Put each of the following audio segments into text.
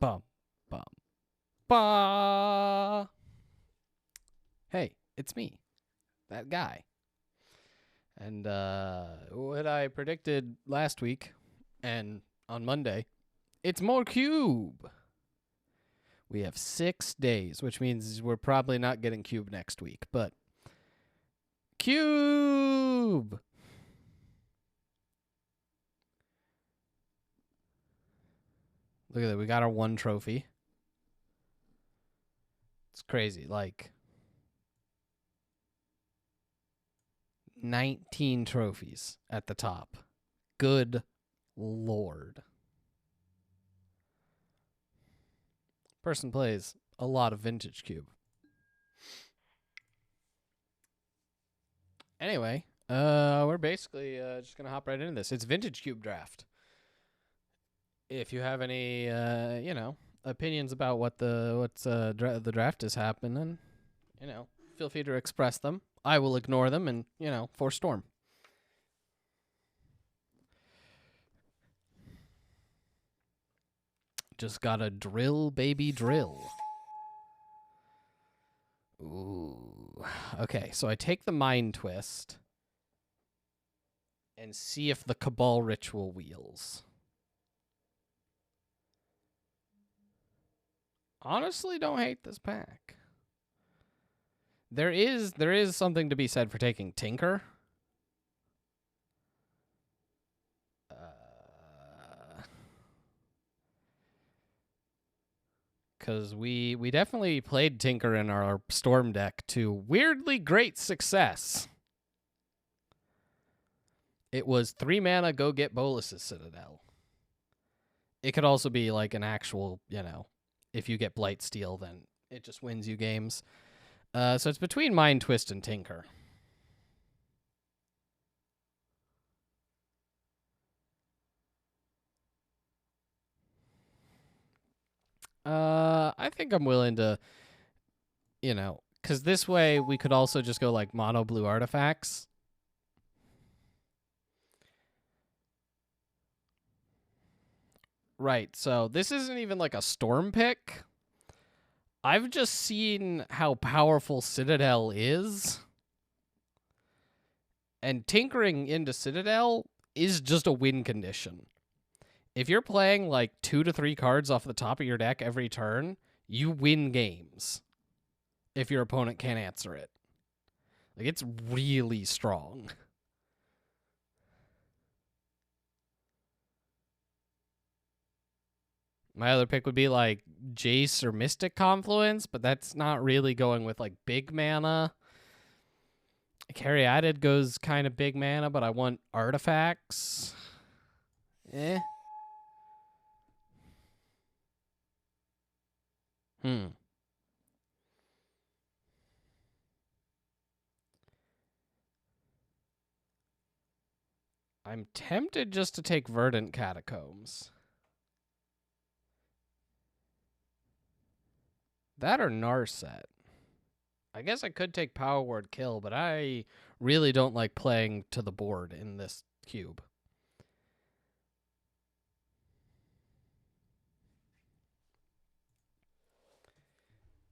Bum, bum, ba. Hey, it's me, that guy. And what I predicted last week and on Monday, it's more Cube. We have 6 days, which means we're probably not getting Cube next week, but Cube! Look at that. We got our 1 trophy. It's crazy. Like, 19 trophies at the top. Good Lord. Person plays a lot of Vintage Cube. Anyway, we're basically just gonna hop right into this. It's Vintage Cube Draft. If you have any, opinions about the draft is happening, feel free to express them. I will ignore them and force Storm. Just gotta drill, baby, drill. Ooh. Okay, so I take the Mind Twist and see if the Cabal Ritual wheels. Honestly, don't hate this pack. There is something to be said for taking Tinker. Because we definitely played Tinker in our Storm deck to weirdly great success. It was 3 mana, go get Bolus's Citadel. It could also be like an actual, if you get Blightsteel, then it just wins you games. So it's between Mind Twist and Tinker. I think I'm willing to, because this way we could also just go like mono blue artifacts. Right, so this isn't even like a Storm pick. I've just seen how powerful Citadel is. And tinkering into Citadel is just a win condition. If you're playing like 2 to 3 cards off the top of your deck every turn, you win games if your opponent can't answer it. Like, it's really strong. My other pick would be like Jace or Mystic Confluence, but that's not really going with like big mana. Caryatid goes kind of big mana, but I want artifacts. Eh. I'm tempted just to take Verdant Catacombs. That or Narset. I guess I could take Power Word Kill, but I really don't like playing to the board in this cube.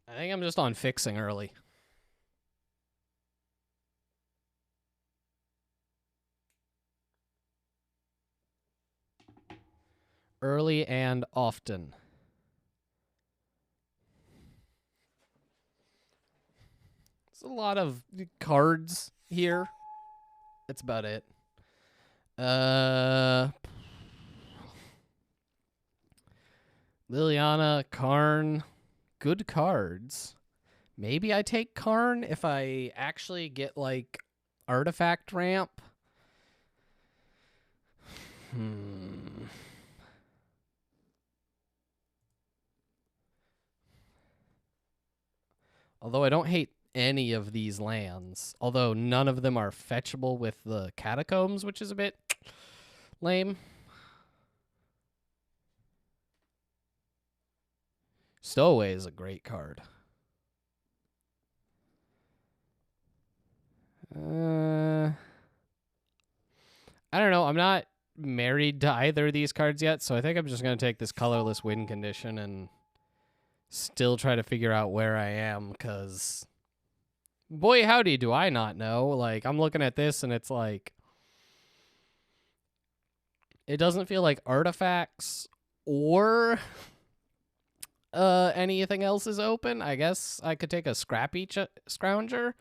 I think I'm just on fixing early. Early and often. There's a lot of cards here. That's about it. Liliana, Karn, good cards. Maybe I take Karn if I actually get, like, artifact ramp. Although I don't hate any of these lands. Although none of them are fetchable with the Catacombs, which is a bit lame. Stowaway is a great card. I don't know. I'm not married to either of these cards yet, so I think I'm just going to take this colorless win condition and still try to figure out where I am, because boy, howdy, do I not know. Like, I'm looking at this, and it's like, it doesn't feel like artifacts or anything else is open. I guess I could take a Scrappy Scrounger.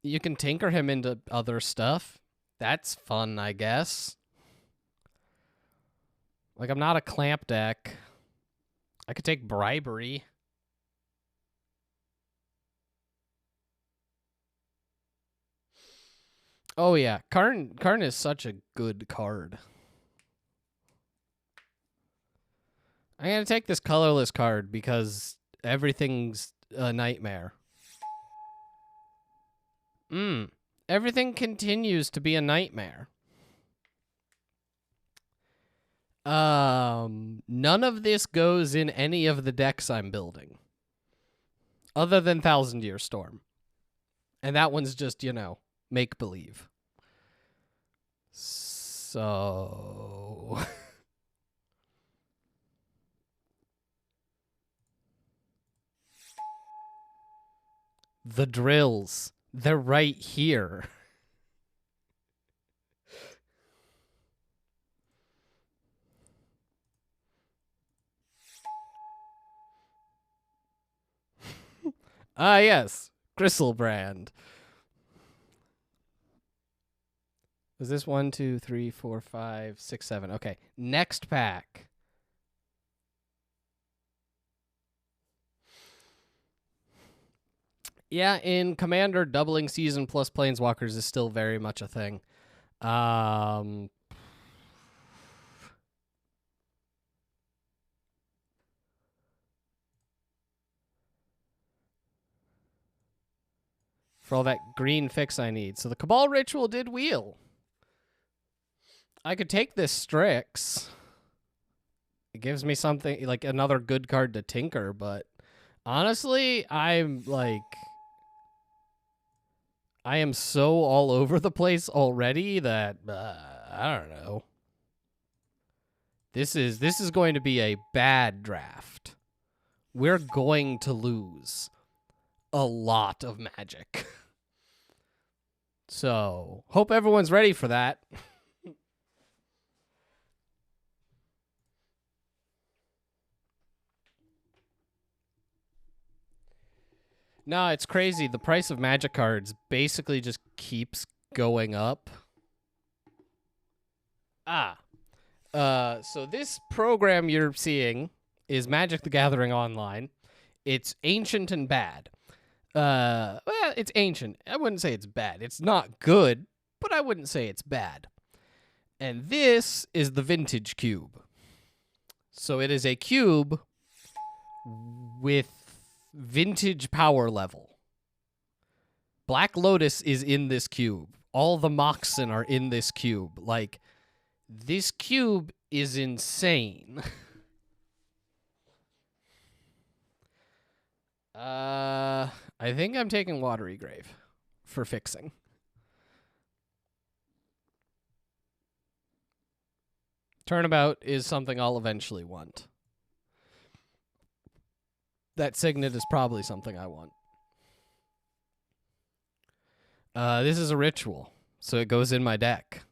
You can tinker him into other stuff. That's fun, I guess. Like, I'm not a clamp deck. I could take Bribery. Oh, yeah. Karn is such a good card. I'm going to take this colorless card because everything's a nightmare. Everything continues to be a nightmare. None of this goes in any of the decks I'm building. Other than Thousand Year Storm. And that one's just, you know, make-believe. So... The drills. They're right here. Ah, yes. Griselbrand. Was this 1, 2, 3, 4, 5, 6, 7? Okay. Next pack. Yeah, in Commander, doubling season plus Planeswalkers is still very much a thing. For all that green fix I need. So the Cabal Ritual did wheel. I could take this Strix. It gives me something, like another good card to tinker, but honestly, I'm like... I am so all over the place already that, I don't know. This is going to be a bad draft. We're going to lose a lot of Magic. So, hope everyone's ready for that. No, it's crazy. The price of Magic cards basically just keeps going up. So this program you're seeing is Magic the Gathering Online. It's ancient and bad. Well, it's ancient. I wouldn't say it's bad. It's not good, but I wouldn't say it's bad. And this is the Vintage Cube. So it is a cube with vintage power level. Black Lotus is in this cube. All the Moxen are in this cube. Like, this cube is insane. I think I'm taking Watery Grave for fixing. Turnabout is something I'll eventually want. That Signet is probably something I want. This is a ritual, so it goes in my deck.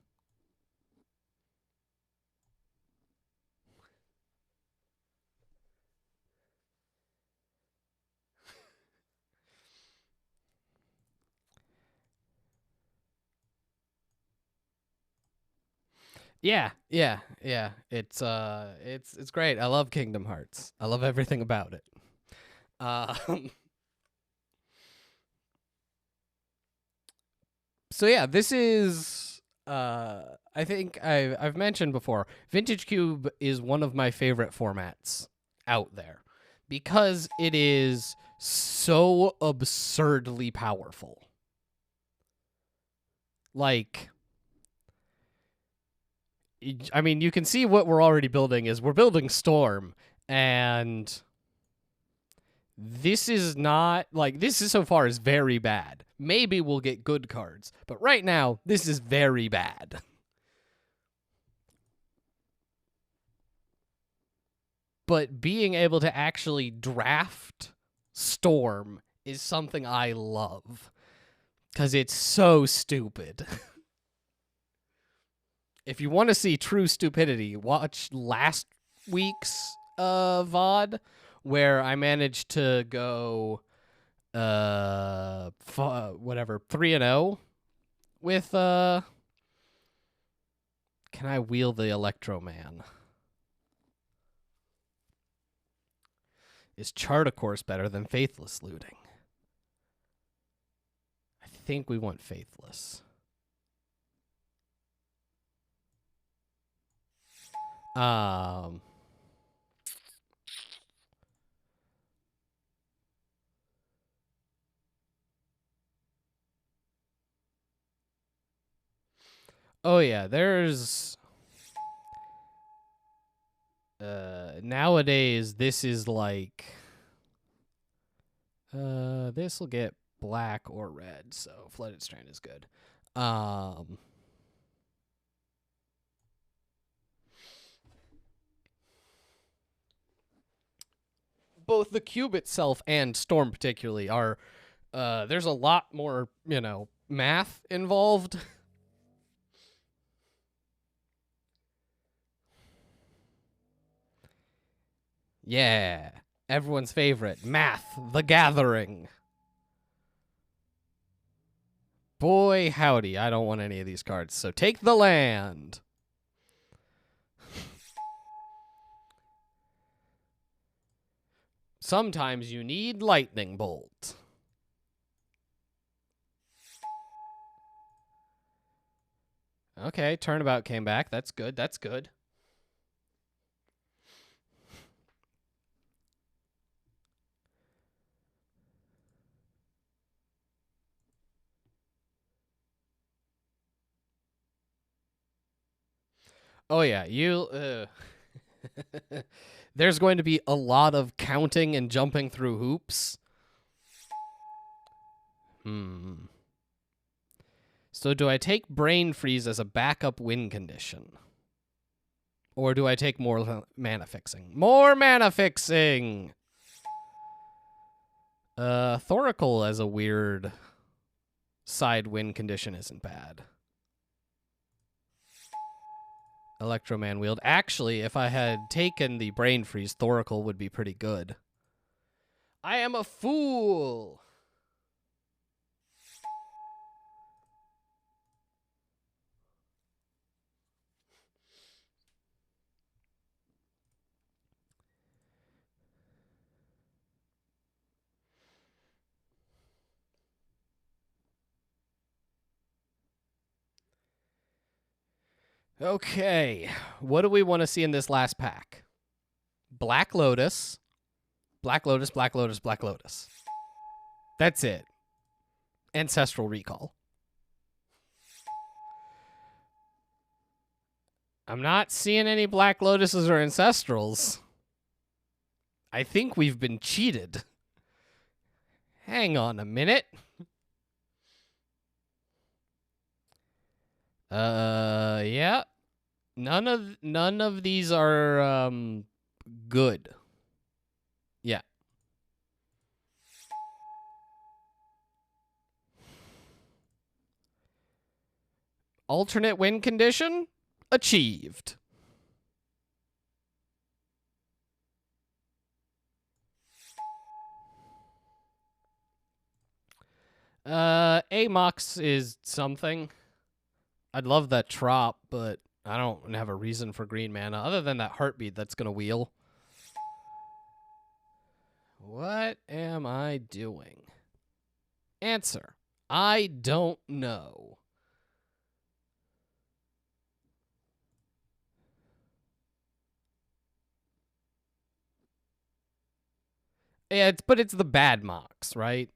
Yeah. It's great. I love Kingdom Hearts. I love everything about it. So yeah, this is I think I've mentioned before, Vintage Cube is one of my favorite formats out there because it is so absurdly powerful. Like, I mean, you can see what we're already building is we're building Storm, and this is not, like, this is so far is very bad. Maybe we'll get good cards, but right now, this is very bad. But being able to actually draft Storm is something I love, because it's so stupid. If you want to see true stupidity, watch last week's VOD, where I managed to go whatever 3-0 with can I wheel the Electro Man? Is Chart a Course better than Faithless Looting? I think we want Faithless. Oh yeah, there's nowadays this is like this will get black or red, so Flooded Strand is good. Both the cube itself and Storm particularly are there's a lot more, math involved. Yeah, everyone's favorite, Math the Gathering. Boy, howdy, I don't want any of these cards, so take the land. Sometimes you need Lightning Bolt. Okay, Turnabout came back. That's good. That's good. Oh, yeah. There's going to be a lot of counting and jumping through hoops. So do I take Brain Freeze as a backup win condition? Or do I take more mana fixing? More mana fixing! Thoracle as a weird side win condition isn't bad. Electroman wield. Actually, if I had taken the Brain Freeze, Thoracle would be pretty good. I am a fool! Okay, what do we want to see in this last pack? Black Lotus, Black Lotus, Black Lotus, Black Lotus. That's it. Ancestral Recall. I'm not seeing any Black Lotuses or Ancestrals. I think we've been cheated. Hang on a minute. Yeah. None of these are good. Yeah. Alternate win condition achieved. Amox is something. I'd love that Trop, but I don't have a reason for green mana other than that Heartbeat that's going to wheel. What am I doing? Answer: I don't know. Yeah, but it's the bad Mox, right?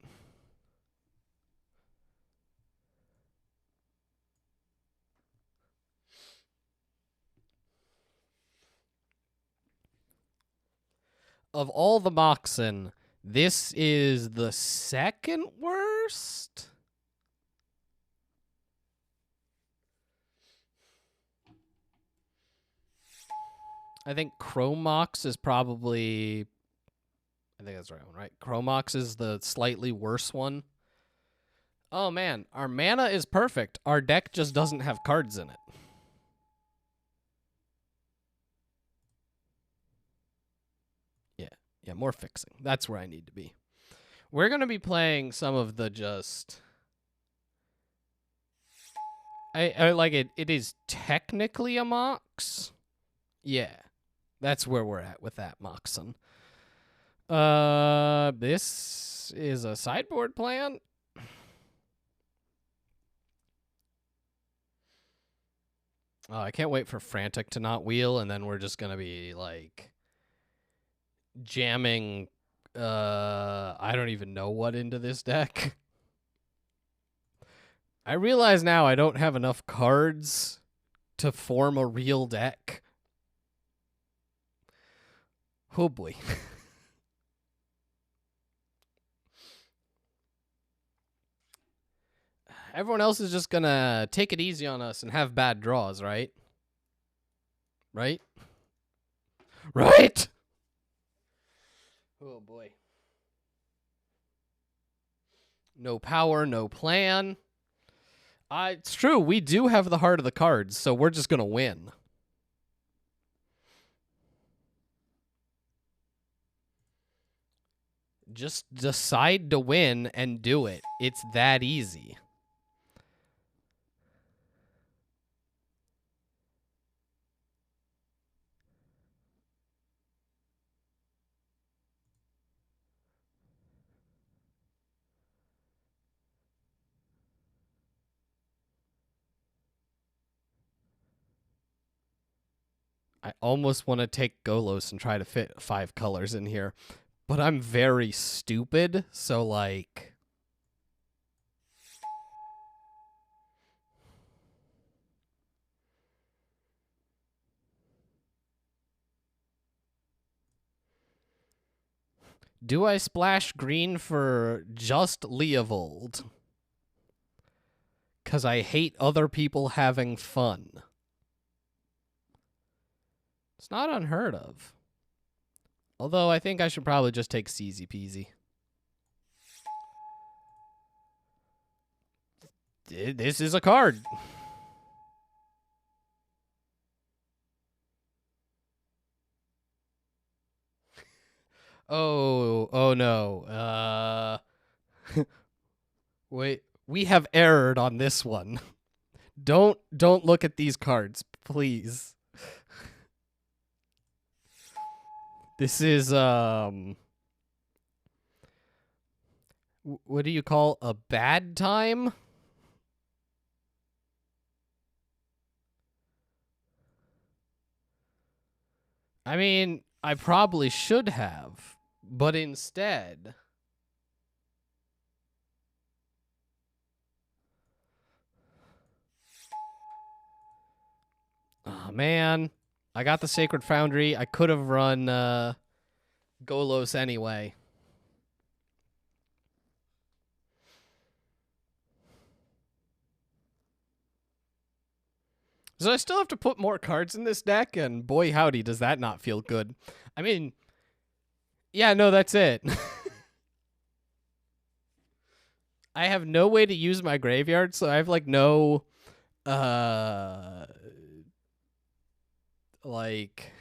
Of all the Moxen, this is the second worst? I think Chromox is probably... I think that's the right one, right? Chromox is the slightly worse one. Oh, man. Our mana is perfect. Our deck just doesn't have cards in it. Yeah, more fixing. That's where I need to be. We're going to be playing some of the just... I like it. It is technically a Mox. Yeah. That's where we're at with that Moxen. This is a sideboard plan. Oh, I can't wait for Frantic to not wheel, and then we're just gonna be like jamming I don't even know what into this deck. I realize now I don't have enough cards to form a real deck. Oh boy. Everyone else is just gonna take it easy on us and have bad draws, right? Right? Right? Oh boy. No power, no plan. It's true. We do have the heart of the cards, so we're just gonna win. Just decide to win and do it. It's that easy. I almost want to take Golos and try to fit 5 colors in here, but I'm very stupid, so like... Do I splash green for just Leovold? Because I hate other people having fun. It's not unheard of. Although I think I should probably just take Easy Peasy. This is a card. Oh no. Wait, we have erred on this one. Don't look at these cards, please. This is what do you call a bad time? I mean, I probably should have, but instead... Oh, man. I got the Sacred Foundry. I could have run Golos anyway. So I still have to put more cards in this deck, and boy howdy, does that not feel good. I mean, yeah, no, that's it. I have no way to use my graveyard, so I have, like, no, like,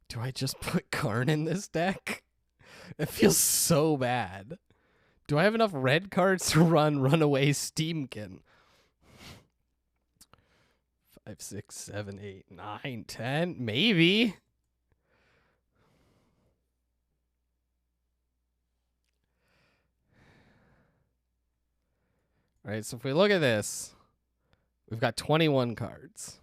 do I just put Karn in this deck? It feels so bad. Do I have enough red cards to run Runaway Steamkin? 5, 6, 7, 8, 9, 10, maybe. All right, so if we look at this, we've got 21 cards.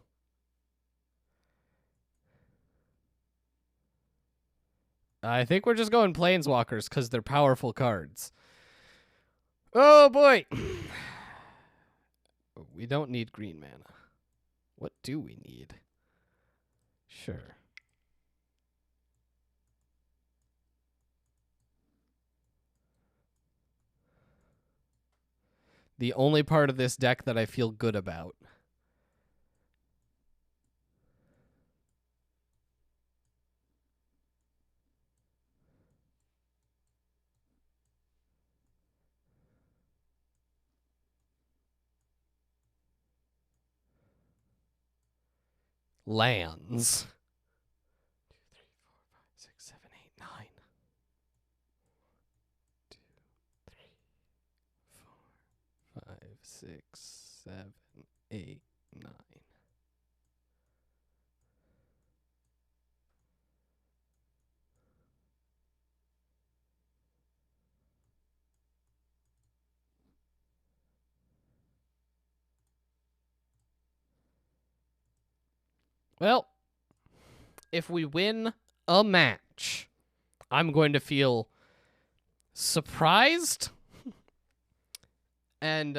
I think we're just going Planeswalkers because they're powerful cards. Oh, boy. We don't need green mana. What do we need? Sure. The only part of this deck that I feel good about. Lands. 2, 3, 4, 5, 6, 7, 8, 9. 2, 3, 4, 5, 6, 7, 8, 9. Well, if we win a match, I'm going to feel surprised and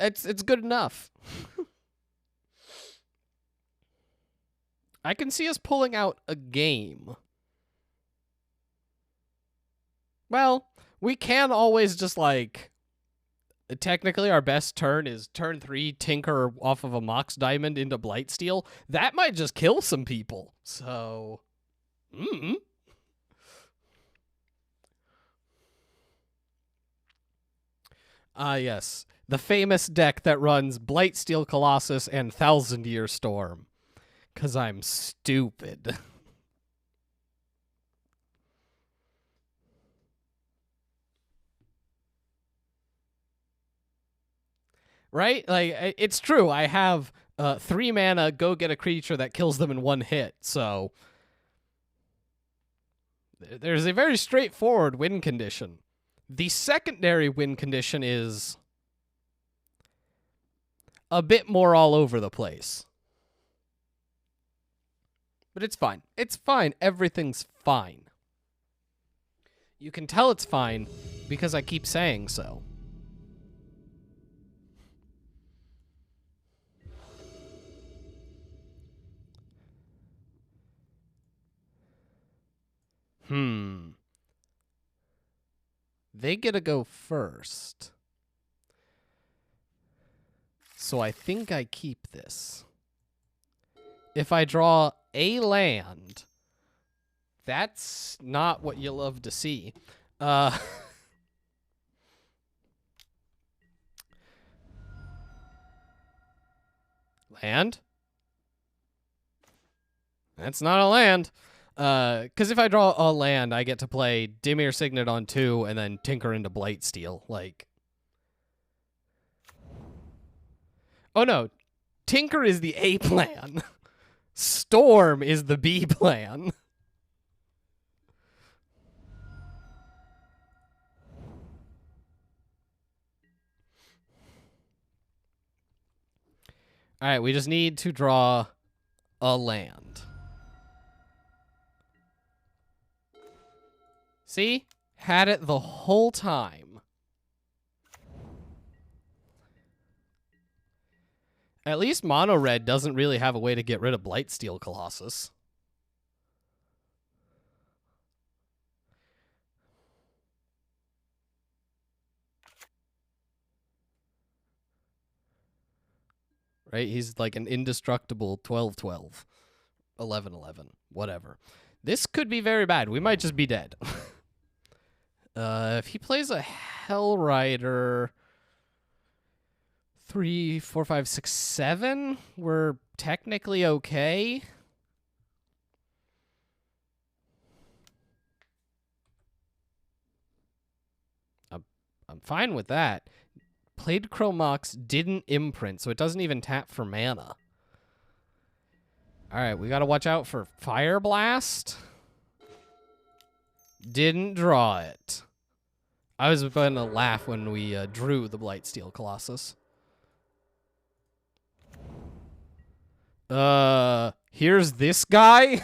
it's good enough. I can see us pulling out a game. Well, we can always just, like, technically our best turn is turn 3, tinker off of a Mox Diamond into Blightsteel. That might just kill some people. So, yes. The famous deck that runs Blightsteel Colossus and Thousand Year Storm. 'Cause I'm stupid. Right? Like, it's true. I have 3 mana, go get a creature that kills them in 1 hit. So there's a very straightforward win condition. The secondary win condition is a bit more all over the place. But it's fine. It's fine. Everything's fine. You can tell it's fine because I keep saying so. They get to go first. So I think I keep this. If I draw a land, that's not what you love to see. Land? That's not a land. Because if I draw a land, I get to play Dimir Signet on 2 and then tinker into Blightsteel. Like, oh no, tinker is the A plan. Storm is the B plan. All right, we just need to draw a land. See? Had it the whole time. At least mono red doesn't really have a way to get rid of Blightsteel Colossus. Right? He's like an indestructible 12-12. 11-11. Whatever. This could be very bad. We might just be dead. If he plays a Hell Rider 3, 4, 5, 6, 7, we're technically okay. I'm fine with that. Played Chromox didn't imprint, so it doesn't even tap for mana. All right, we got to watch out for Fire Blast. Didn't draw it. I was going to laugh when we drew the Blightsteel Colossus. Here's this guy.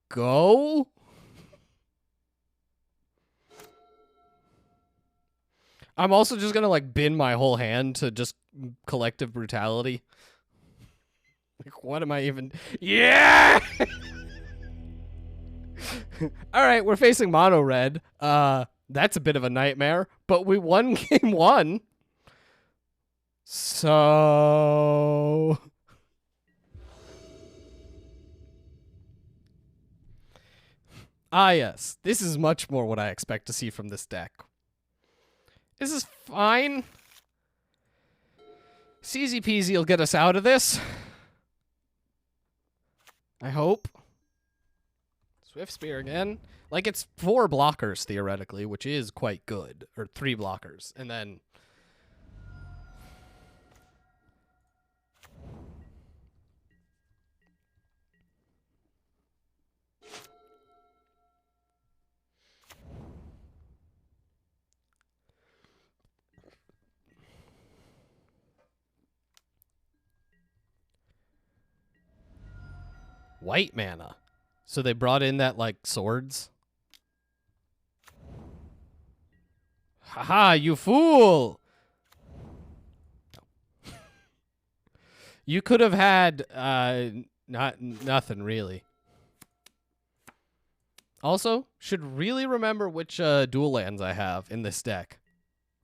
Go. I'm also just going to like bin my whole hand to just collective brutality. Like, what am I even? Yeah! All right, we're facing mono red. That's a bit of a nightmare, but we won game 1. So yes, this is much more what I expect to see from this deck. This is fine. Easy peasy will get us out of this. I hope. Swift Spear again. Like, it's 4 blockers, theoretically, which is quite good. Or 3 blockers. And then... white mana. So they brought in that, like, swords. Haha, you fool! You could have had, nothing, really. Also, should really remember which, dual lands I have in this deck.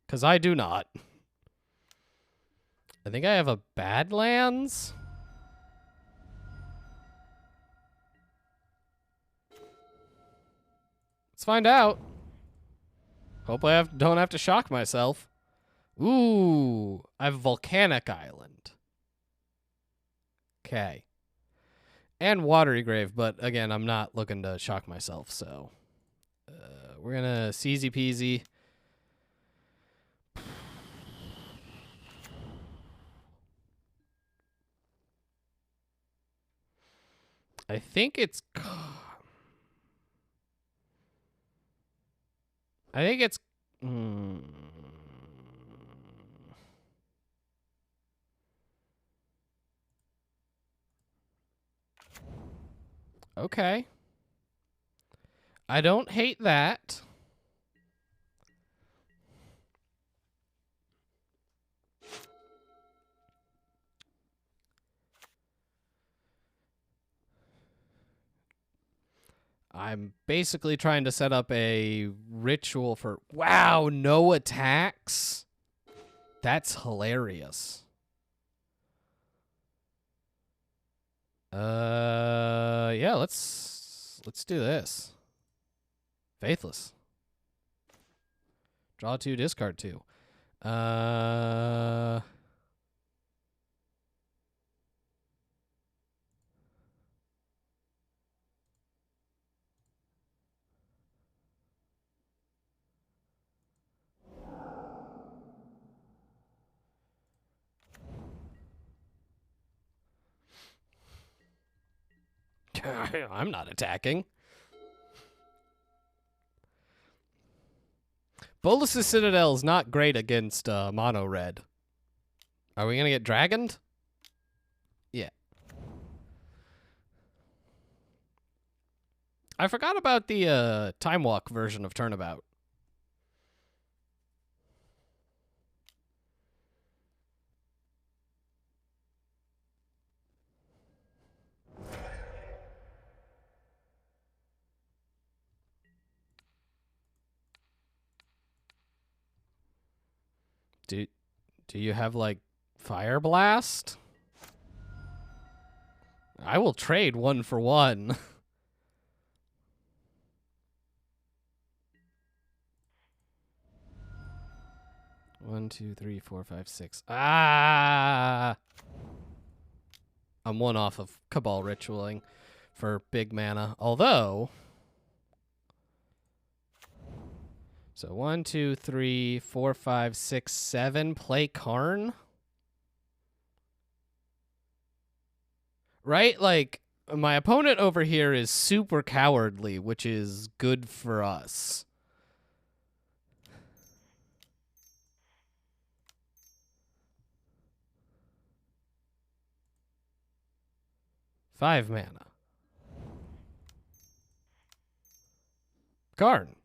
Because I do not. I think I have a Badlands. Let's find out. Hope I don't have to shock myself. Ooh, I have Volcanic Island. Okay. And Watery Grave, but again, I'm not looking to shock myself, so... we're gonna easy peasy. I think it's... I think it's... Okay. I don't hate that. I'm basically trying to set up a ritual for... Wow, no attacks? That's hilarious. Yeah, let's do this. Faithless. Draw 2, discard 2. I'm not attacking. Bolus's Citadel is not great against mono red. Are we gonna get dragoned? Yeah. I forgot about the time walk version of Turnabout. Do you have like Fire Blast? I will trade 1 for 1. 1, 2, 3, 4, 5, 6. Ah! I'm 1 off of Cabal Ritualing for big mana. Although, so 1, 2, 3, 4, 5, 6, 7. Play Karn? Right? Like, my opponent over here is super cowardly, which is good for us. Five mana. Karn.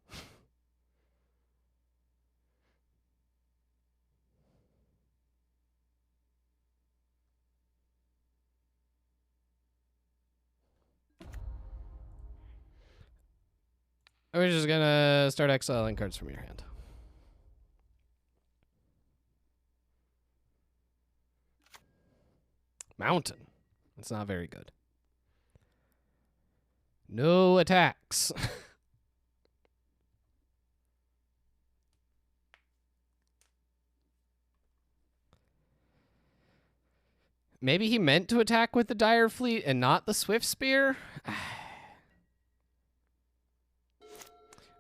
We're just gonna start exiling cards from your hand. Mountain. That's not very good. No attacks. Maybe he meant to attack with the Dire Fleet and not the Swift Spear?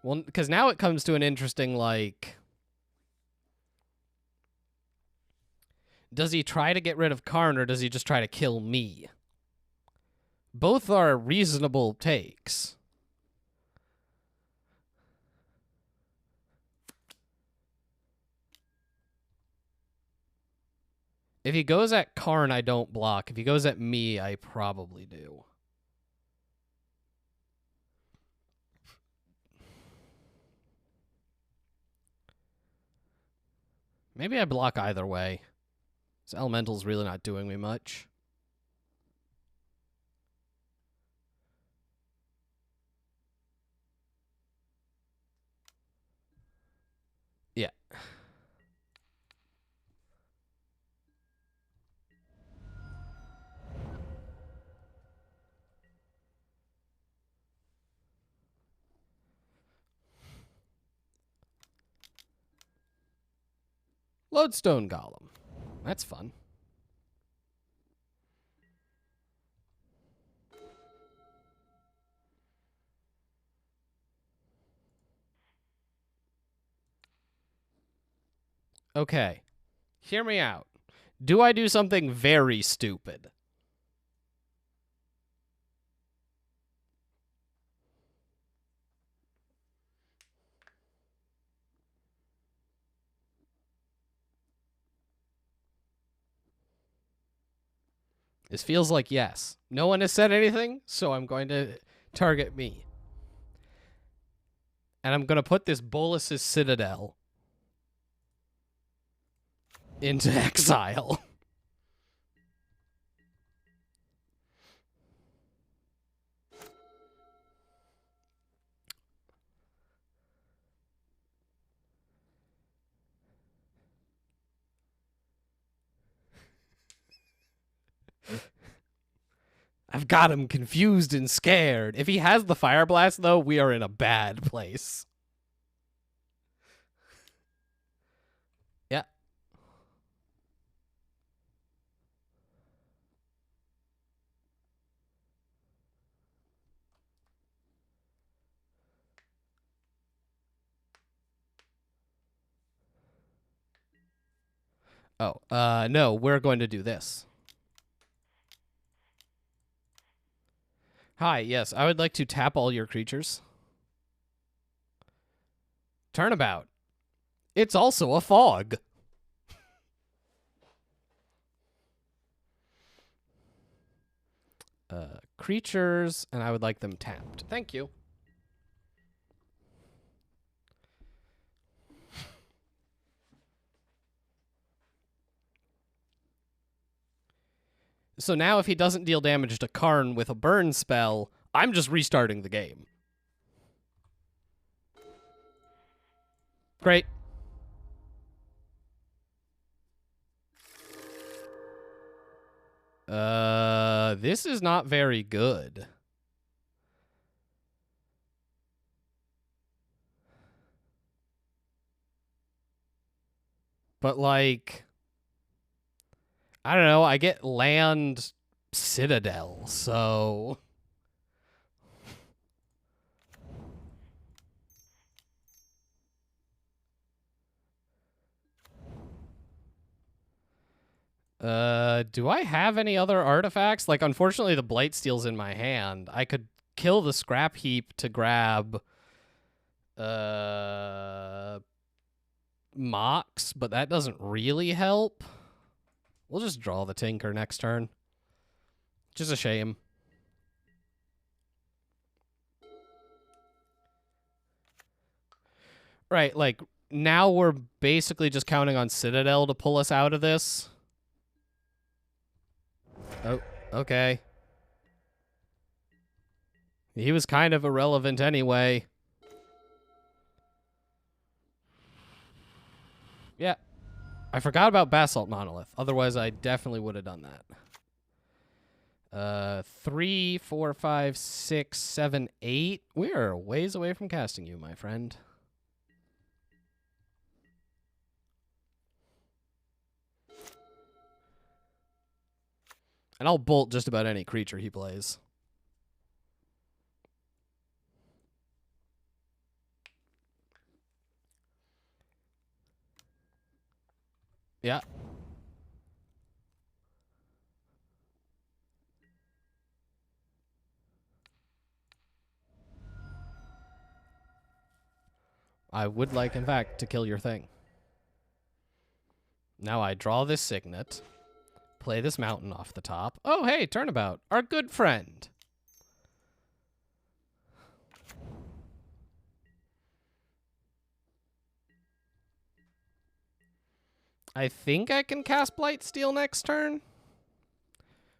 Well, because now it comes to an interesting, like... Does he try to get rid of Karn, or does he just try to kill me? Both are reasonable takes. If he goes at Karn, I don't block. If he goes at me, I probably do. Maybe I block either way. This elemental's really not doing me much. Yeah. Lodestone Golem. That's fun. Okay. Hear me out. Do I do something very stupid? This feels like yes. No one has said anything, so I'm going to target me. And I'm going to put this Bolus's Citadel into exile. I've got him confused and scared. If he has the Fire Blast, though, we are in a bad place. Yeah. Oh, no, we're going to do this. Hi, yes, I would like to tap all your creatures. Turnabout. It's also a fog. creatures, and I would like them tapped. Thank you. So now if he doesn't deal damage to Karn with a burn spell, I'm just restarting the game. Great. This is not very good. But, like, I don't know, I get land Citadel, so... Do I have any other artifacts? Like, unfortunately, the Blightsteel's in my hand. I could kill the scrap heap to grab, Mox, but that doesn't really help. We'll just draw the Tinker next turn. Just a shame. Right, like, now we're basically just counting on Citadel to pull us out of this. Oh, okay. He was kind of irrelevant anyway. Yeah. I forgot about Basalt Monolith. Otherwise, I definitely would have done that. 3, 4, 5, 6, 7, 8. We are a ways away from casting you, my friend. And I'll bolt just about any creature he plays. Yeah. I would like, in fact, to kill your thing. Now I draw this Signet. Play this mountain off the top. Oh, hey, Turnabout, our good friend. I think I can cast Blightsteel next turn.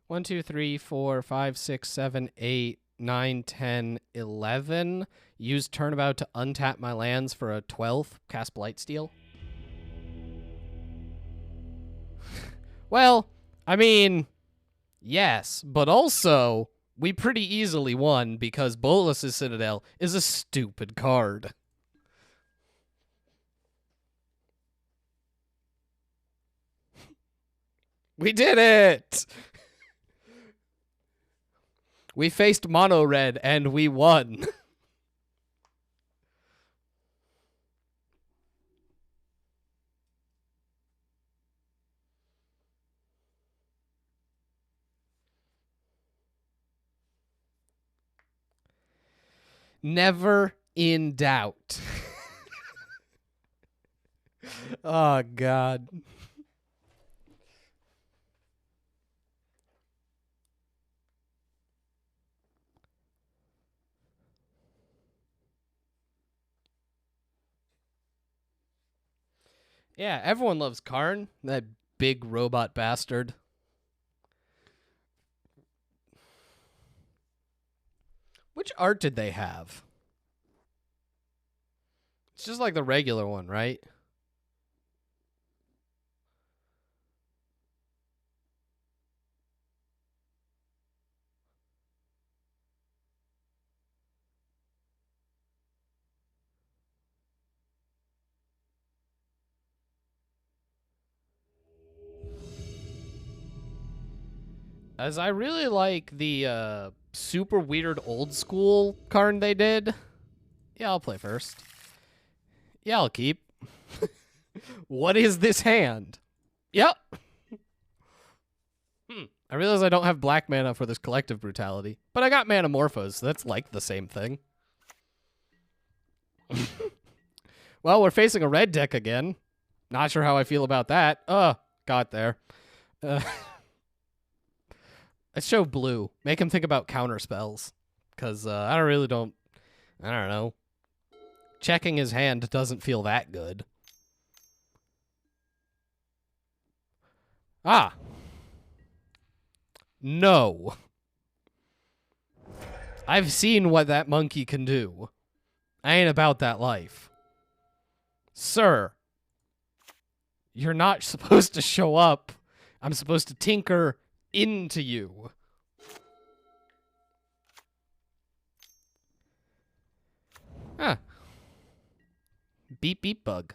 1, 2, 3, 4, 5, 6, 7, 8, 9, 10, 11. Use Turnabout to untap my lands for a 12th. Cast Blightsteel. Well, I mean, yes, but also, we pretty easily won because Bolas's Citadel is a stupid card. We did it! We faced mono red and we won. Never in doubt. Oh, God. Yeah, everyone loves Karn, that big robot bastard. Which art did they have? It's just like the regular one, right? As I really like the super weird old school Karn they did. Yeah, I'll play first. Yeah, I'll keep. What is this hand? Yep. I realize I don't have black mana for this collective brutality, but I got Manamorphose, so that's like the same thing. Well, we're facing a red deck again. Not sure how I feel about that. Got there. Let's show blue. Make him think about counter spells. Because I don't know. Checking his hand doesn't feel that good. Ah. No. I've seen what that monkey can do. I ain't about that life. Sir. You're not supposed to show up. I'm supposed to tinker into you. Huh. Beep beep bug.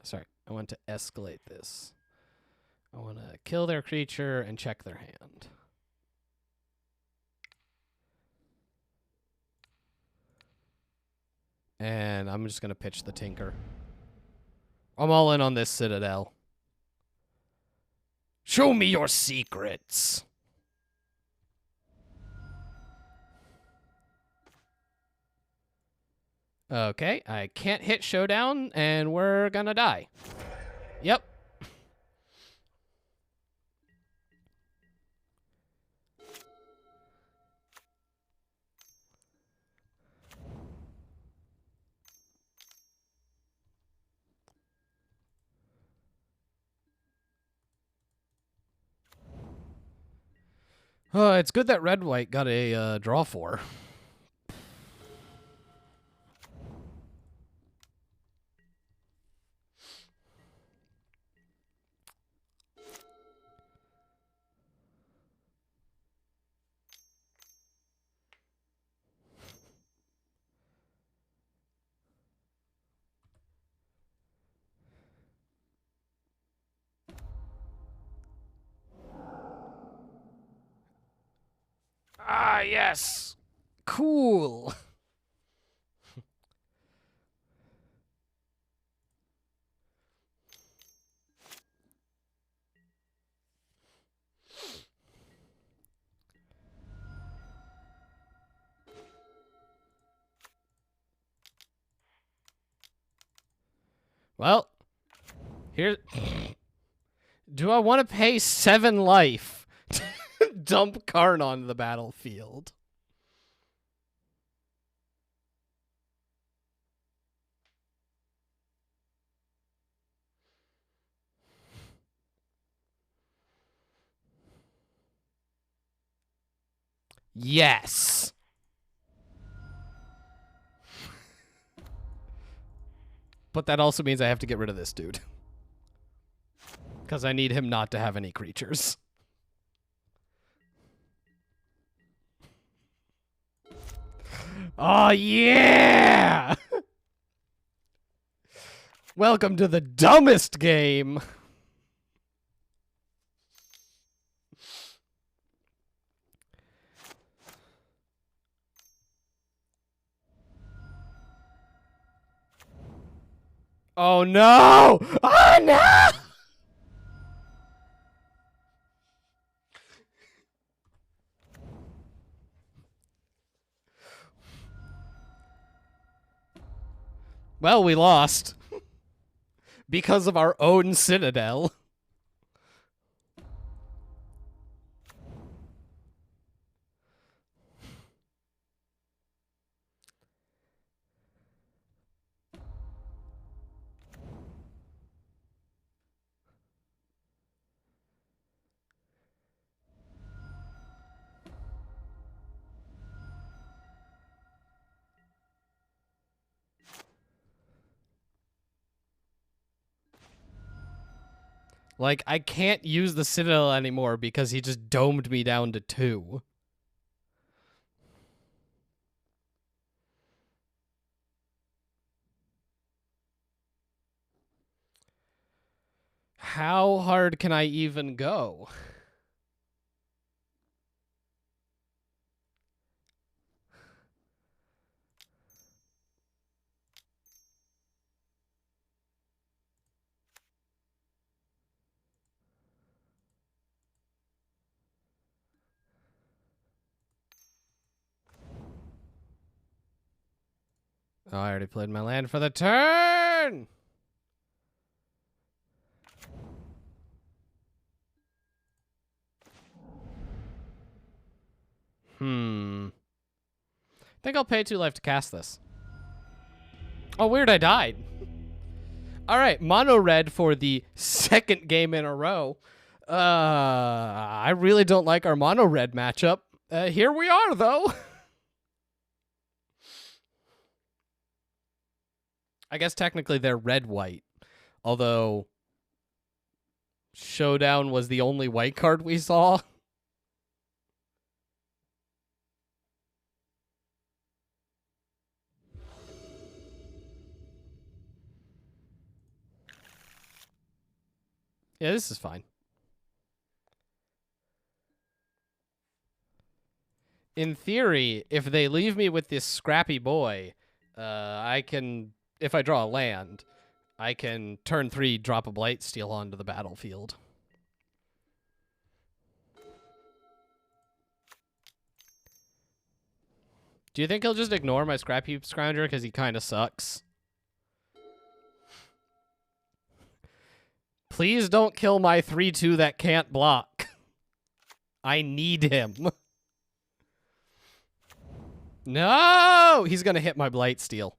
Sorry. I want to escalate this. I want to kill their creature and check their hand. And I'm just going to pitch the Tinker. I'm all in on this Citadel. Show me your secrets. Okay, I can't hit Showdown, and we're gonna die. Yep. It's good that red-white got a draw 4. Ah, yes. Cool. Well, here. Do I want to pay 7 life to dump Karn on the battlefield? Yes. But that also means I have to get rid of this dude. Because I need him not to have any creatures. Oh, yeah! Welcome to the dumbest game. Oh, no! Oh, no! Well, we lost. Because of our own Citadel. Like, I can't use the Citadel anymore because he just domed me down to 2. How hard can I even go? Oh, I already played my land for the turn! I think I'll pay 2 life to cast this. Oh, weird, I died. All right, mono red for the second game in a row. I really don't like our mono red matchup. Here we are, though. I guess technically they're red-white, although Showdown was the only white card we saw. Yeah, this is fine. In theory, if they leave me with this scrappy boy, I can, if I draw a land, I can turn 3, drop a Blight Steel onto the battlefield. Do you think he'll just ignore my Scrappy Scrounger because he kind of sucks? Please don't kill my 3/2 that can't block. I need him. No! He's going to hit my Blight Steel.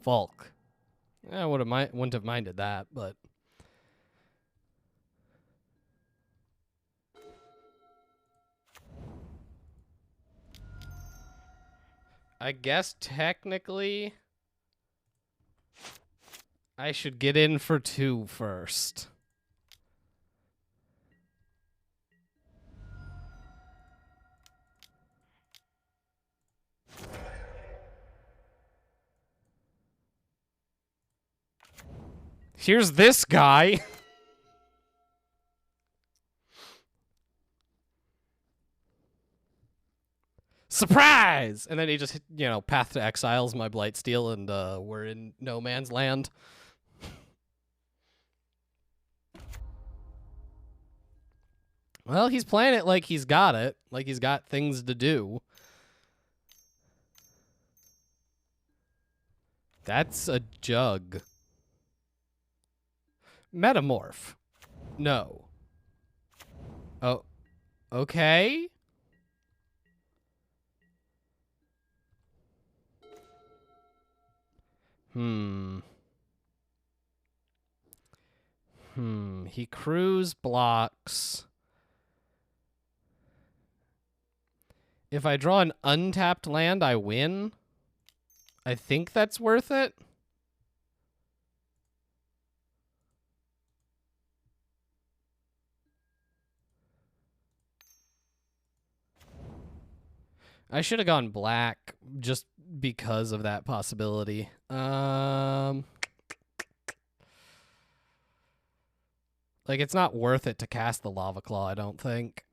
Falk. I wouldn't have minded that, but... I guess technically I should get in for 2 first. Here's this guy. Surprise! And then he just, you know, Path to Exiles my Blight Steel, and we're in no man's land. Well, he's playing it like he's got it. Like he's got things to do. That's a jug. Metamorph. No. Oh, okay. He crews blocks. If I draw an untapped land, I win. I think that's worth it. I should have gone black just because of that possibility. Like, it's not worth it to cast the Lava Claw, I don't think.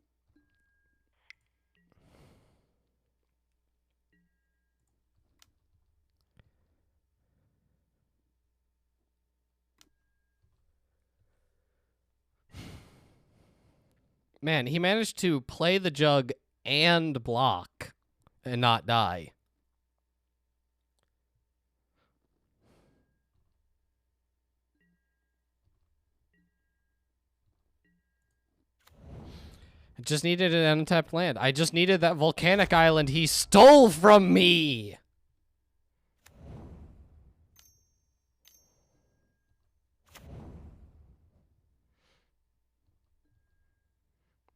Man, he managed to play the jug and block and not die. I just needed an untapped land. I just needed that volcanic island he stole from me.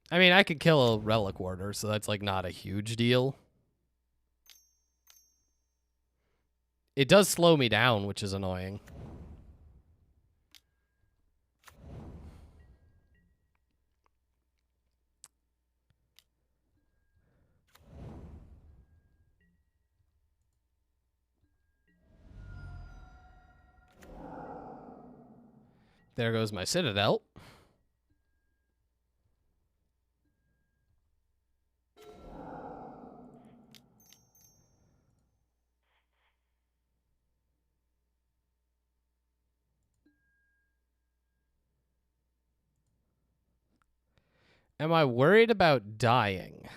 I mean, I could kill a Relic Warder, so that's, like, not a huge deal. It does slow me down, which is annoying. There goes my Citadel. Am I worried about dying?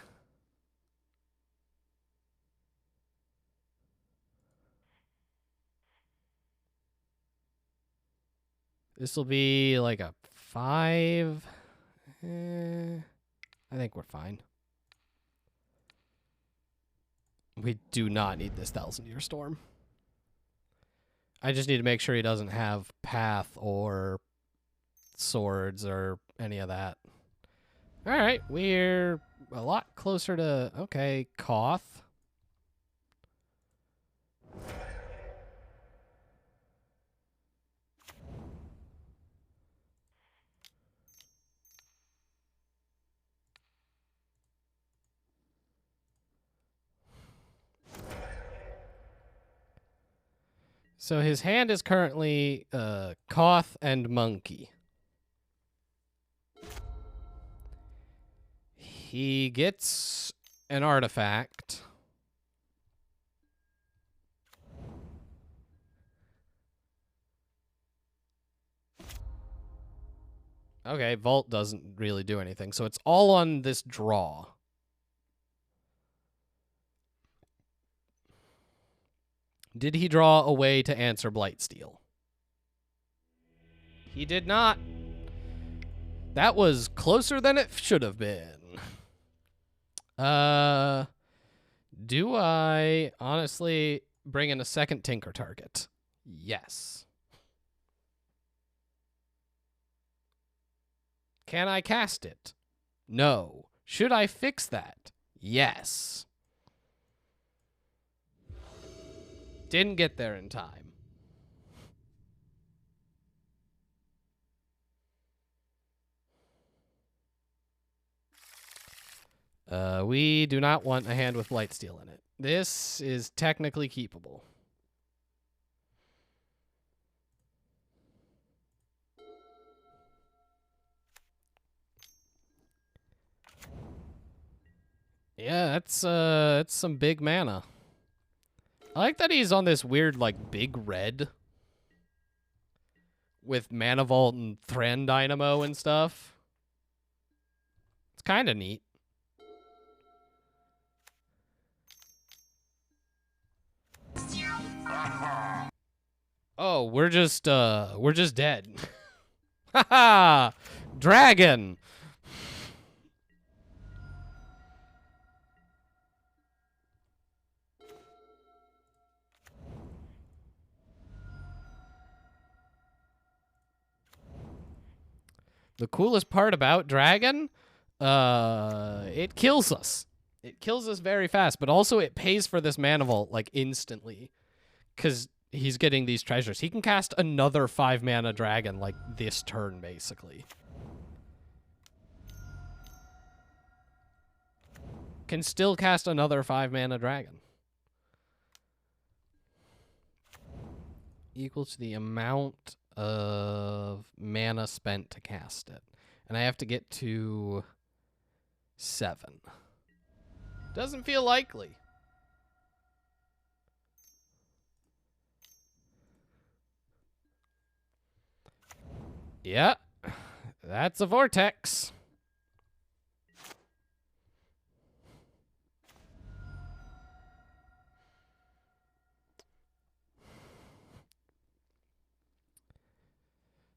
This will be like a 5. I think we're fine. We do not need this 1,000-year storm. I just need to make sure he doesn't have path or swords or any of that. All right, we're a lot closer to... Okay, Koth. So his hand is currently Koth and Monkey. He gets an artifact. Okay, Vault doesn't really do anything, so it's all on this draw. Did he draw a way to answer Blightsteel? He did not. That was closer than it should have been. Do I honestly bring in a second Tinker target? Yes. Can I cast it? No. Should I fix that? Yes. Didn't get there in time. We do not want a hand with Blightsteel in it. This is technically keepable. Yeah, that's some big mana. I like that he's on this weird, like, big red with Mana Vault and Thran Dynamo and stuff. It's kind of neat. Oh, we're just dead. Haha! Dragon! The coolest part about Dragon, it kills us. It kills us very fast, but also it pays for this Mana Vault, like, instantly. Because he's getting these treasures. He can cast another 5-mana dragon, like, this turn, basically. Can still cast another 5-mana dragon. Equal to the amount of mana spent to cast it. And I have to get to 7. Doesn't feel likely. Yeah, that's a vortex.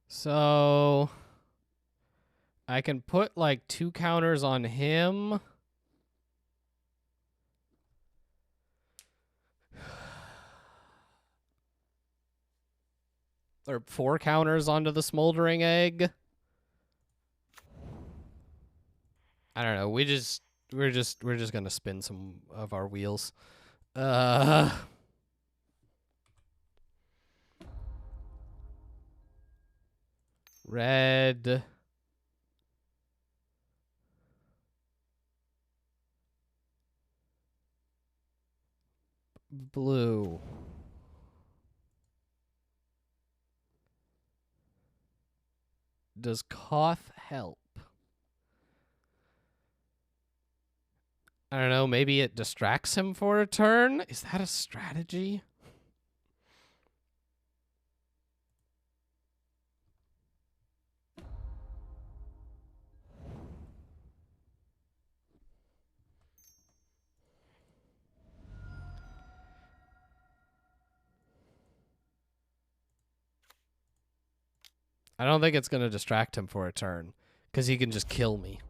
So I can put like 2 counters on him. Or 4 counters onto the Smoldering Egg. I don't know. We're just gonna spin some of our wheels. Red. Blue. Does Koth help? I don't know. Maybe it distracts him for a turn? Is that a strategy? I don't think it's going to distract him for a turn, because he can just kill me.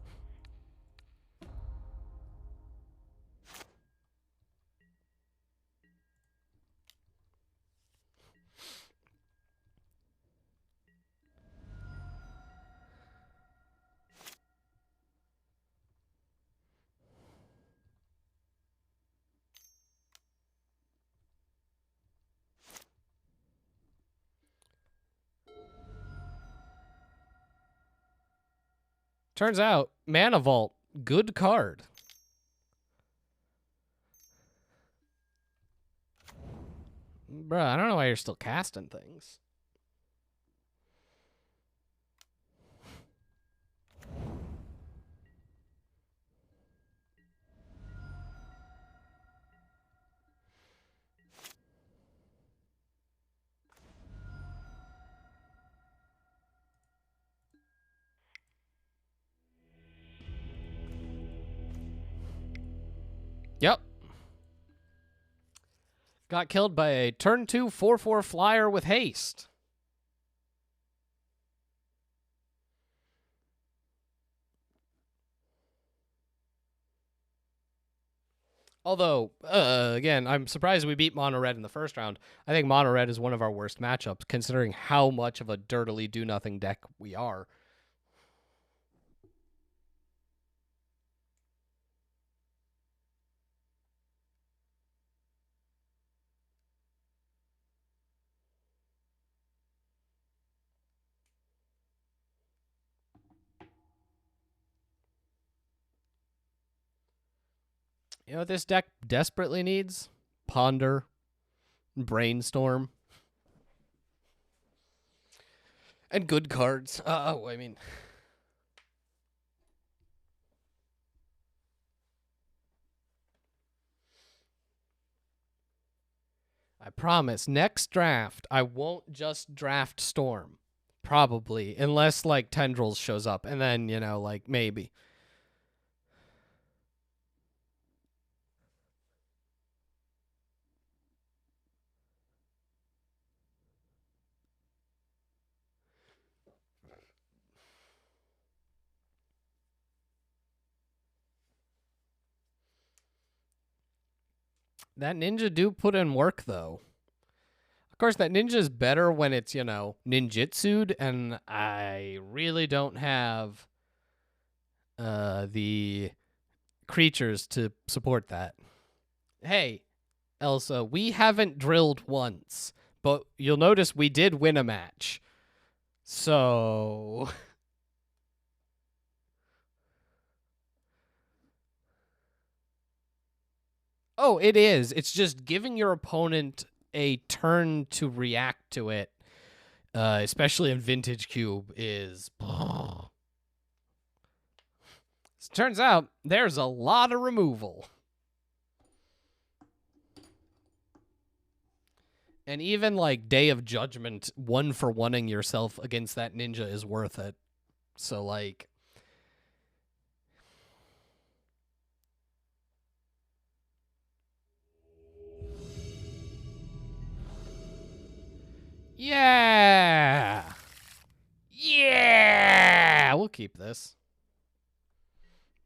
Turns out, Mana Vault, good card. Bruh, I don't know why you're still casting things. Yep. Got killed by a turn 2 4/4 flyer with haste. Although, again, I'm surprised we beat Mono Red in the first round. I think Mono Red is one of our worst matchups, considering how much of a dirtily do-nothing deck we are. You know what this deck desperately needs? Ponder. Brainstorm. And good cards. I mean... I promise, next draft, I won't just draft Storm. Probably. Unless, like, Tendrils shows up. And then, you know, like, maybe. That ninja do put in work, though. Of course, that ninja is better when it's, you know, ninjutsu'd, and I really don't have the creatures to support that. Hey, Elsa, we haven't drilled once, but you'll notice we did win a match. So... Oh, it is. It's just giving your opponent a turn to react to it, especially in Vintage Cube, is... Turns out there's a lot of removal. And even, like, Day of Judgment, 1-for-1ing yourself against that ninja is worth it. So, like... Yeah! Yeah! We'll keep this.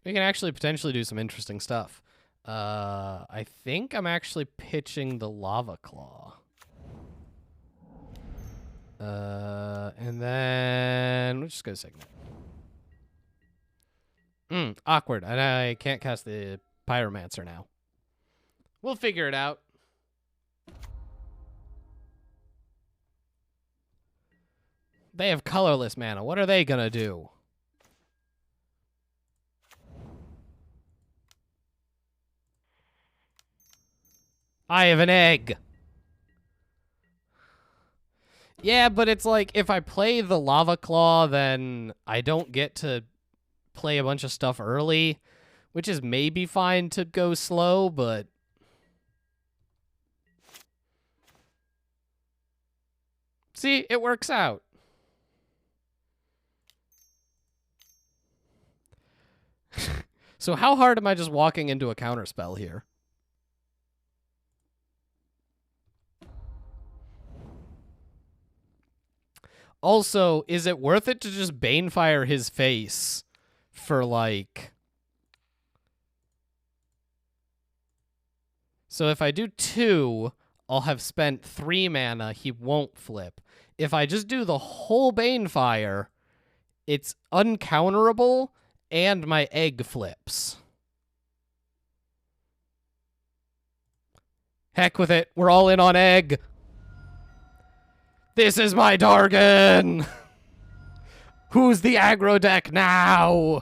We can actually potentially do some interesting stuff. I think I'm actually pitching the Lava Claw. And then we'll just go Signet. Awkward. And I can't cast the Pyromancer now. We'll figure it out. They have colorless mana. What are they gonna do? I have an egg. Yeah, but it's like, if I play the Lava Claw, then I don't get to play a bunch of stuff early, which is maybe fine to go slow, but... See, it works out. So how hard am I just walking into a counterspell here? Also, is it worth it to just Banefire his face for, like... So if I do 2, I'll have spent 3 mana. He won't flip. If I just do the whole Banefire, it's uncounterable, and my egg flips. Heck with it. We're all in on egg. This is my Dargon! Who's the aggro deck now?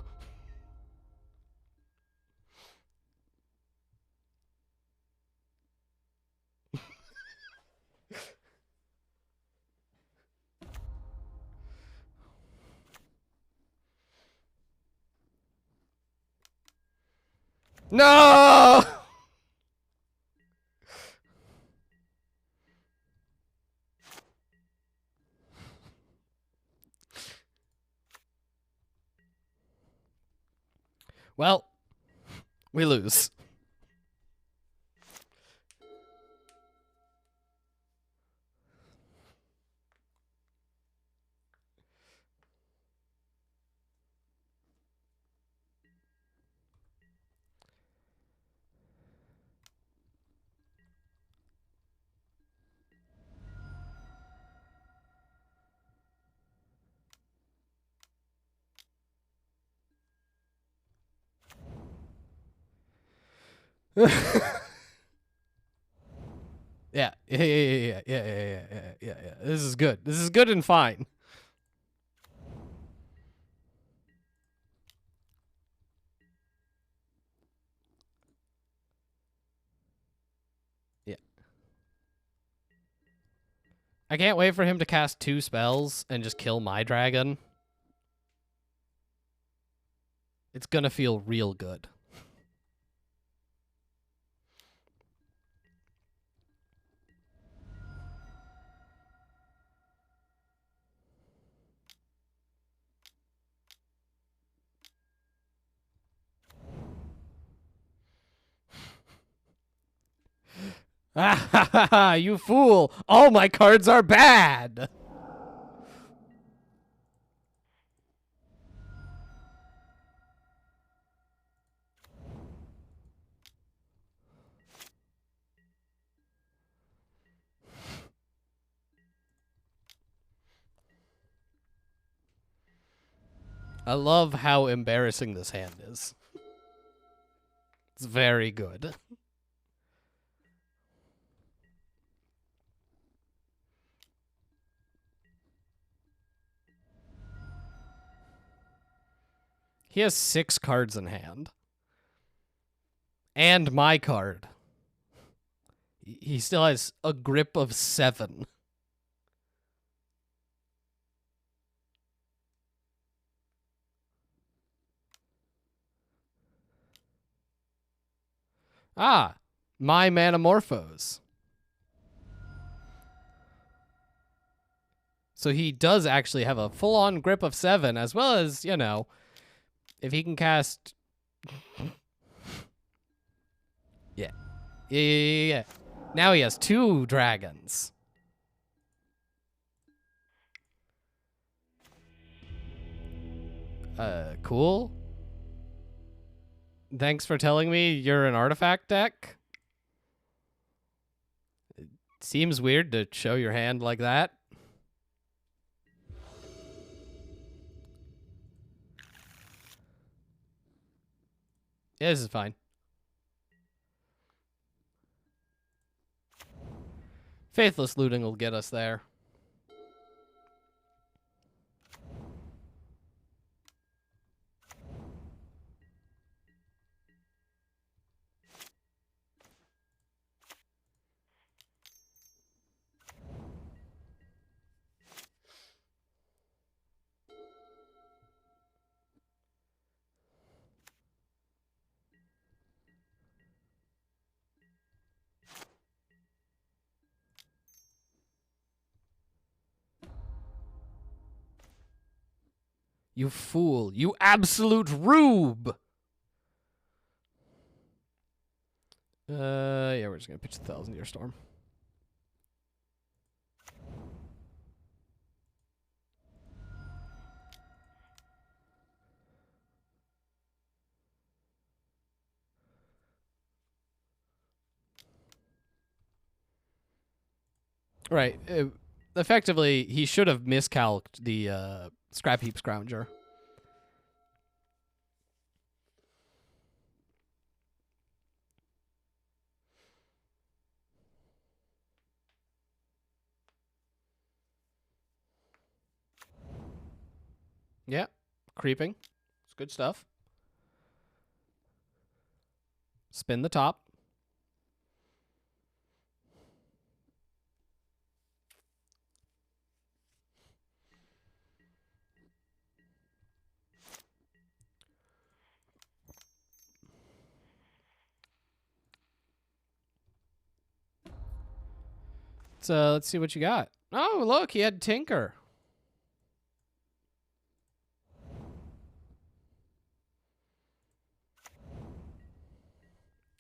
No! Well, we lose. Yeah. This is good. This is good and fine. Yeah. I can't wait for him to cast 2 spells and just kill my dragon. It's gonna feel real good. Ah ha ha ha, you fool! All my cards are bad! I love how embarrassing this hand is. It's very good. He has 6 cards in hand. And my card. He still has a grip of 7. Ah, my Manamorphose. So he does actually have a full-on grip of 7, as well as, you know, if he can cast... Yeah. Now he has 2 dragons. Cool. Thanks for telling me you're an artifact deck. It seems weird to show your hand like that. Yeah, this is fine. Faithless Looting will get us there. You fool. You absolute rube. Yeah, we're just going to pitch the 1,000-Year Storm. Right. Effectively, he should have miscalced the scrap heap scrounger. Yeah. Creeping. It's good stuff. Spin the top. So let's see what you got. Oh, look, he had Tinker.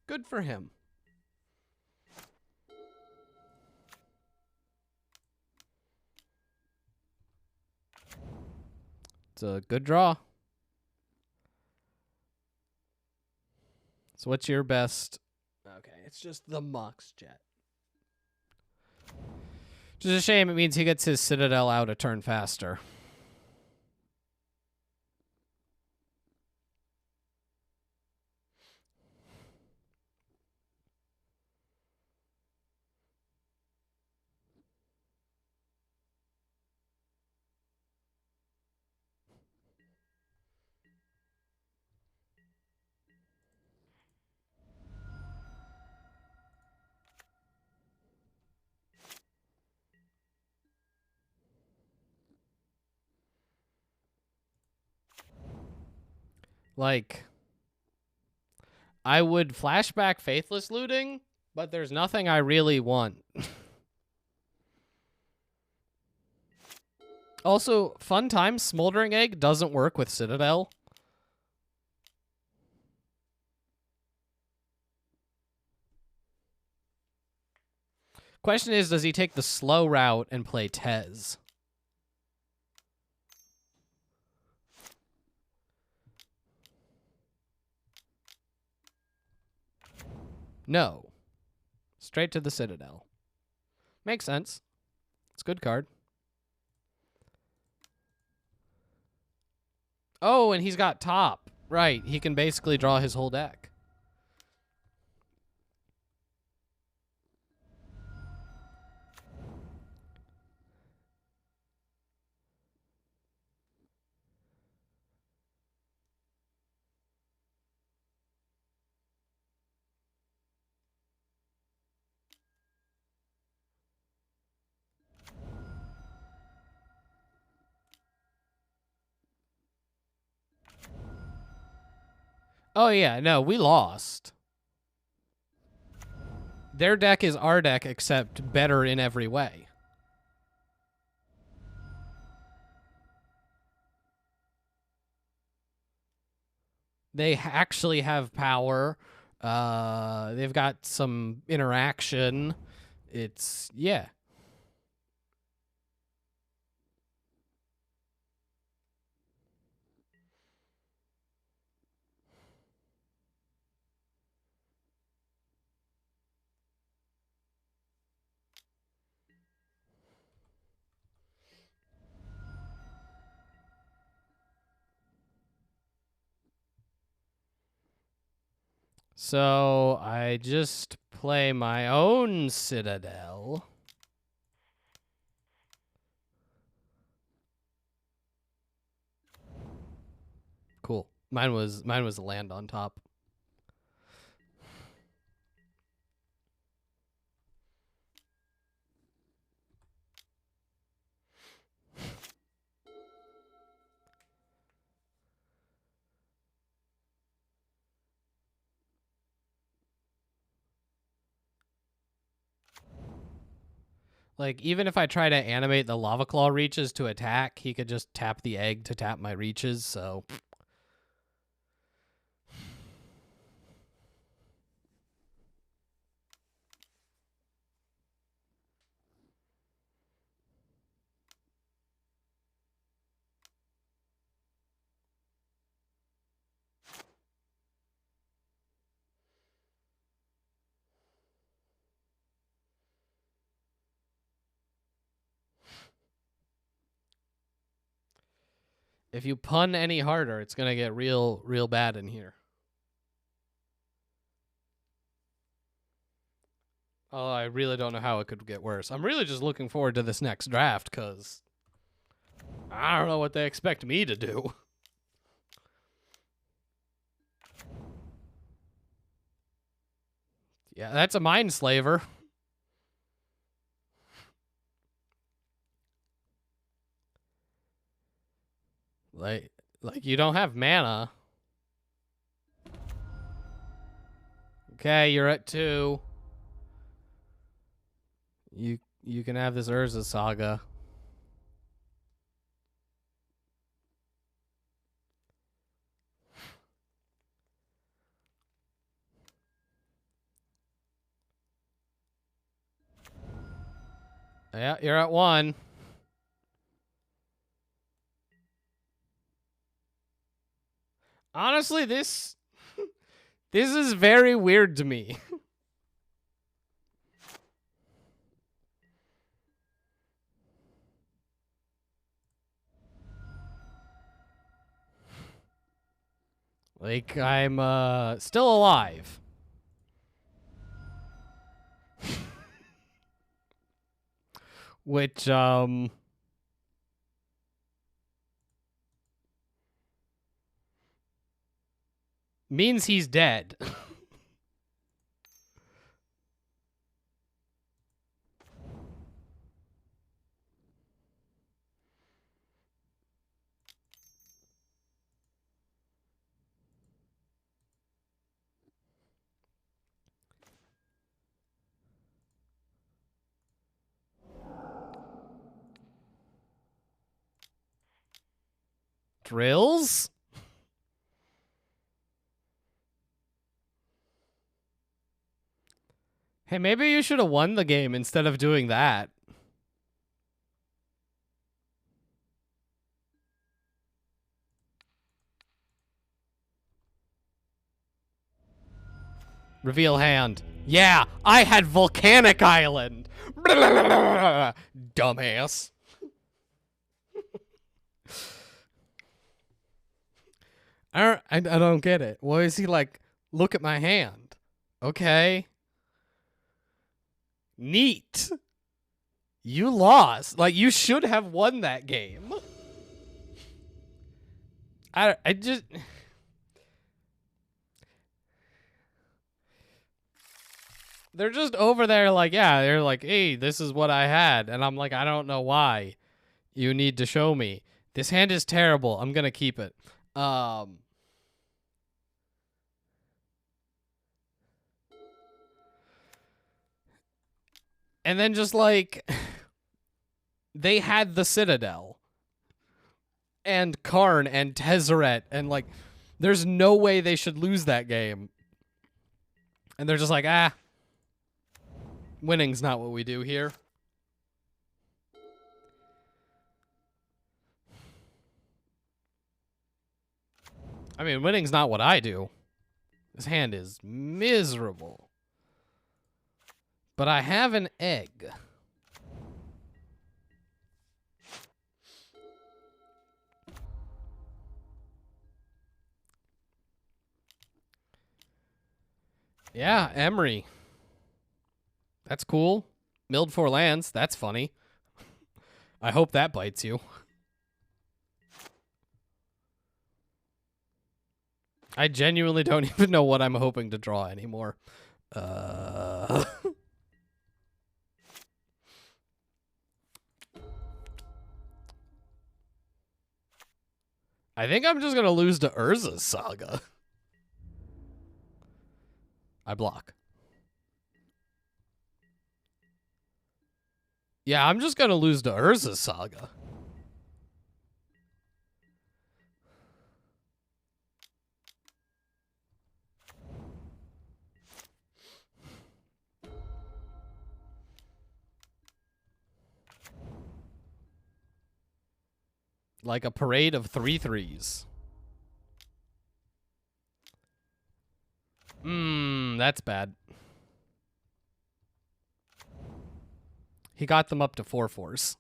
Good for him. It's a good draw. So what's your best? Okay, it's just the Mox Jet. Which is a shame. It means he gets his Citadel out a turn faster. Like, I would flashback Faithless Looting, but there's nothing I really want. Also, fun times, Smoldering Egg doesn't work with Citadel. Question is, does he take the slow route and play Tez? No. Straight to the Citadel. Makes sense. It's a good card. Oh, and he's got top. Right, he can basically draw his whole deck. Oh, yeah, no, we lost. Their deck is our deck, except better in every way. They actually have power. They've got some interaction. It's, yeah. So I just play my own Citadel. Cool. Mine was a land on top. Like, even if I try to animate the Lava Claw reaches to attack, he could just tap the egg to tap my reaches, so... If you pun any harder, it's gonna get real bad in here. Oh, I really don't know how it could get worse. I'm really just looking forward to this next draft, because I don't know what they expect me to do. Yeah, that's a mind slaver. Like you don't have mana. Okay, you're at 2. You can have this Urza Saga. Yeah, you're at 1. Honestly, this is very weird to me. Like, I'm still alive. Which means he's dead. Drills? Hey, maybe you should have won the game instead of doing that. Reveal hand. Yeah, I had Volcanic Island. Dumbass. I don't get it. Why is he like, look at my hand? Okay. Neat. You lost. Like, you should have won that game. I just... They're just over there like, yeah, they're like, hey, this is what I had. And I'm like, I don't know why. You need to show me. This hand is terrible. I'm going to keep it. And then just like, they had the Citadel. And Karn and Tezzeret. And like, there's no way they should lose that game. And they're just like, winning's not what we do here. I mean, winning's not what I do. This hand is miserable. But I have an egg. Yeah, Emery. That's cool. Milled 4 lands. That's funny. I hope that bites you. I genuinely don't even know what I'm hoping to draw anymore. I think I'm just going to lose to Urza's Saga. I block. Yeah, I'm just going to lose to Urza's Saga. Like a parade of 3/3s. That's bad. He got them up to 4/4s.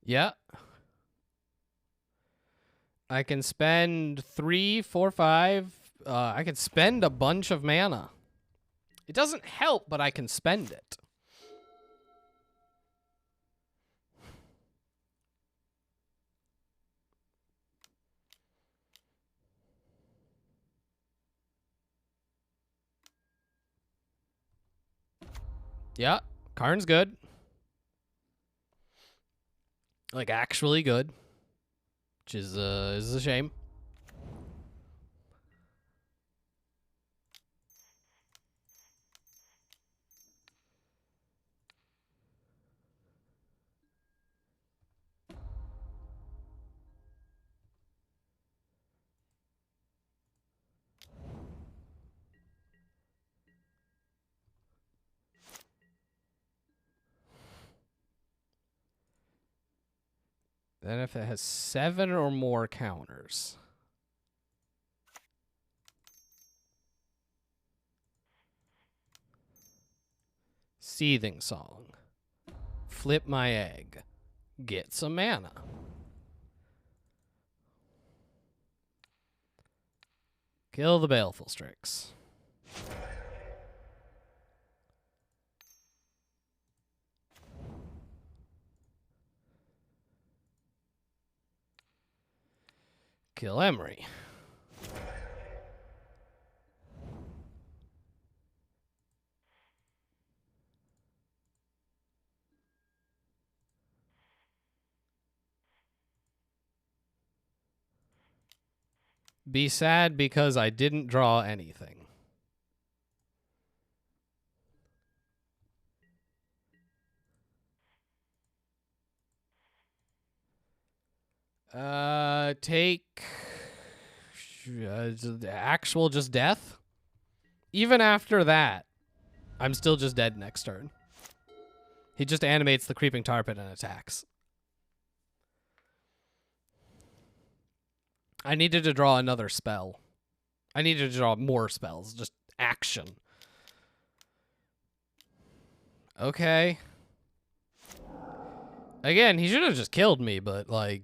Yeah. I can spend 3, 4, 5. I can spend a bunch of mana. It doesn't help, but I can spend it. Yeah, Karn's good. Like, actually good. Which is a shame. Then if it has 7 or more counters. Seething Song. Flip my egg. Get some mana. Kill the Baleful Strix. Kill Emery. Be sad because I didn't draw anything. Take actual just death. Even after that, I'm still just dead next turn. He just animates the Creeping Tar Pit and attacks. I needed to draw another spell. I needed to draw more spells. Just action. Okay. Again, he should have just killed me, but, like...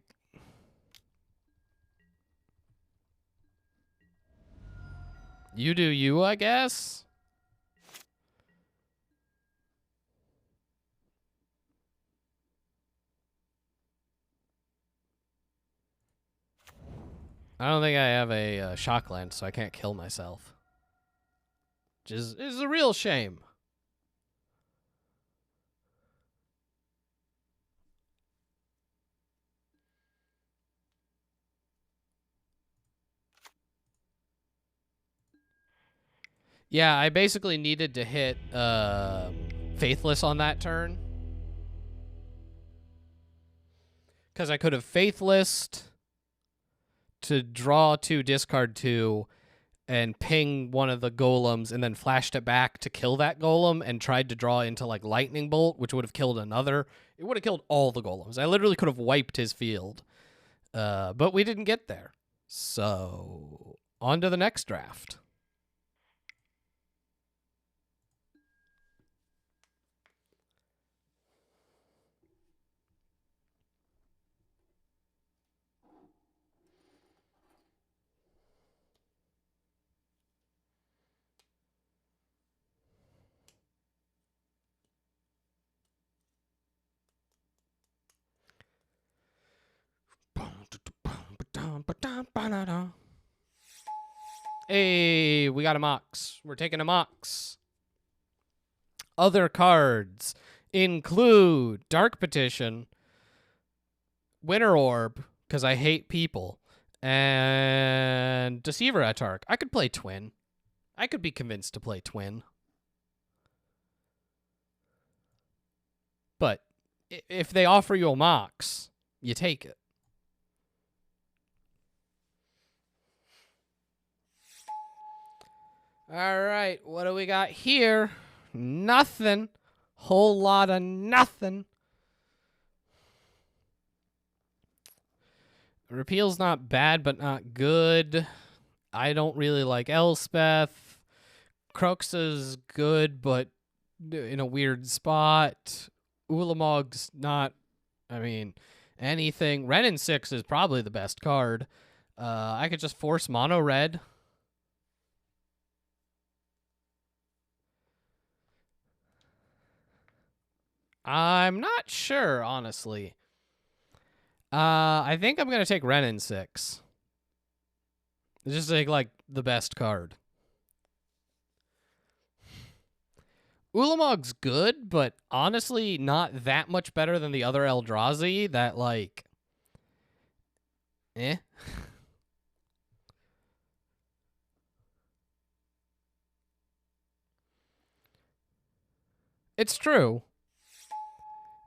You do you, I guess? I don't think I have a shock land, so I can't kill myself. Which is a real shame. Yeah, I basically needed to hit Faithless on that turn. Because I could have Faithlessed to draw 2, discard 2, and ping one of the golems, and then flashed it back to kill that golem, and tried to draw into, like, Lightning Bolt, which would have killed another. It would have killed all the golems. I literally could have wiped his field. But we didn't get there. So, on to the next draft. Hey, we got a Mox. We're taking a Mox. Other cards include Dark Petition, Winter Orb, because I hate people, and Deceiver Atark. I could play Twin. I could be convinced to play Twin. But if they offer you a Mox, you take it. All right, what do we got here? Nothing. Whole lot of nothing. Repeal's not bad, but not good. I don't really like Elspeth. Crux is good, but in a weird spot. Ulamog's not... I mean, anything. Renin 6 is probably the best card. I could just force mono red. I'm not sure, honestly. I think I'm going to take Renin 6. It's just like the best card. Ulamog's good, but honestly not that much better than the other Eldrazi that, like, eh. It's true.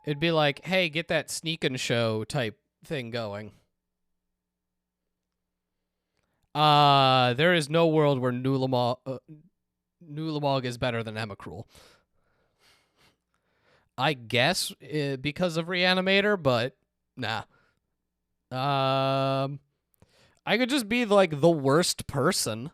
It'd be like, hey, get that sneak and show type thing going. There is no world where Nulamog is better than Emrakul. I guess because of Reanimator, but nah. I could just be like the worst person.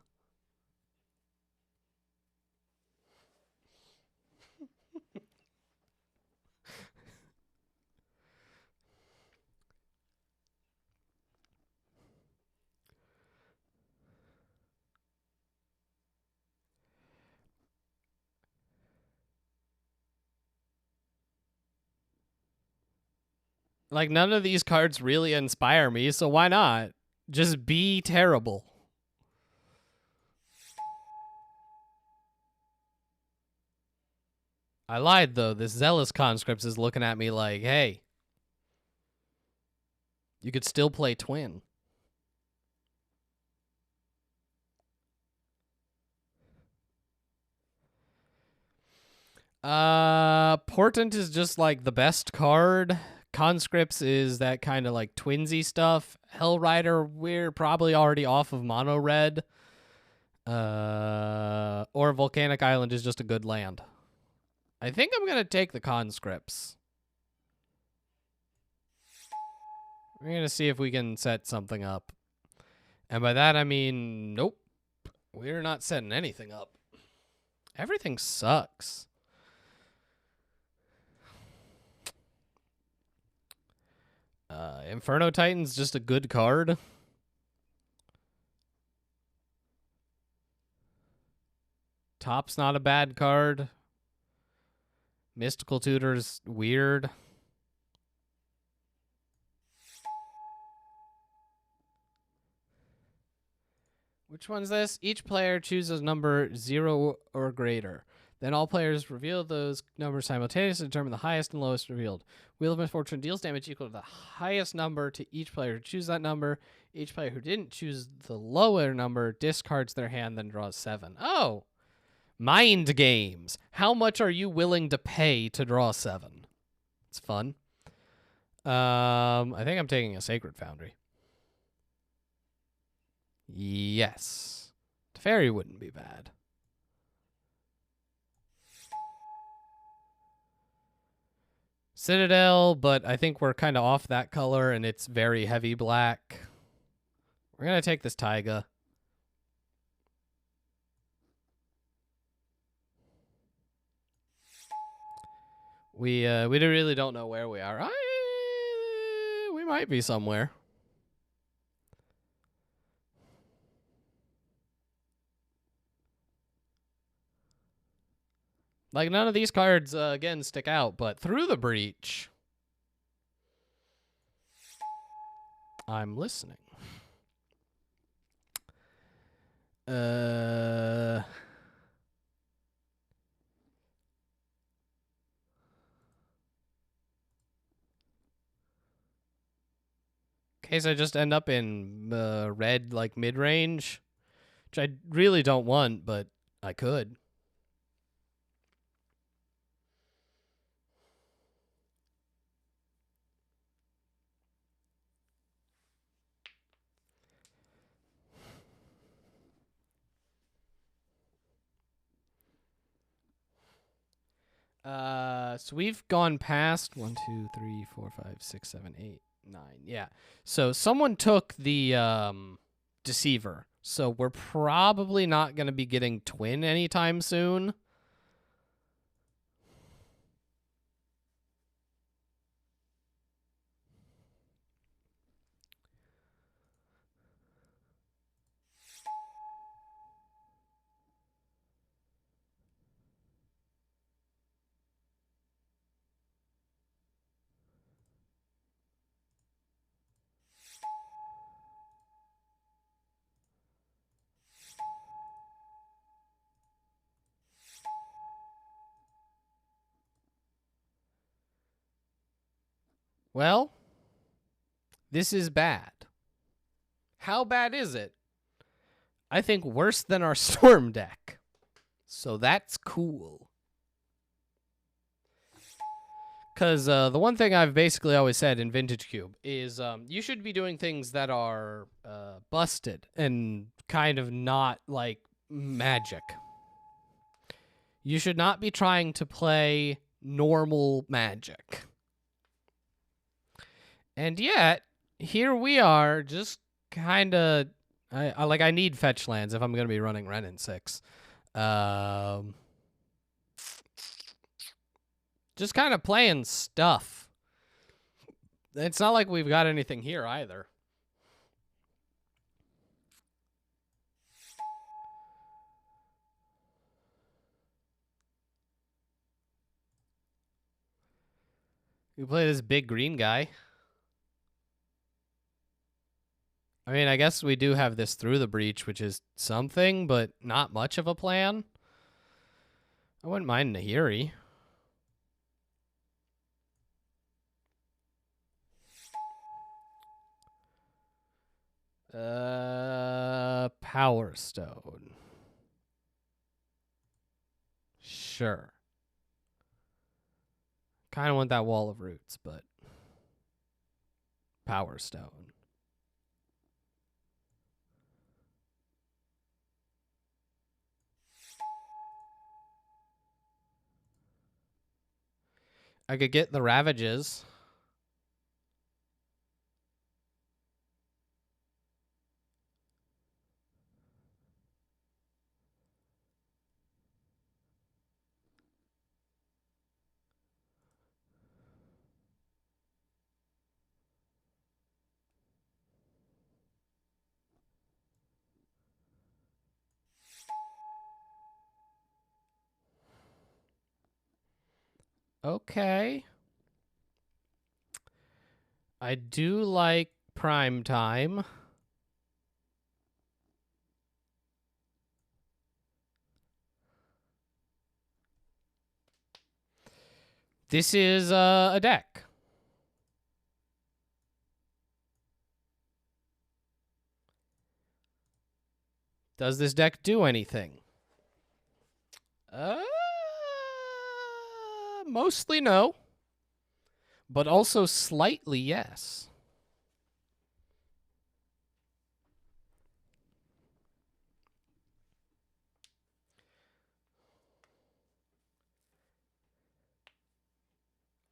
Like, none of these cards really inspire me, so why not? Just be terrible. I lied, though. This Zealous Conscripts is looking at me like, hey, you could still play Twin. Portent is just like the best card. Conscripts is that kind of like twinsy stuff. Hellrider, we're probably already off of mono red. Or Volcanic Island is just a good land. I think I'm gonna take the conscripts. We're gonna see if we can set something up. And by that I mean, nope. We're not setting anything up. Everything sucks. Inferno Titan's just a good card. Top's not a bad card. Mystical Tutor's weird. Which one's this? Each player chooses number 0 or greater. Then all players reveal those numbers simultaneously to determine the highest and lowest revealed. Wheel of Misfortune deals damage equal to the highest number to each player who chooses that number. Each player who didn't choose the lower number discards their hand, then draws 7. Oh! Mind games. How much are you willing to pay to draw 7? It's fun. I think I'm taking a Sacred Foundry. Yes. Teferi wouldn't be bad. Citadel, but I think we're kind of off that color, and it's very heavy black. We're going to take this Taiga. We really don't know where we are. We might be somewhere. Like, none of these cards, again, stick out, but Through the Breach. I'm listening. In case I just end up in red, like, mid-range, which I really don't want, but I could. So we've gone past 1, 2, 3, 4, 5, 6, 7, 8, 9. Yeah. So someone took the Deceiver. So we're probably not going to be getting Twin anytime soon. Well, this is bad. How bad is it? I think worse than our storm deck. So that's cool. Because the one thing I've basically always said in Vintage Cube is you should be doing things that are busted and kind of not like Magic. You should not be trying to play normal Magic. And yet, here we are, just kind of... I need fetch lands if I'm going to be running Wrenn and 6. Just kind of playing stuff. It's not like we've got anything here either. We play this big green guy. I mean, I guess we do have this Through the Breach, which is something, but not much of a plan. I wouldn't mind Nahiri. Power Stone. Sure. Kind of want that Wall of Roots, but Power Stone. I could get the Ravages. Okay. I do like Prime Time. This is a deck. Does this deck do anything? Mostly no. But also slightly yes.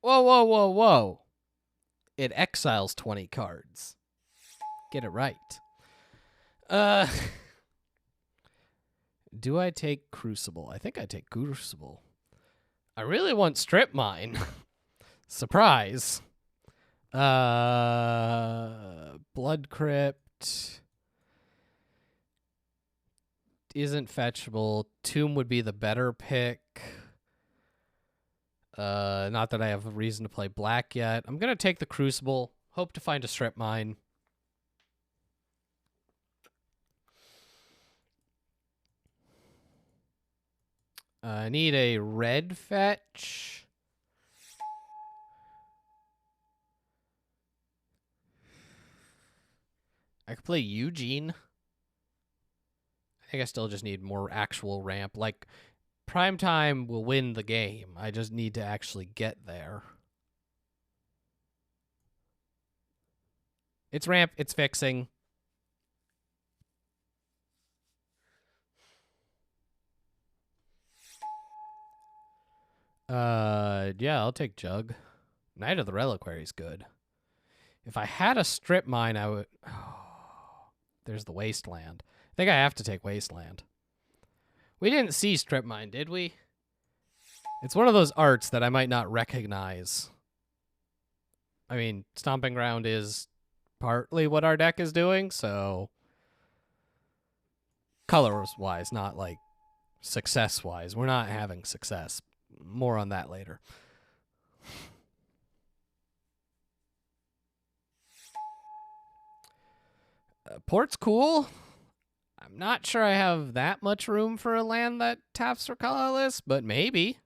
Whoa, whoa, whoa, whoa. It exiles 20 cards. Get it right. Do I take Crucible? I think I take Crucible. I really want Strip Mine. Surprise. Blood Crypt isn't fetchable. Tomb would be the better pick. Not that I have a reason to play black yet. I'm going to take the Crucible. Hope to find a Strip Mine. I need a red fetch. I could play Eugene. I think I still just need more actual ramp. Like, Prime Time will win the game. I just need to actually get there. It's ramp. It's fixing. Yeah, I'll take Jug. Knight of the Reliquary is good. If I had a Strip Mine, I would... Oh, there's the Wasteland. I think I have to take Wasteland. We didn't see Strip Mine, did we? It's one of those arts that I might not recognize. I mean, Stomping Ground is partly what our deck is doing, so... Colors-wise, not like success-wise. We're not having success. More on that later. Port's cool. I'm not sure I have that much room for a land that taps for colorless, but maybe.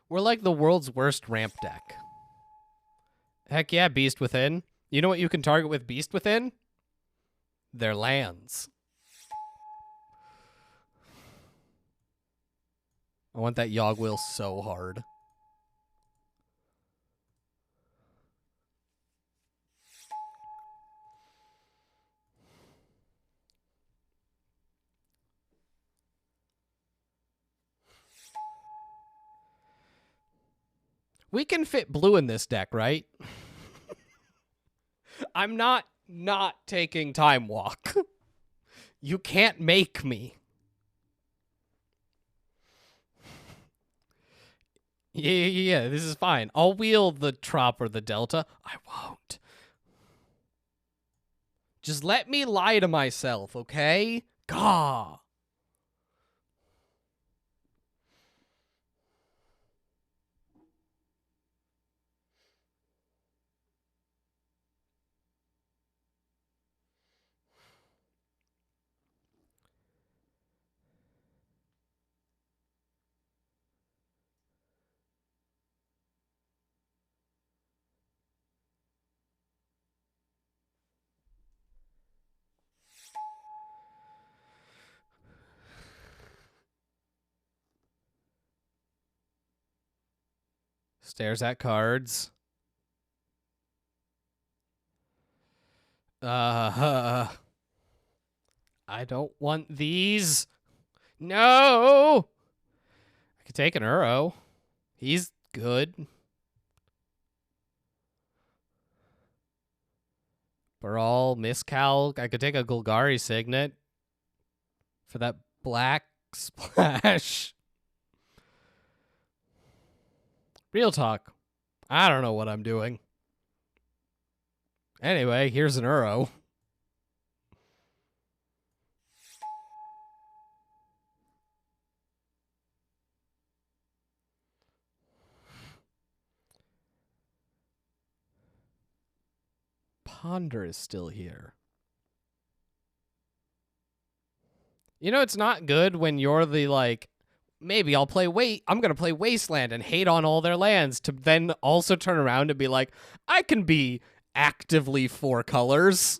We're like the world's worst ramp deck. Heck yeah, Beast Within. You know what you can target with Beast Within? Their lands. I want that Yogg Wheel so hard. We can fit blue in this deck, right? I'm not taking Time Walk. You can't make me. Yeah, this is fine. I'll wheel the Trop or the Delta. I won't. Just let me lie to myself, okay? Gah. Stares at cards. I don't want these. No! I could take an Uro. He's good. Baral, Miscal. I could take a Golgari Signet for that black splash. Real talk. I don't know what I'm doing. Anyway, here's an Uro. Ponder is still here. You know, it's not good when you're the, like, maybe I'm going to play Wasteland and hate on all their lands to then also turn around and be like, I can be actively 4 colors.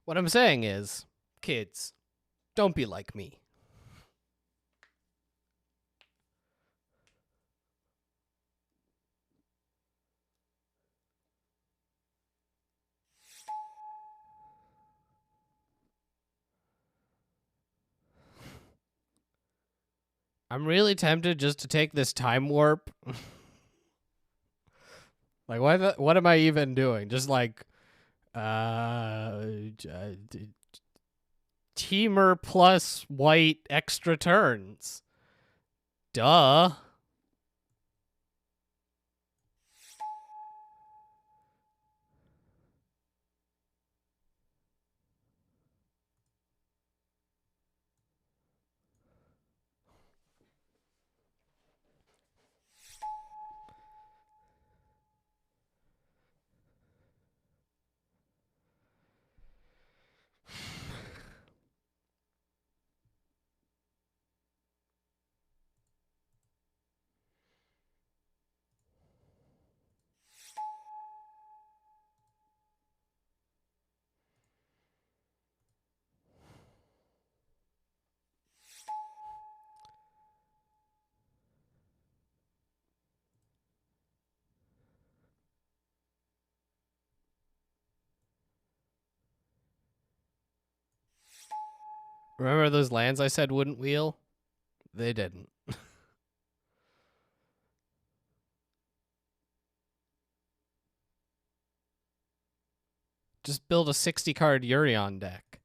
What I'm saying is, kids, don't be like me. I'm really tempted just to take this Time Warp. Like, what am I even doing? Just like, Teamer plus white extra turns. Duh. Remember those lands I said wouldn't wheel? They didn't. Just build a 60-card Urion deck.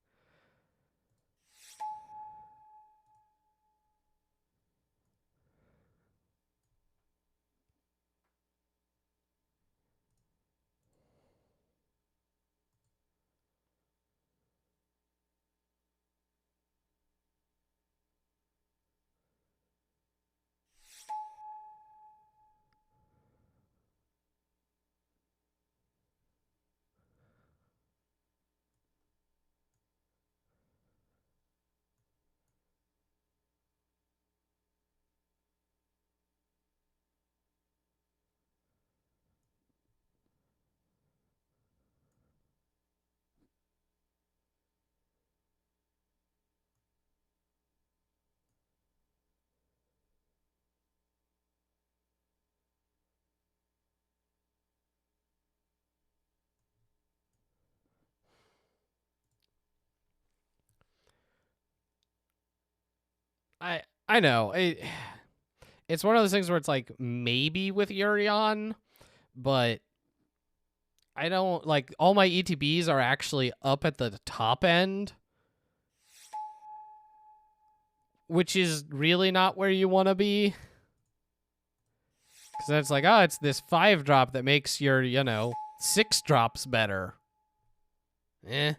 I know. It's one of those things where it's like maybe with Urion, but I don't like all my ETBs are actually up at the top end, which is really not where you want to be. Because it's like, oh, it's this 5 drop that makes your, 6 drops better. Eh.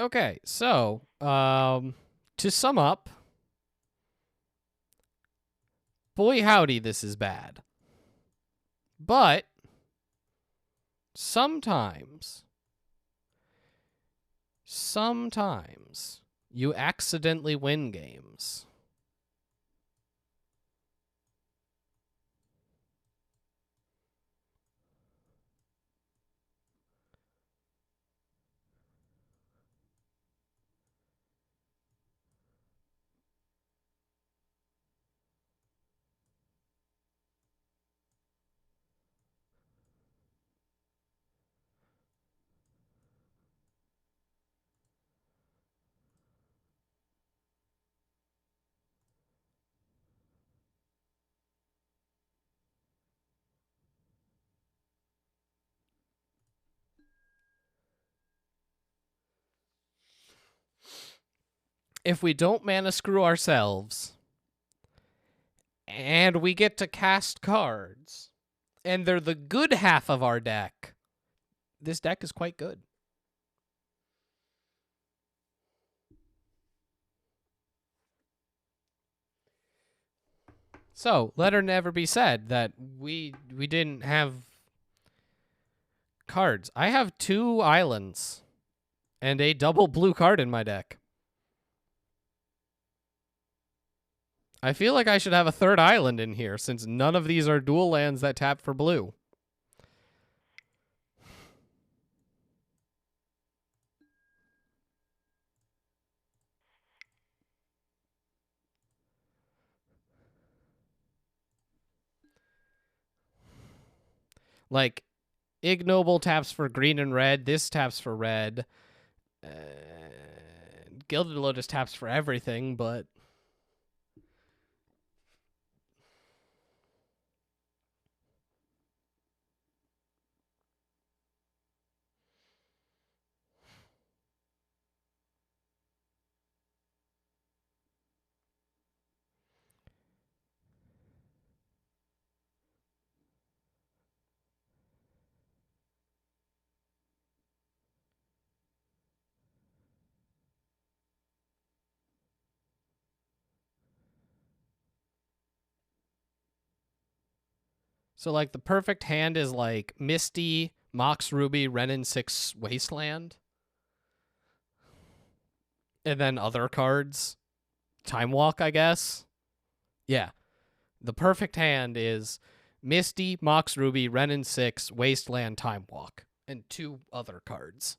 Okay, so, to sum up, boy howdy, this is bad. But sometimes you accidentally win games. If we don't mana screw ourselves, and we get to cast cards, and they're the good half of our deck, this deck is quite good. So, let her never be said that we didn't have cards. I have 2 islands and a double blue card in my deck. I feel like I should have a 3rd island in here since none of these are dual lands that tap for blue. Like, Ignoble taps for green and red. This taps for red. Gilded Lotus taps for everything, but... So, like, the perfect hand is, like, Misty, Mox Ruby, Renin 6 Wasteland. And then other cards. Time Walk, I guess. Yeah. The perfect hand is Misty, Mox Ruby, Renin 6, Wasteland, Time Walk. And 2 other cards.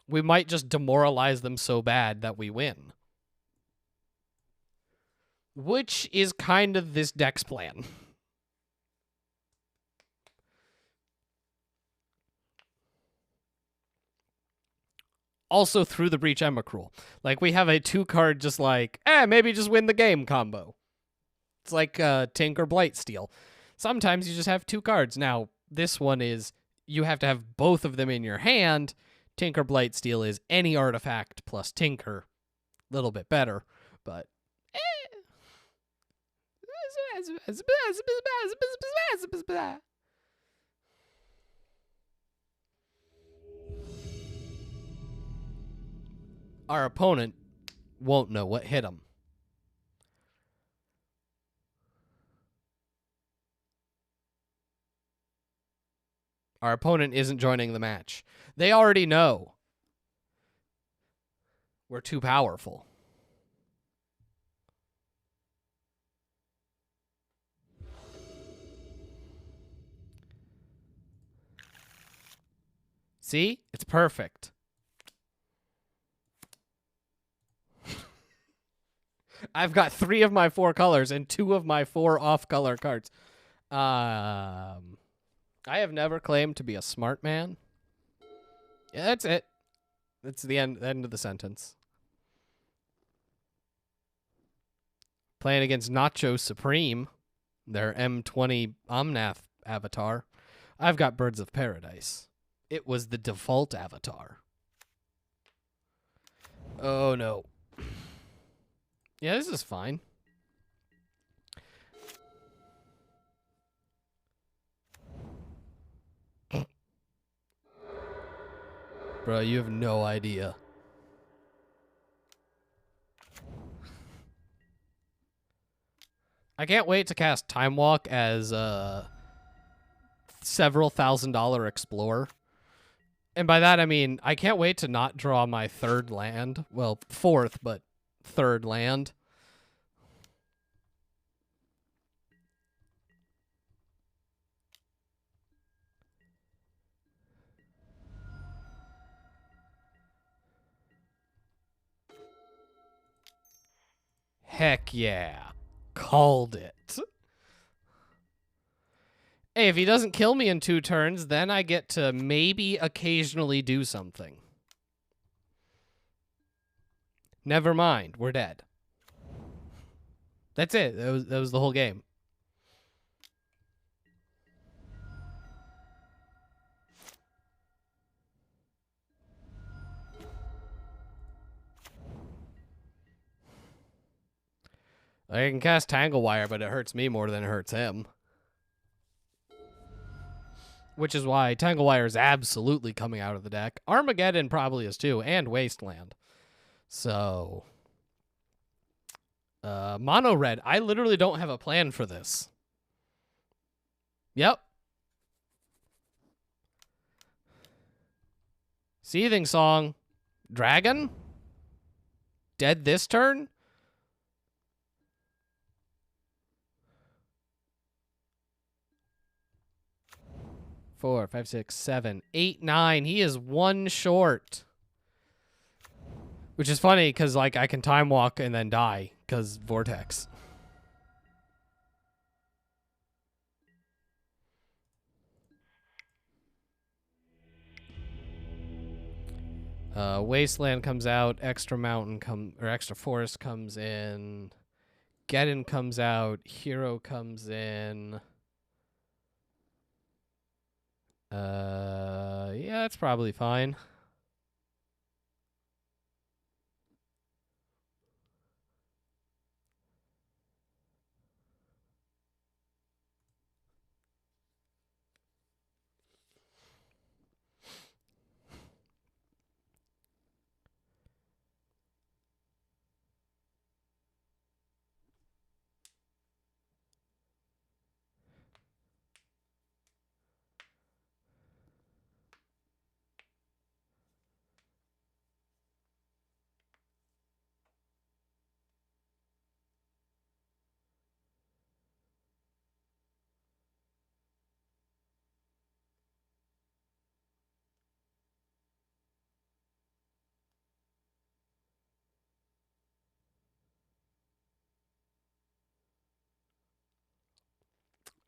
We might just demoralize them so bad that we win. Which is kind of this deck's plan. Also through the Breach Emrakul. Like, we have a 2-card just like, maybe just win the game combo. It's like Tinker Blightsteel. Sometimes you just have 2 cards. Now, this one is, you have to have both of them in your hand. Tinker Blightsteel is any artifact plus Tinker. A little bit better, but... Our opponent won't know what hit him. Our opponent isn't joining the match. They already know we're too powerful. See? It's perfect. I've got 3 of my 4 colors and 2 of my 4 off-color cards. I have never claimed to be a smart man. Yeah, that's it. That's the end of the sentence. Playing against Nacho Supreme, their M20 Omnath avatar. I've got Birds of Paradise. It was the default avatar. Oh, no. Yeah, this is fine. Bro, you have no idea. I can't wait to cast Time Walk as several $1,000 explorer. And by that, I mean, I can't wait to not draw my 3rd land. Well, 4th, but 3rd land. Heck yeah. Called it. Hey, if he doesn't kill me in 2 turns, then I get to maybe occasionally do something. Never mind, we're dead. That's it. That was the whole game. I can cast Tangle Wire, but it hurts me more than it hurts him. Which is why Tangle Wire is absolutely coming out of the deck. Armageddon probably is too, and Wasteland. So, Mono Red. I literally don't have a plan for this. Yep. Seething Song. Dragon? Dead this turn? Four, 5, 6, 7, 8, 9. He is 1 short. Which is funny because, like, I can Time Walk and then die because Vortex. Wasteland comes out. Extra Mountain or Extra Forest comes in. Geddon comes out. Hero comes in. Yeah, that's probably fine.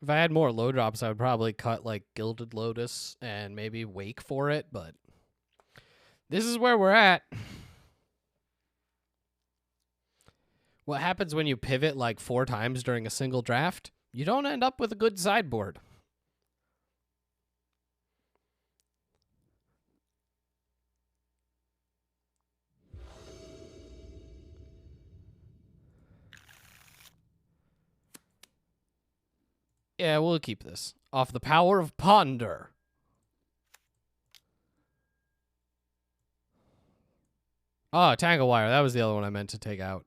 If I had more low drops, I would probably cut, like, Gilded Lotus and maybe Wake for it, but this is where we're at. What happens when you pivot, like, 4 times during a single draft? You don't end up with a good sideboard. Yeah, we'll keep this. Off the Power of Ponder. Oh, Tangle Wire. That was the other one I meant to take out.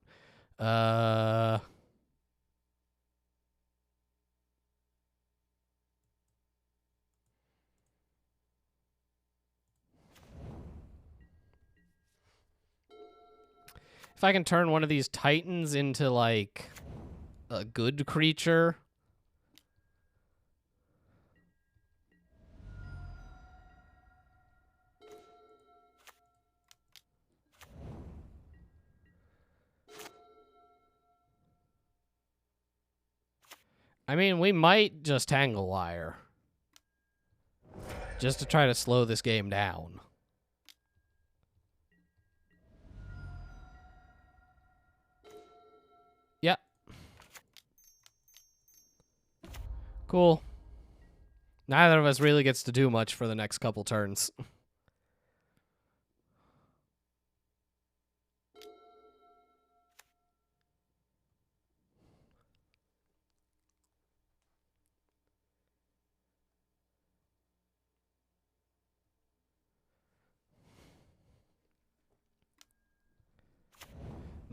If I can turn one of these Titans into, like, a good creature. I mean, we might just Tangle Wire. Just to try to slow this game down. Yep. Cool. Neither of us really gets to do much for the next couple turns.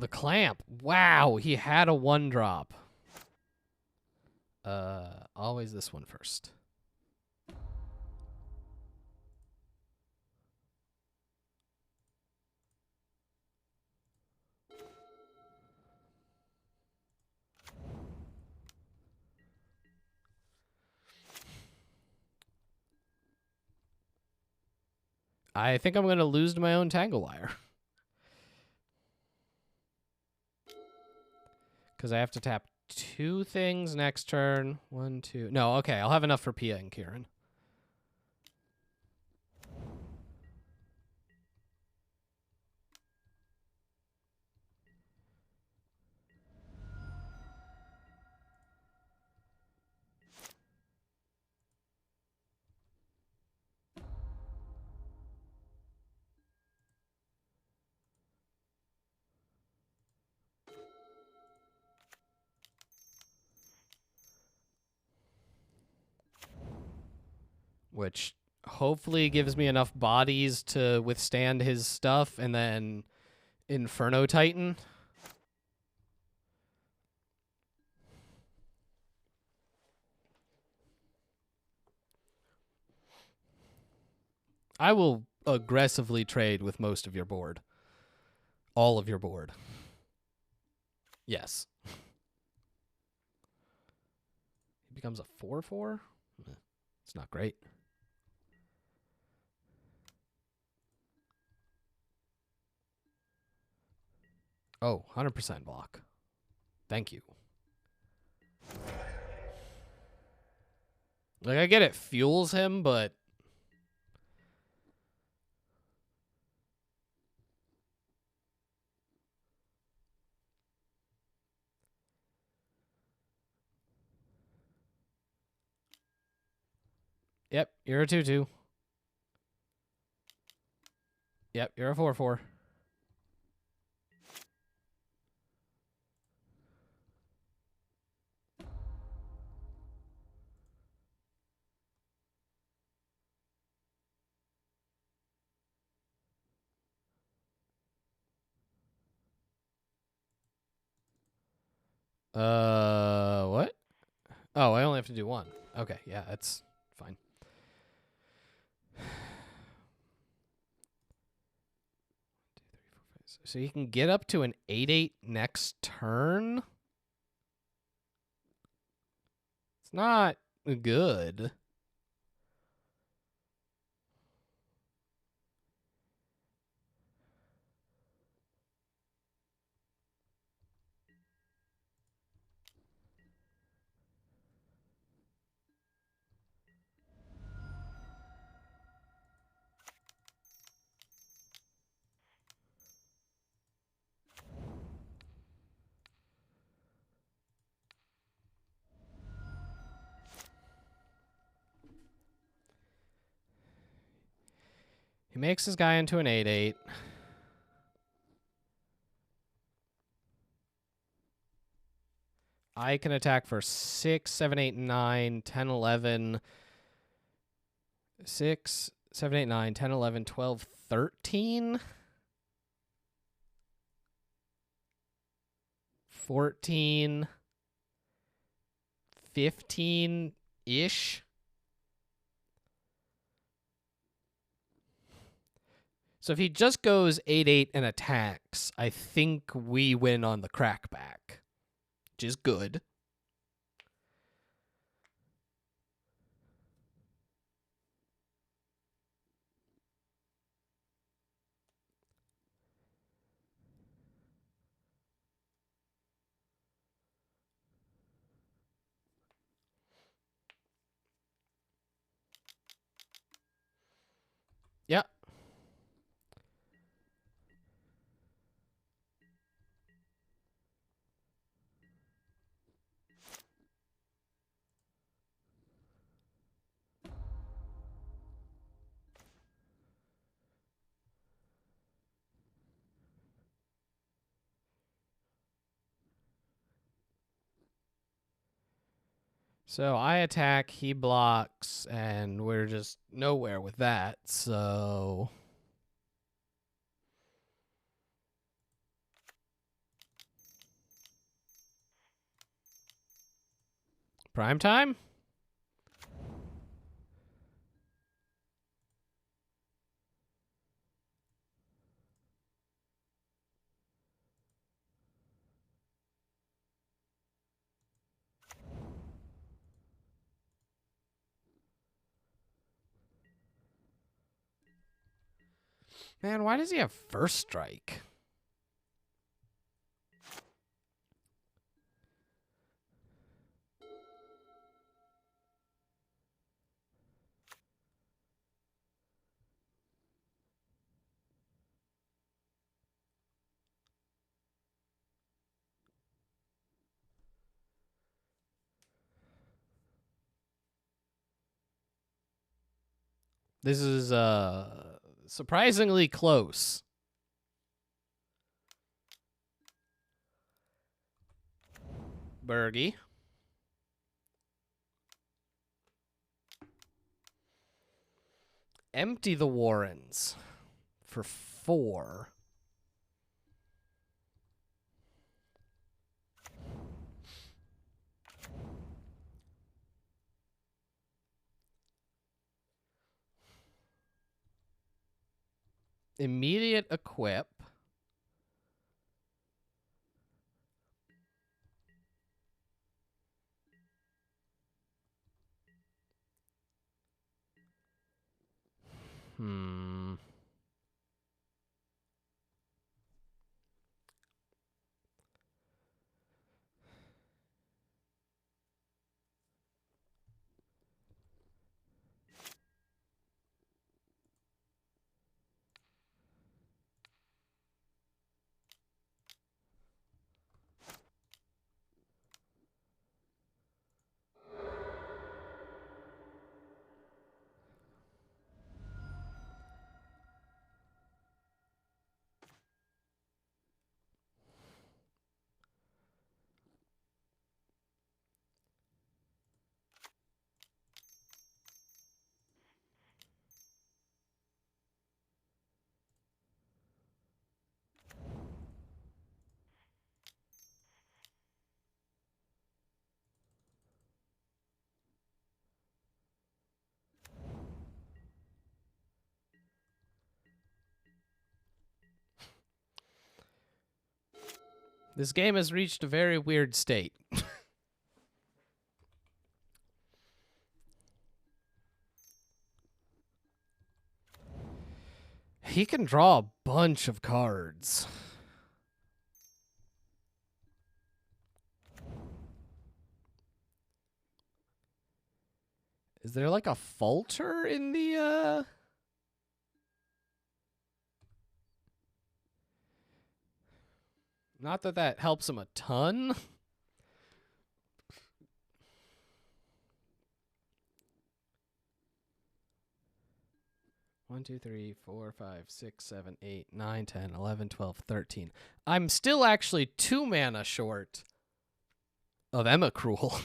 The Clamp. Wow, he had a 1-drop. Always this one first. I think I'm going to lose to my own Tangle Wire. Because I have to tap 2 things next turn. 1, 2. No, okay. I'll have enough for Pia and Kieran. Which hopefully gives me enough bodies to withstand his stuff, and then Inferno Titan. I will aggressively trade with most of your board. All of your board. Yes. He becomes a 4/4? It's not great. Oh, 100% block. Thank you. Like, I get it fuels him, but... Yep, you're a 2/2. Yep, you're a 4/4. What? Oh, I only have to do 1. Okay, yeah, that's fine. So you can get up to an 8/8 next turn? It's not good. He makes his guy into an 8/8. I can attack for 6, 7, 8, 9, 10, 11. 6, 7, 8, 9, 10, 11, 12, 13. 14. 15-ish. So if he just goes 8/8 and attacks, I think we win on the crackback, which is good. So I attack, he blocks, and we're just nowhere with that. So prime time? Man, why does he have first strike? This is surprisingly close. Bergie. Empty the Warrens for 4. Immediate equip. This game has reached a very weird state. He can draw a bunch of cards. Is there like a falter in the Not that that helps him a ton. One, 2, 3, 4, 5, 6, 7, 8, 9, 10, 11, 12, 13. I'm still actually 2 mana short of Emma Cruel.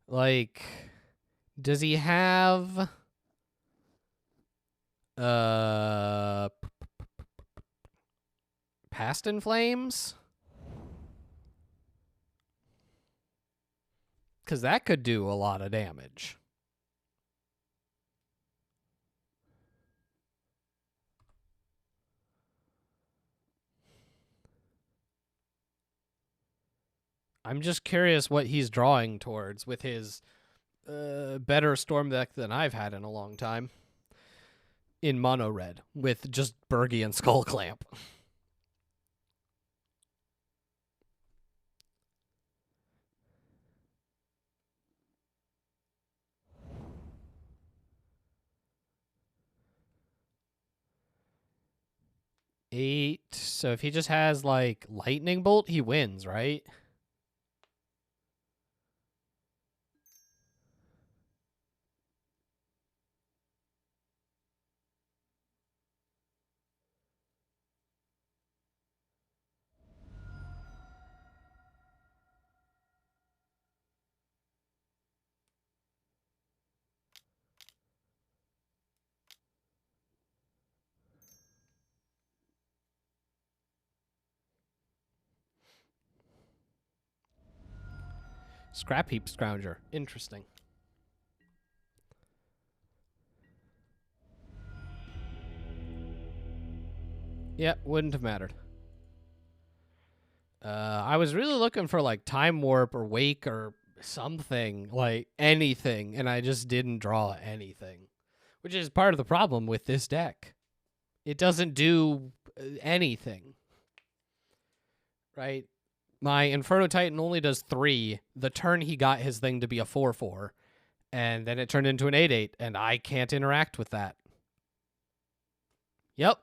Like, does he have Past in Flames? Because that could do a lot of damage. I'm just curious what he's drawing towards with his better Storm deck than I've had in a long time. In mono red with just Bergie and Skull Clamp. Eight. So if he just has like Lightning Bolt, he wins, right? Scrap heap scrounger. Interesting. Yeah, wouldn't have mattered. I was really looking for like time warp or wake or something, like anything, and I just didn't draw anything, which is part of the problem with this deck. It doesn't do anything, right? My Inferno Titan only does 3. The turn he got his thing to be a 4/4, and then it turned into an 8/8, and I can't interact with that. Yep.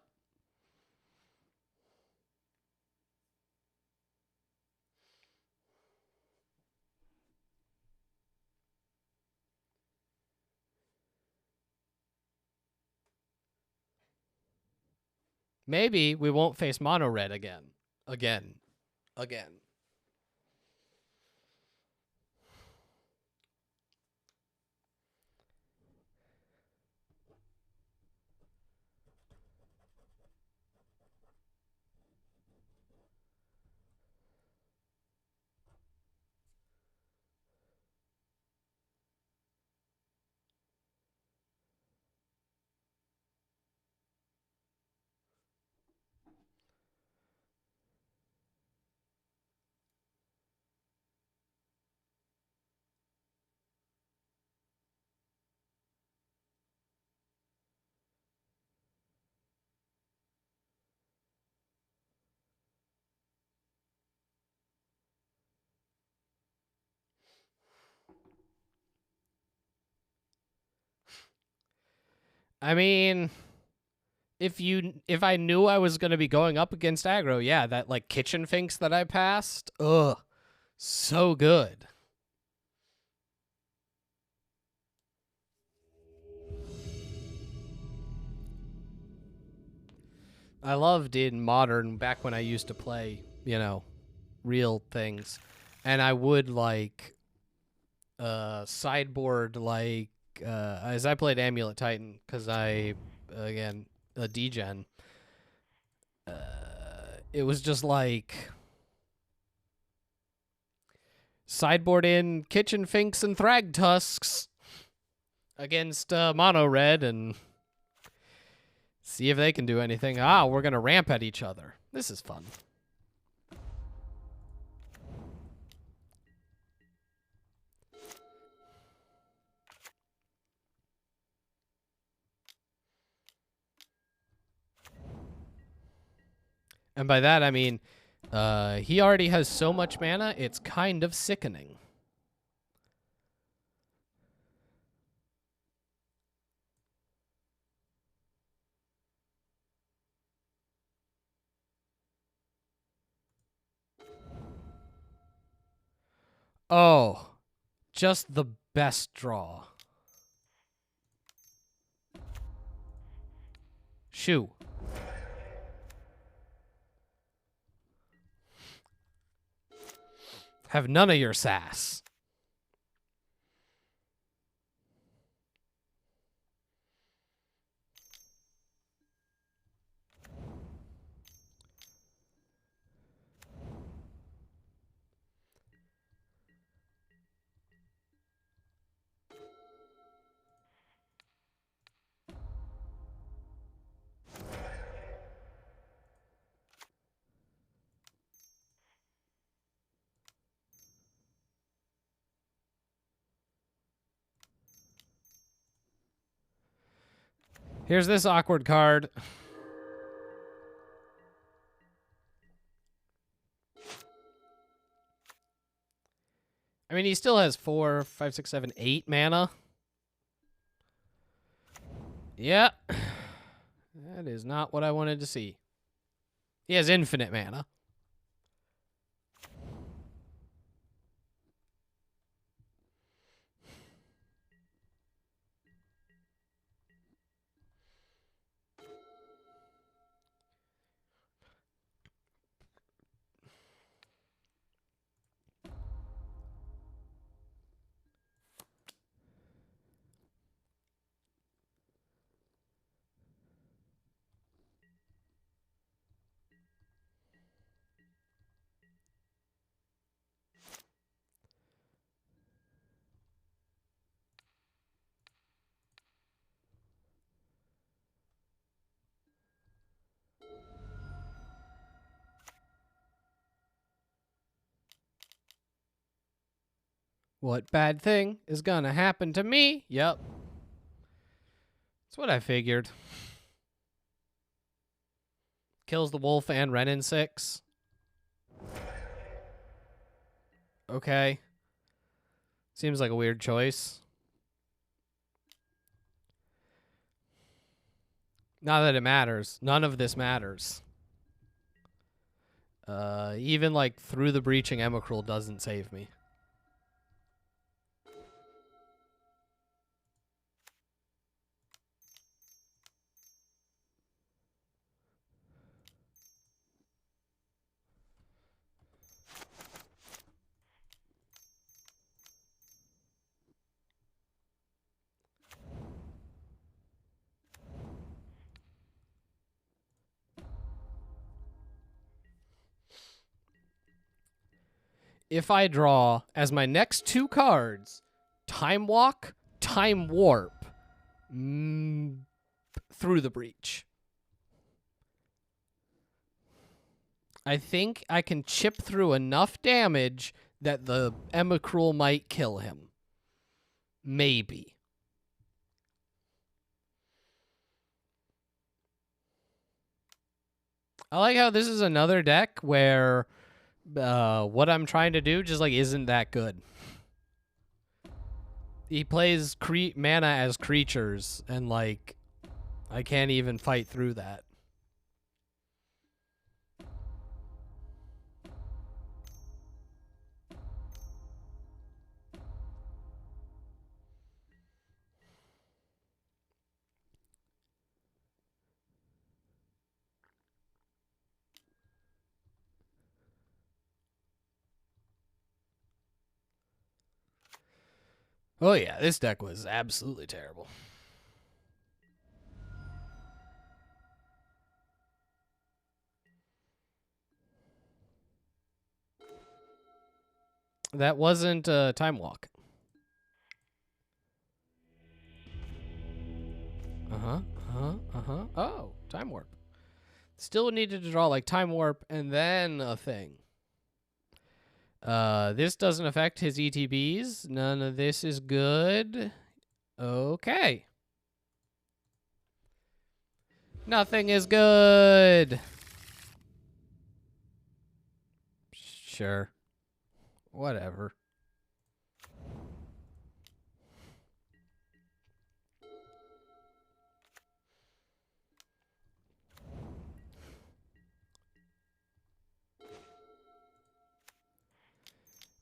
Maybe we won't face mono red again. Again. I mean, if I knew I was going to be going up against aggro, yeah, that like kitchen finks that I passed, ugh, so good. I loved in Modern back when I used to play, real things, and I would like sideboard like as I played Amulet Titan because I again a degen. It was just like sideboard in kitchen finks and thrag tusks against mono red and see if they can do anything. We're gonna ramp at each other. This is fun. And by that, I mean, he already has so much mana, it's kind of sickening. Oh, just the best draw. Shoo. Have none of your sass. Here's this awkward card. I mean, he still has 4, 5, 6, 7, 8 mana. Yeah. That is not what I wanted to see. He has infinite mana. What bad thing is gonna happen to me? Yep. That's what I figured. Kills the wolf and Renin 6. Okay. Seems like a weird choice. Not that it matters. None of this matters. Even like through the breaching Emicrul doesn't save me. If I draw as my next 2 cards, Time Walk, Time Warp, through the breach. I think I can chip through enough damage that the Emicrul might kill him. Maybe. I like how this is another deck where what I'm trying to do just like isn't that good. He plays mana as creatures, and like I can't even fight through that. Oh yeah, this deck was absolutely terrible. That wasn't Time Walk. Oh, Time Warp. Still needed to draw like Time Warp and then a thing. This doesn't affect his ETBs. None of this is good. Okay. Nothing is good. Sure. Whatever.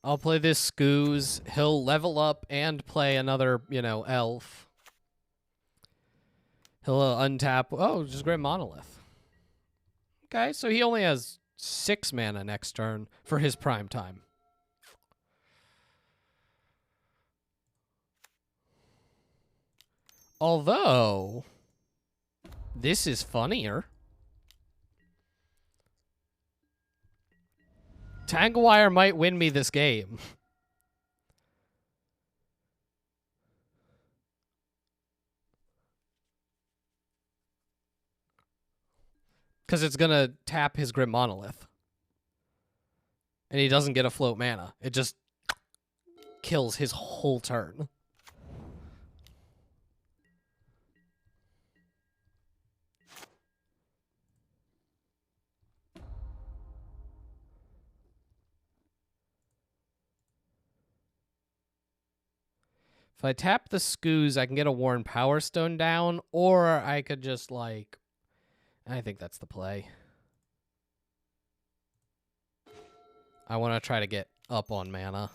I'll play this Scooz. He'll level up and play another, elf. He'll untap. Oh, just Great Monolith. Okay, so he only has 6 mana next turn for his prime time. Although, this is funnier. Tanglewire might win me this game. Because it's going to tap his Grim Monolith. And he doesn't get a float mana. It just kills his whole turn. If I tap the Scooz, I can get a Worn Power Stone down, or I could just, like... I think that's the play. I want to try to get up on mana.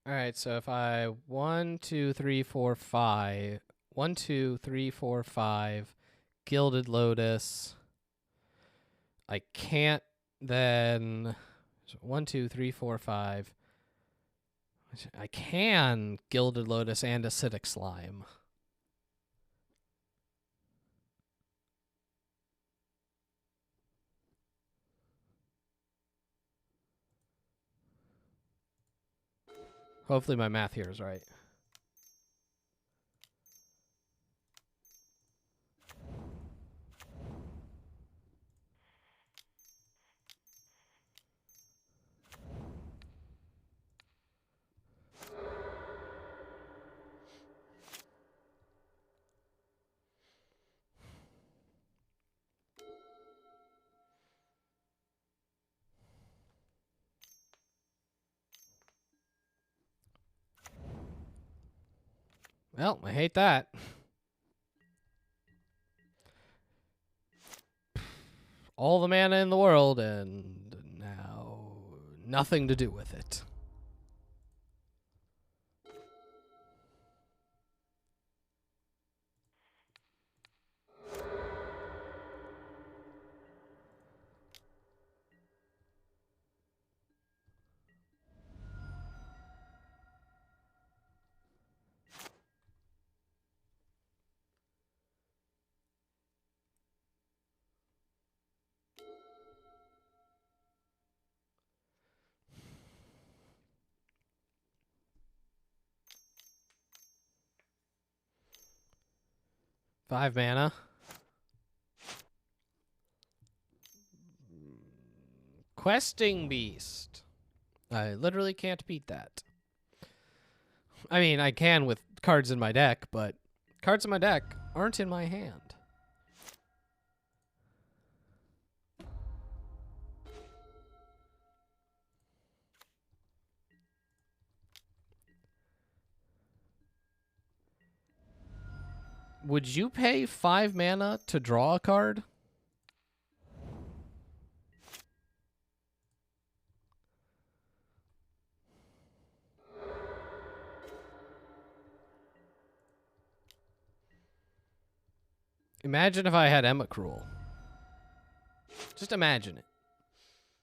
All right, so if I 1, 2, 3, 4, 5, 1, 2, 3, 4, 5, Gilded Lotus, I can't then 1, 2, 3, 4, 5. I can Gilded Lotus and Acidic Slime. Hopefully my math here is right. Well, I hate that. All the mana in the world, and now nothing to do with it. Five mana. Questing Beast. I literally can't beat that. I mean, I can with cards in my deck, but cards in my deck aren't in my hand. Would you pay 5 mana to draw a card? Imagine if I had Emma Cruel. Just imagine it.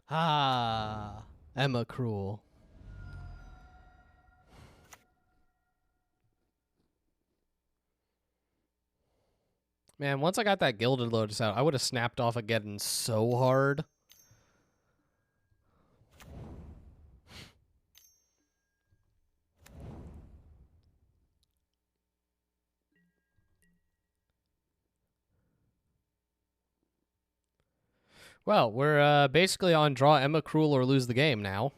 Ah, Emma Cruel. Man, once I got that Gilded Lotus out, I would have snapped off again so hard. Well, we're basically on draw Emma Cruel or lose the game now.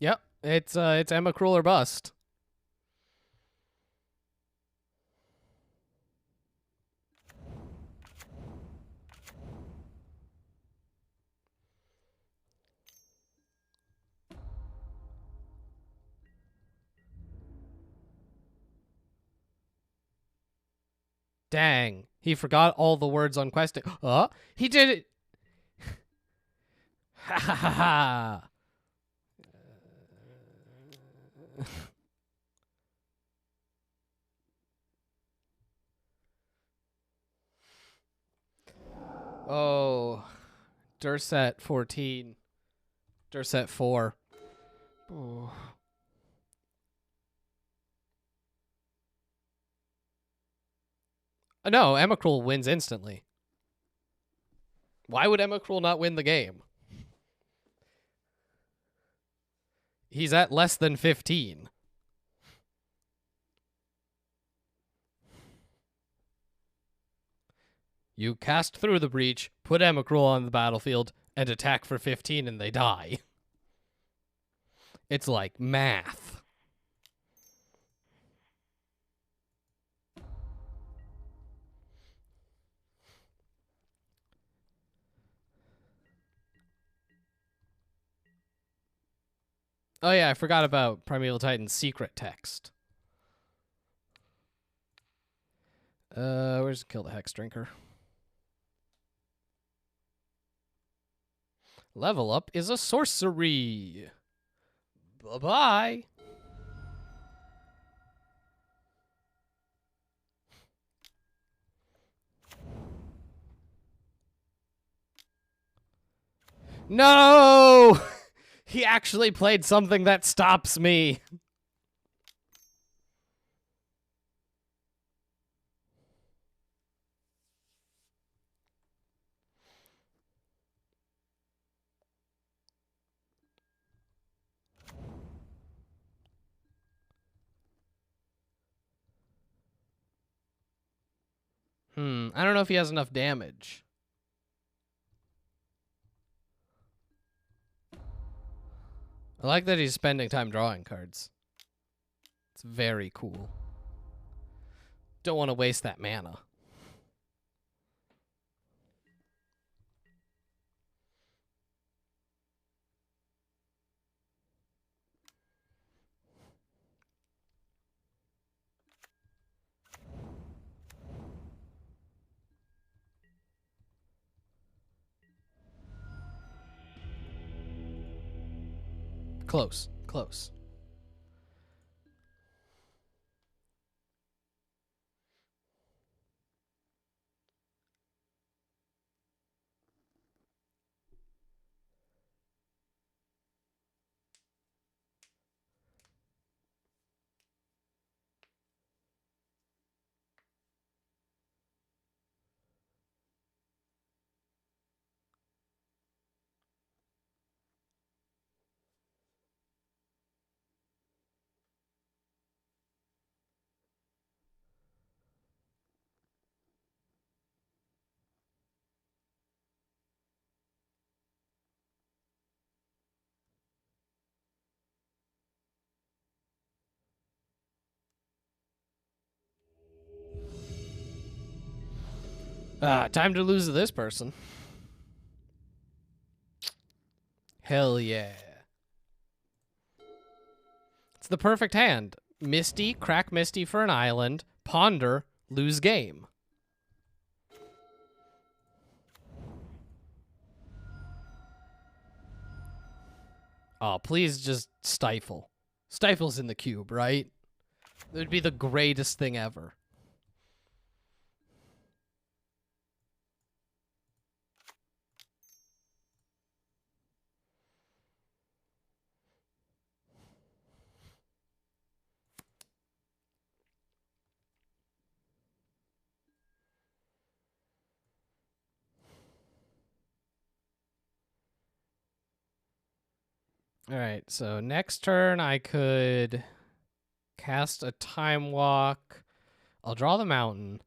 Yep, it's Emma Cruel or bust. Dang, he forgot all the words on questing. He did it. Ha ha ha ha. Oh, Durset 14. Durset 4. Oh. No, Emma Cruel wins instantly. Why would Emma Cruel not win the game? He's at less than 15. You cast through the breach, put Emma Cruel on the battlefield, and attack for 15 and they die. It's like math. Oh yeah, I forgot about Primeval Titan's secret text. Where's Kill the Hex Drinker? Level up is a sorcery. Bye-bye. No! He actually played something that stops me. I don't know if he has enough damage. I like that he's spending time drawing cards. It's very cool. Don't want to waste that mana. Close. Close. Time to lose to this person. Hell yeah. It's the perfect hand. Misty, crack Misty for an island. Ponder, lose game. Oh, please just stifle. Stifle's in the cube, right? It would be the greatest thing ever. All right, so next turn I could cast a Time Walk. I'll draw the mountain.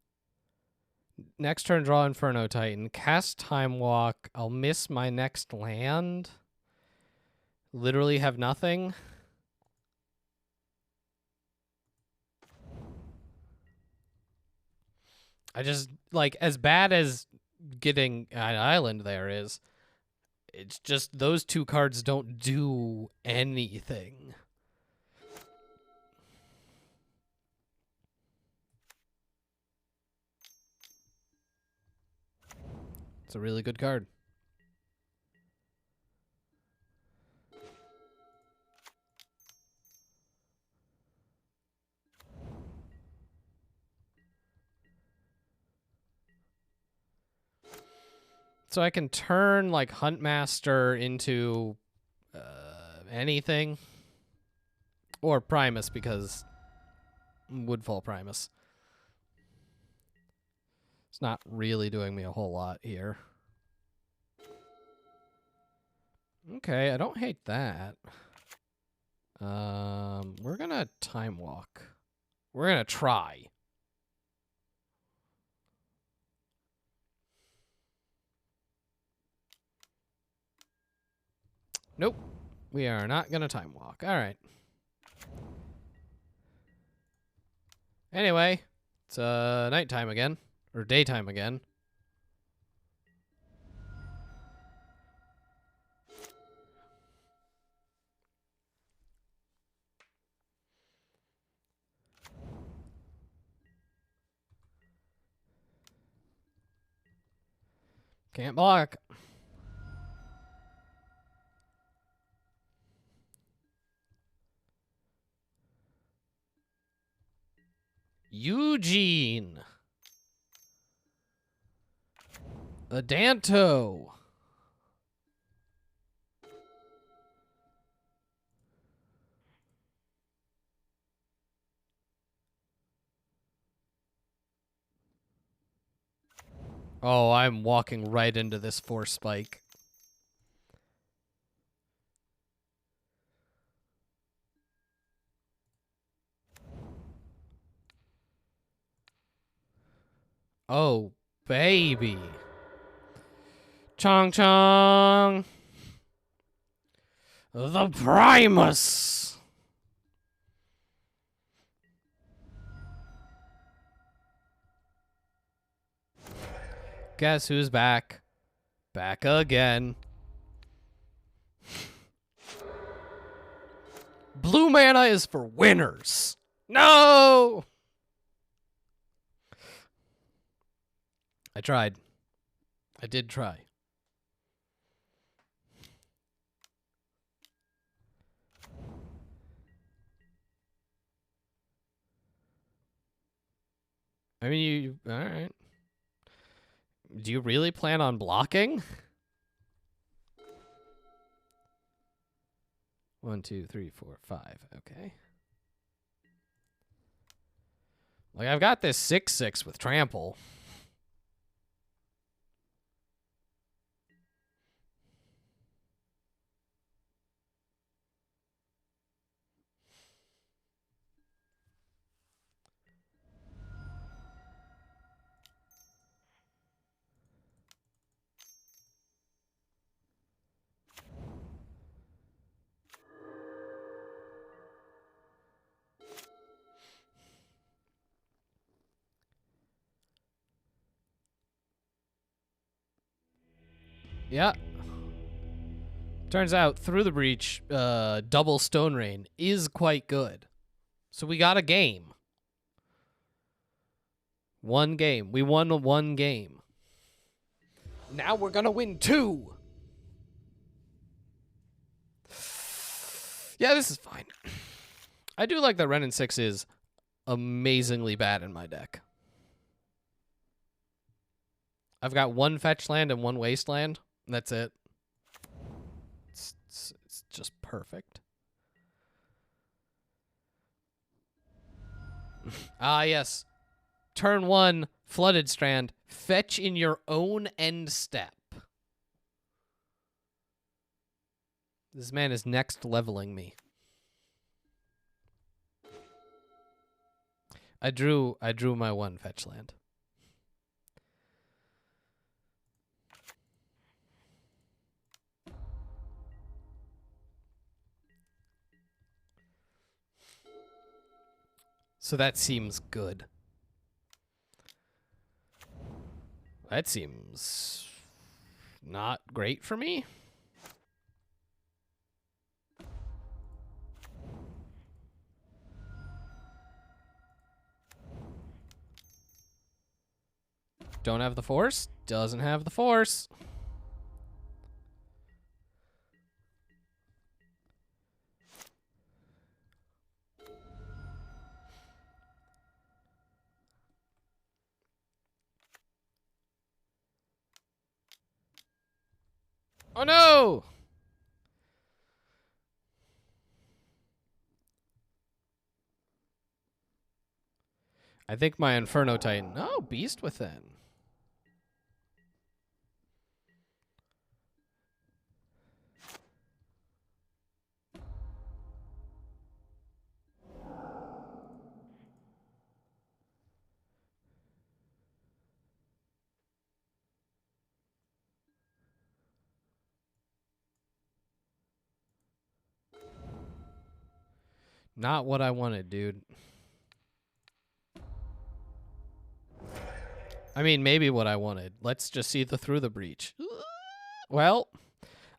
Next turn, draw Inferno Titan. Cast Time Walk. I'll miss my next land. Literally have nothing. I just, like, as bad as getting an island there is, it's just those two cards don't do anything. It's a really good card. So I can turn, like, Huntmaster into anything. Or Primus, because Woodfall Primus. It's not really doing me a whole lot here. Okay, I don't hate that. We're gonna Time Walk. We're gonna try. Nope. We are not gonna Time Walk. All right. Anyway, it's nighttime again. Or daytime again. Can't block. Eugene. Adanto. Oh, I'm walking right into this force spike. Oh, baby. Chong Chong. The Primus. Guess who's back? Back again. Blue mana is for winners. No! I tried. I did try. I mean, you... All right. Do you really plan on blocking? 1, 2, 3, 4, 5. Okay. Like, I've got this 6/6 with trample. Yeah. Turns out, Through the Breach, double Stone Rain is quite good. So we got a game. One game. We won one game. Now we're gonna win 2. Yeah, this is fine. I do like that Ren and 6 is amazingly bad in my deck. I've got 1 fetch land and 1 wasteland. And that's it. It's just perfect. Ah, yes. Turn 1, Flooded Strand. Fetch in your own end step. This man is next leveling me. I drew my 1 fetch land. So that seems good. That seems not great for me. Don't have the force. Doesn't have the force. Oh no! I think my Inferno Titan. Oh, Beast Within. Not what I wanted, dude. I mean, maybe what I wanted. Let's just see Through the Breach. Well,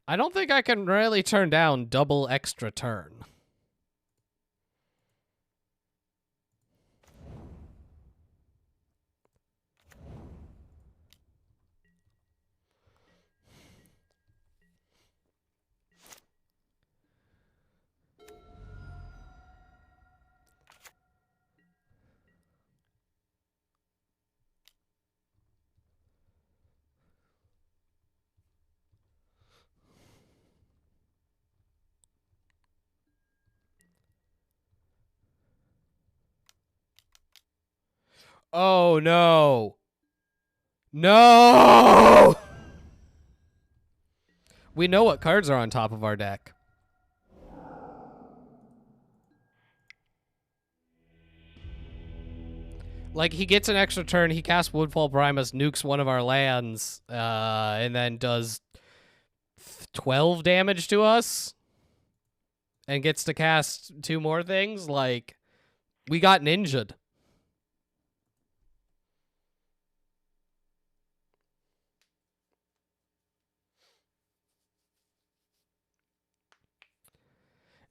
I don't think I can really turn down double extra turn. Oh, no. No! We know what cards are on top of our deck. Like, he gets an extra turn, he casts Woodfall Primus, nukes one of our lands, and then does 12 damage to us, and gets to cast 2 more things. Like, we got ninja'd.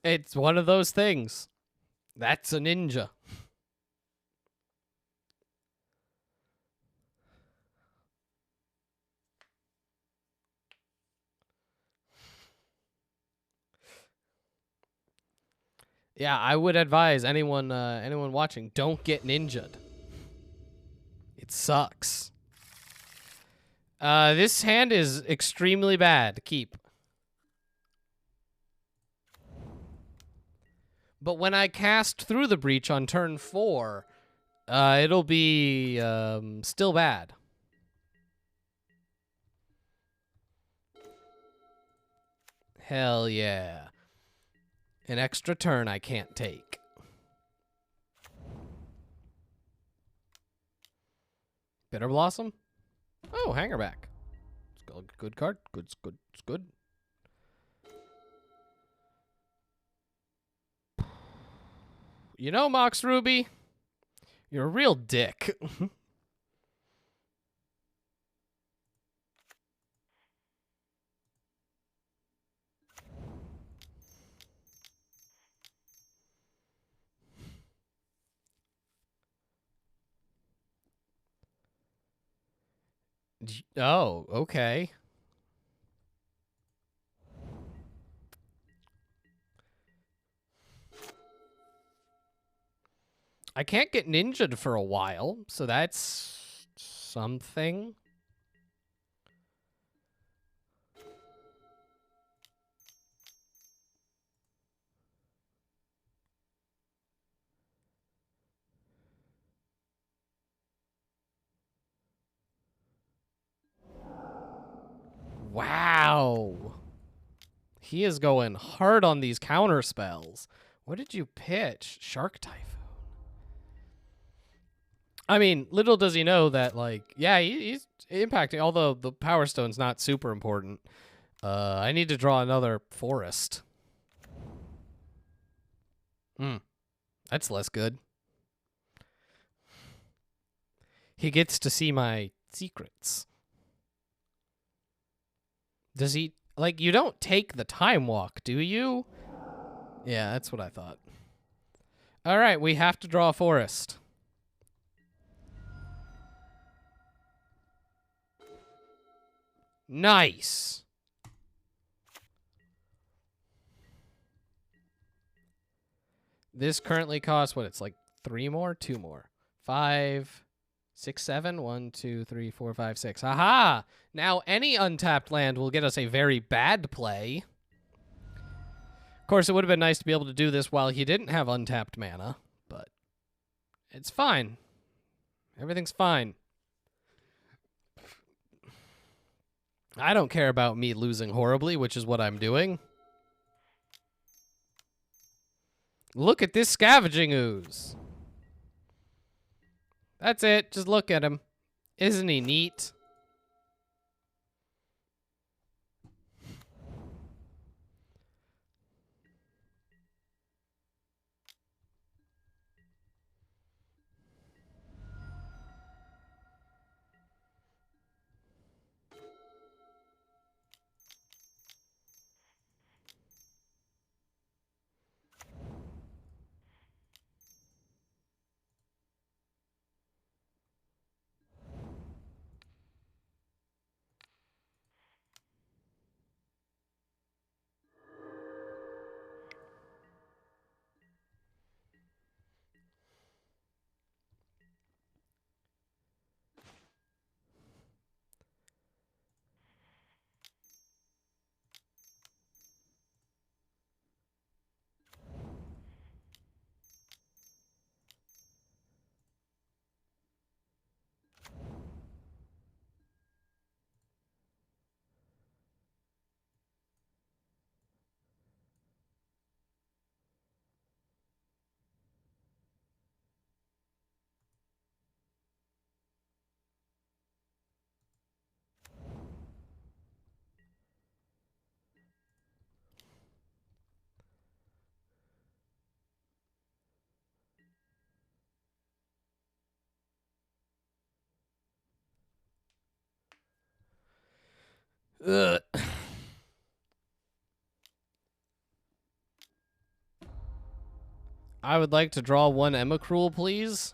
It's one of those things. That's a ninja. Yeah, I would advise anyone watching, don't get ninja'd. It sucks. This hand is extremely bad. Keep. But when I cast through the breach on turn 4, it'll be still bad. Hell yeah. An extra turn I can't take. Bitter Blossom? Oh, Hangerback. Good card. It's good. You know, Mox Ruby, you're a real dick. Oh, okay. I can't get ninja'd for a while, so that's something. Wow. He is going hard on these counter spells. What did you pitch? Shark Typhoon. I mean, little does he know that, like, yeah, he's impacting, although the Power Stone's not super important. I need to draw another forest. That's less good. He gets to see my secrets. Does he, like, you don't take the time walk, do you? Yeah, that's what I thought. All right, we have to draw a forest. Nice. This currently costs what? It's like 3 more, 2 more, 5, 6, 7. 1, 2, 3, 4, 5, 6. Aha! Now any untapped land will get us a very bad play. Of course, it would have been nice to be able to do this while he didn't have untapped mana, but it's fine. Everything's fine. I don't care about me losing horribly, which is what I'm doing. Look at this Scavenging Ooze. That's it. Just look at him. Isn't he neat? Ugh. I would like to draw one Emacruel, please.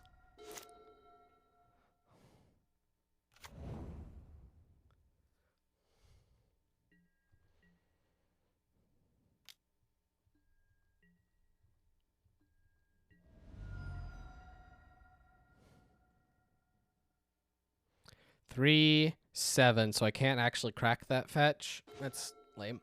Three, 7, so I can't actually crack that fetch. That's lame.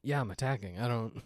Yeah, I'm attacking. I don't...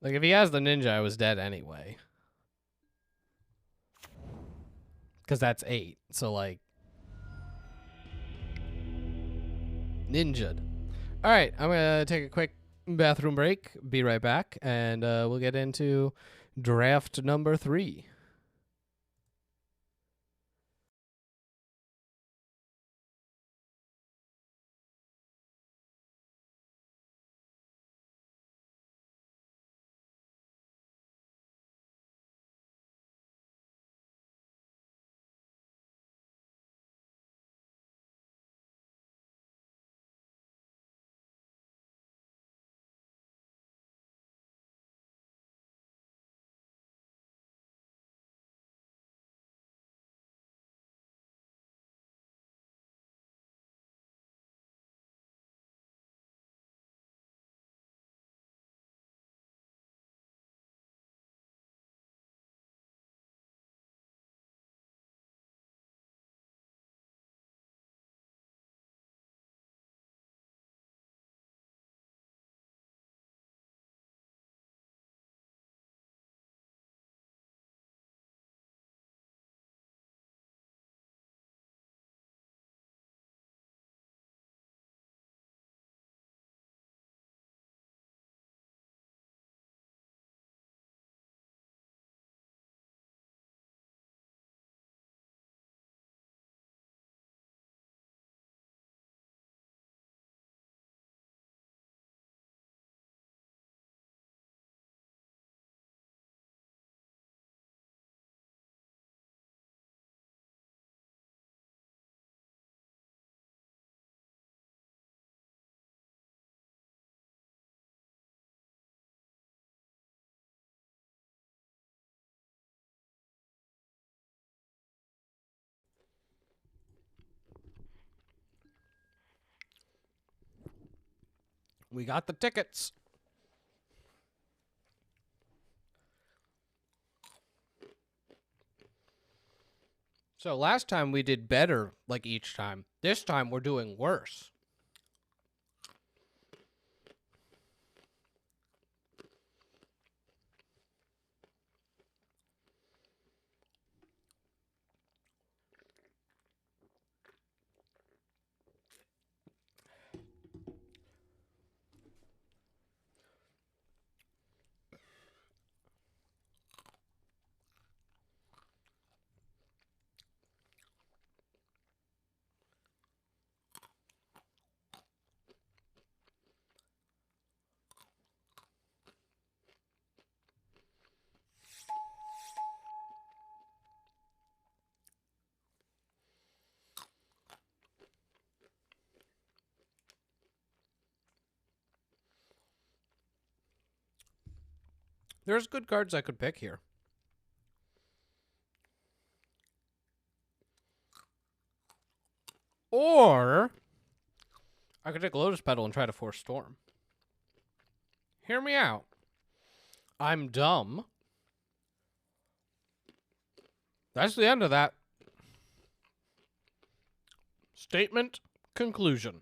Like, if he has the ninja, I was dead anyway. Because that's 8. So, like... Ninja'd. Alright, I'm going to take a quick bathroom break. Be right back. And we'll get into draft number 3. We got the tickets. So last time we did better, like, each time. This time we're doing worse. There's good cards I could pick here. Or I could take Lotus Petal and try to force Storm. Hear me out. I'm dumb. That's the end of that. Statement, conclusion.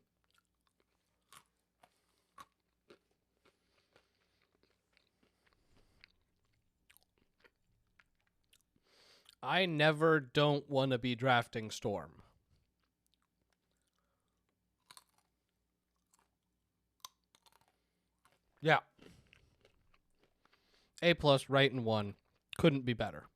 I never don't want to be drafting Storm. Yeah. A+, right in one. Couldn't be better.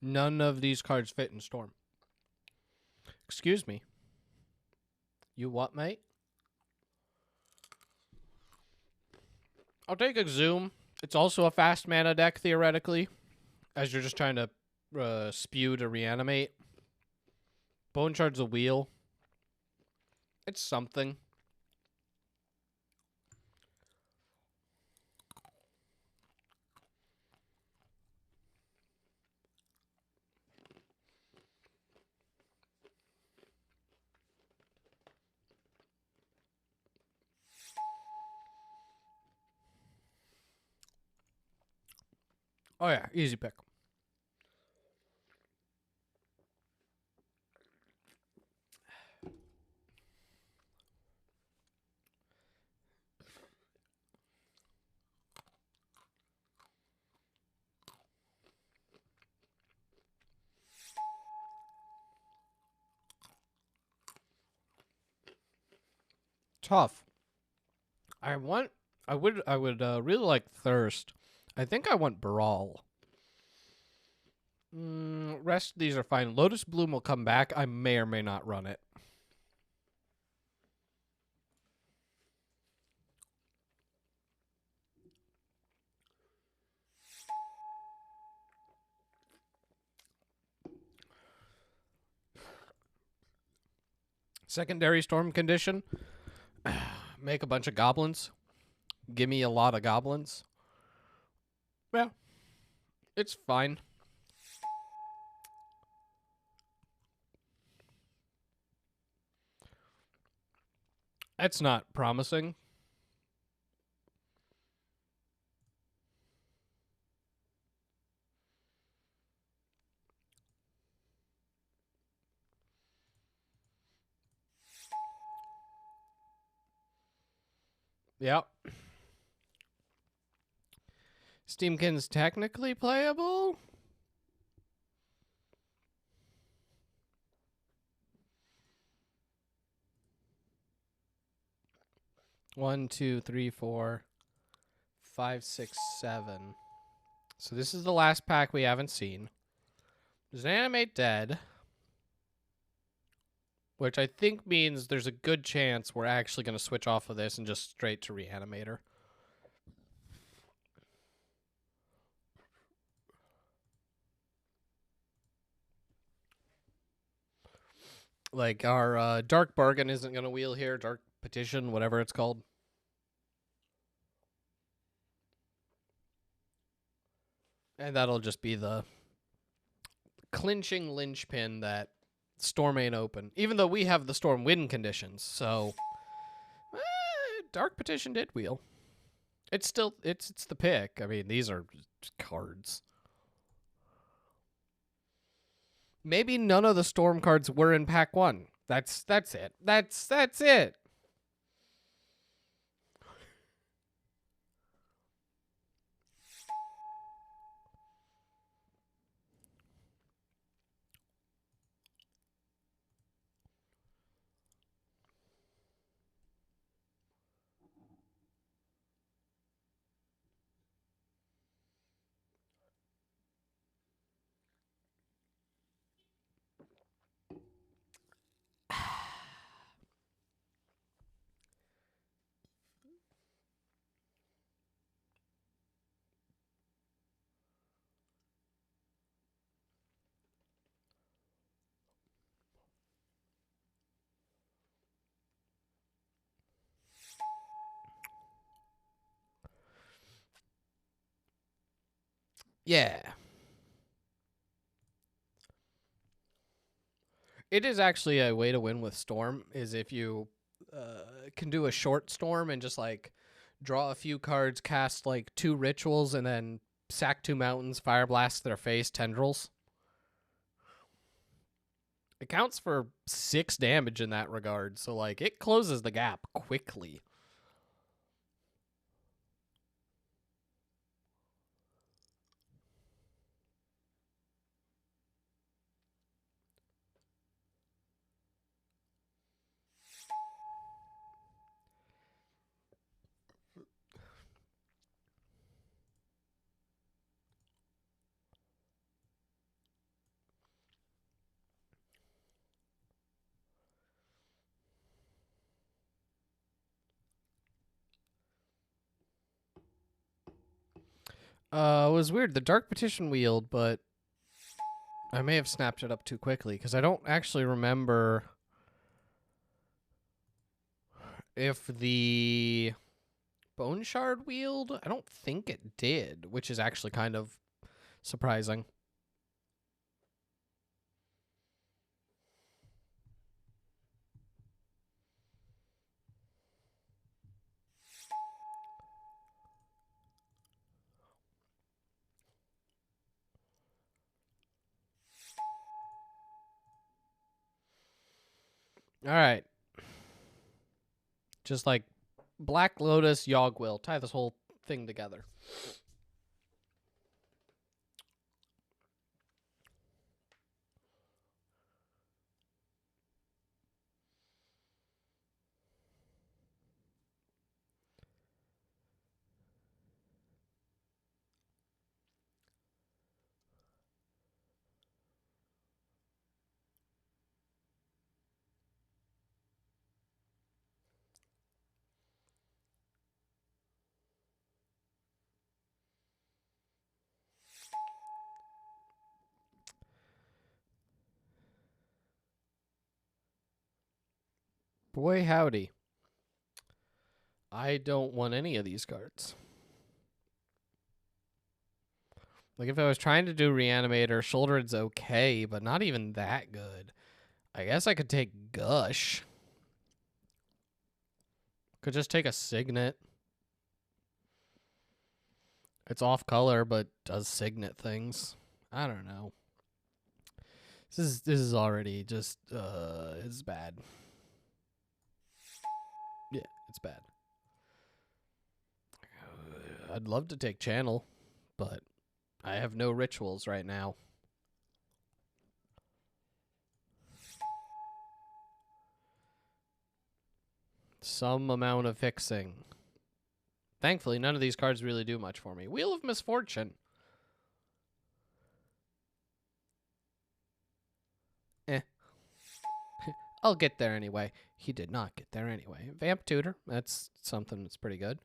None of these cards fit in Storm. Excuse me. You what, mate? I'll take Exhume. It's also a fast mana deck, theoretically, as you're just trying to spew to reanimate. Bone Shard's a wheel. It's something. Oh, yeah. Easy pick. Tough. I would really like Thirst. I think I want Brawl. Rest of these are fine. Lotus Bloom will come back. I may or may not run it. Secondary Storm condition. Make a bunch of goblins. Give me a lot of goblins. Yeah. It's fine. That's not promising. Yep. Steamkin's technically playable. One, two, three, 4, 5, 6, 7. So this is the last pack we haven't seen. There's an Animate Dead, which I think means there's a good chance we're actually going to switch off of this and just straight to Reanimator. Like, our Dark Bargain isn't going to wheel here. Dark Petition, whatever it's called. And that'll just be the clinching linchpin that Storm ain't open. Even though we have the Storm win conditions, so... Dark Petition did wheel. It's still... It's the pick. I mean, these are just cards. Maybe none of the Storm cards were in pack 1. That's it. That's it. Yeah. It is actually a way to win with Storm, is if you can do a short Storm and just, like, draw a few cards, cast, like, 2 rituals, and then sack 2 mountains, fire blast their face, tendrils. It counts for 6 damage in that regard, so, like, it closes the gap quickly. It was weird. The Dark Petition wheeled, but I may have snapped it up too quickly because I don't actually remember if the Bone Shard wheeled. I don't think it did, which is actually kind of surprising. All right. Just like Black Lotus, Yogg-Will. Tie this whole thing together. Boy, howdy. I don't want any of these cards. Like, if I was trying to do Reanimator, Shouldered's okay, but not even that good. I guess I could take Gush. Could just take a Signet. It's off color, but does Signet things. I don't know. This is already just it's bad. Yeah, it's bad. I'd love to take Channel, but I have no rituals right now. Some amount of fixing. Thankfully, none of these cards really do much for me. Wheel of Misfortune. I'll get there anyway. He did not get there anyway. Vamp Tutor. That's something that's pretty good.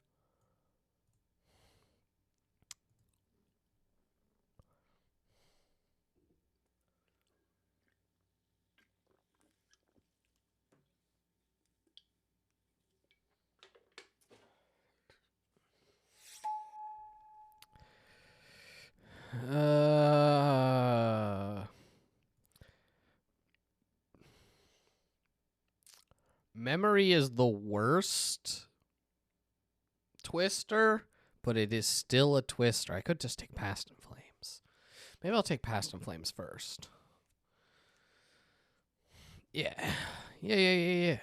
Memory is the worst twister, but it is still a twister. I could just take Past in Flames. Maybe I'll take Past in Flames first. Yeah. Yeah.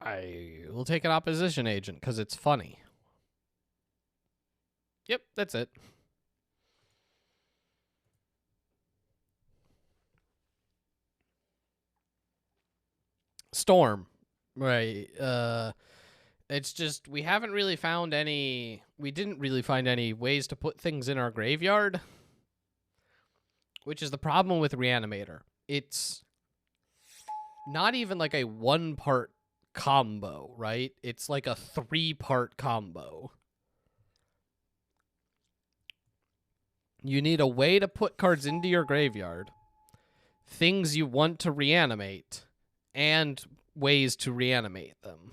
I will take an opposition agent because it's funny. Yep, that's it. Storm. Right. It's just we haven't really found any. We didn't really find any ways to put things in our graveyard, which is the problem with Reanimator. It's not even like a 1-part combo, right? It's like a 3-part combo. You need a way to put cards into your graveyard, things you want to reanimate, and ways to reanimate them.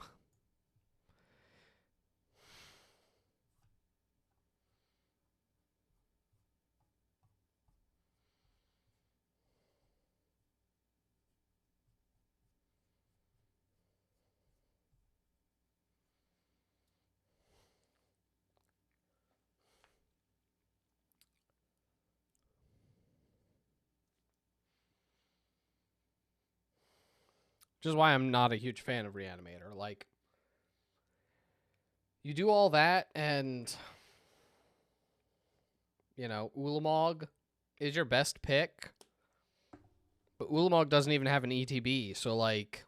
Which is why I'm not a huge fan of Reanimator. Like, you do all that, and, Ulamog is your best pick, but Ulamog doesn't even have an ETB, so, like,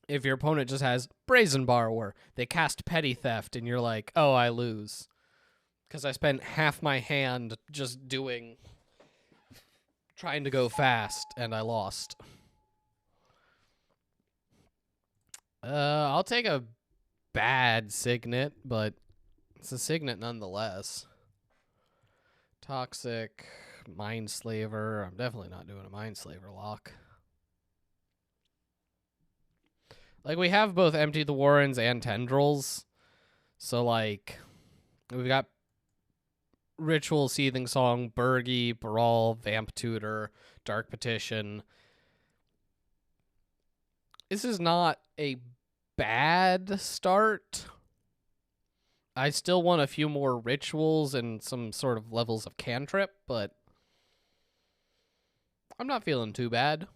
if your opponent just has Brazen Borrower, they cast Petty Theft, and you're like, oh, I lose. Because I spent half my hand just trying to go fast, and I lost. I'll take a bad Signet, but it's a Signet nonetheless. Toxic, Mindslaver. I'm definitely not doing a Mindslaver lock. Like, we have both Empty the Warrens and Tendrils. So, like, we've got Ritual, Seething Song, Burgy, Brawl, Vamp Tutor, Dark Petition. This is not a bad start. I still want a few more rituals and some sort of levels of cantrip, but I'm not feeling too bad.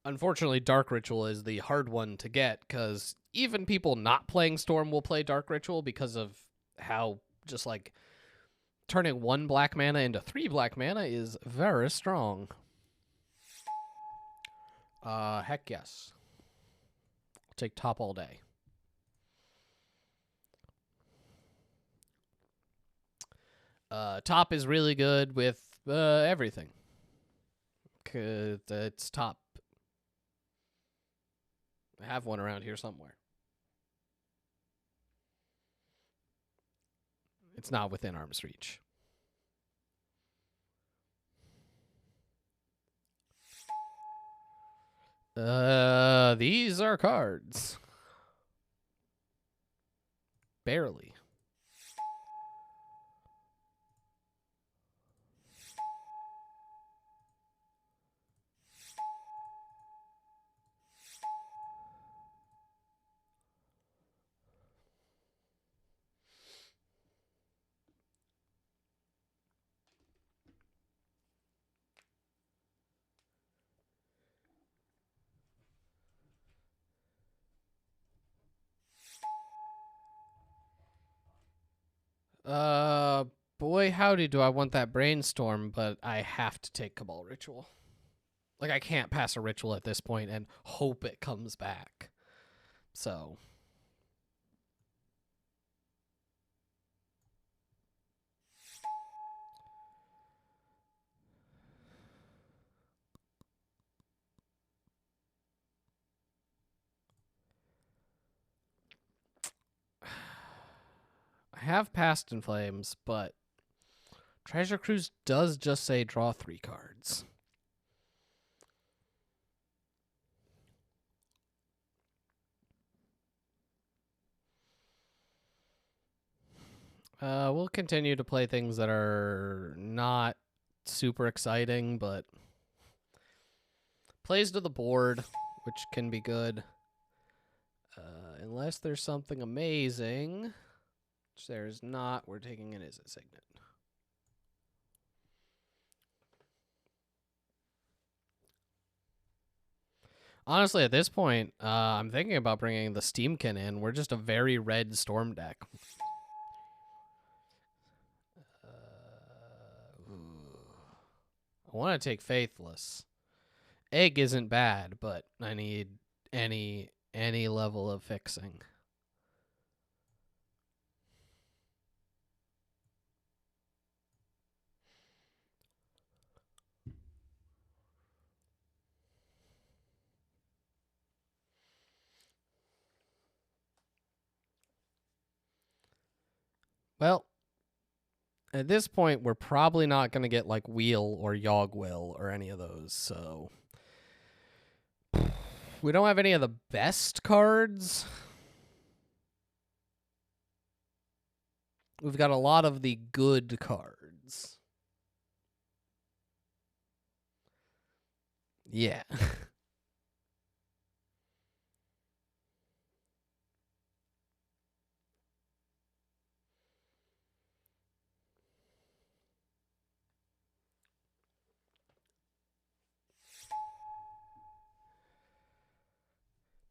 Unfortunately, Dark Ritual is the hard one to get, because even people not playing Storm will play Dark Ritual because of how just, like, turning 1 black mana into 3 black mana is very strong. Heck yes. I'll take top all day. Top is really good with everything. It's top. I have one around here somewhere. It's not within arm's reach. These are cards. Barely. Boy, howdy, do I want that brainstorm, but I have to take Cabal Ritual. Like, I can't pass a ritual at this point and hope it comes back. So. I have Past in Flames, but Treasure Cruise does just say draw 3 cards. We'll continue to play things that are not super exciting, but plays to the board, which can be good. Unless there's something amazing, which there's not, we're taking it as a Signet. Honestly, at this point, I'm thinking about bringing the Steamkin in. We're just a very red Storm deck. I want to take Faithless. Egg isn't bad, but I need any level of fixing. Well, at this point, we're probably not going to get, like, Wheel or Yogg Will or any of those, so We don't have any of the best cards. We've got a lot of the good cards. Yeah.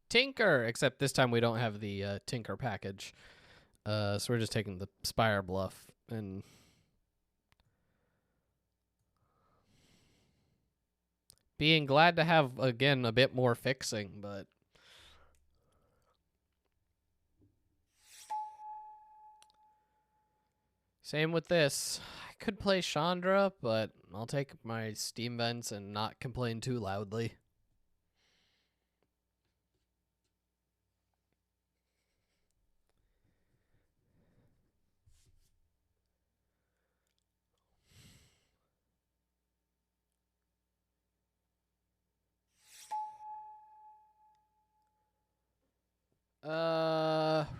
Tinker, except this time we don't have the Tinker package. So we're just taking the Spire Bluff and being glad to have, again, a bit more fixing, but same with this. I could play Chandra, but I'll take my Steam Vents and not complain too loudly.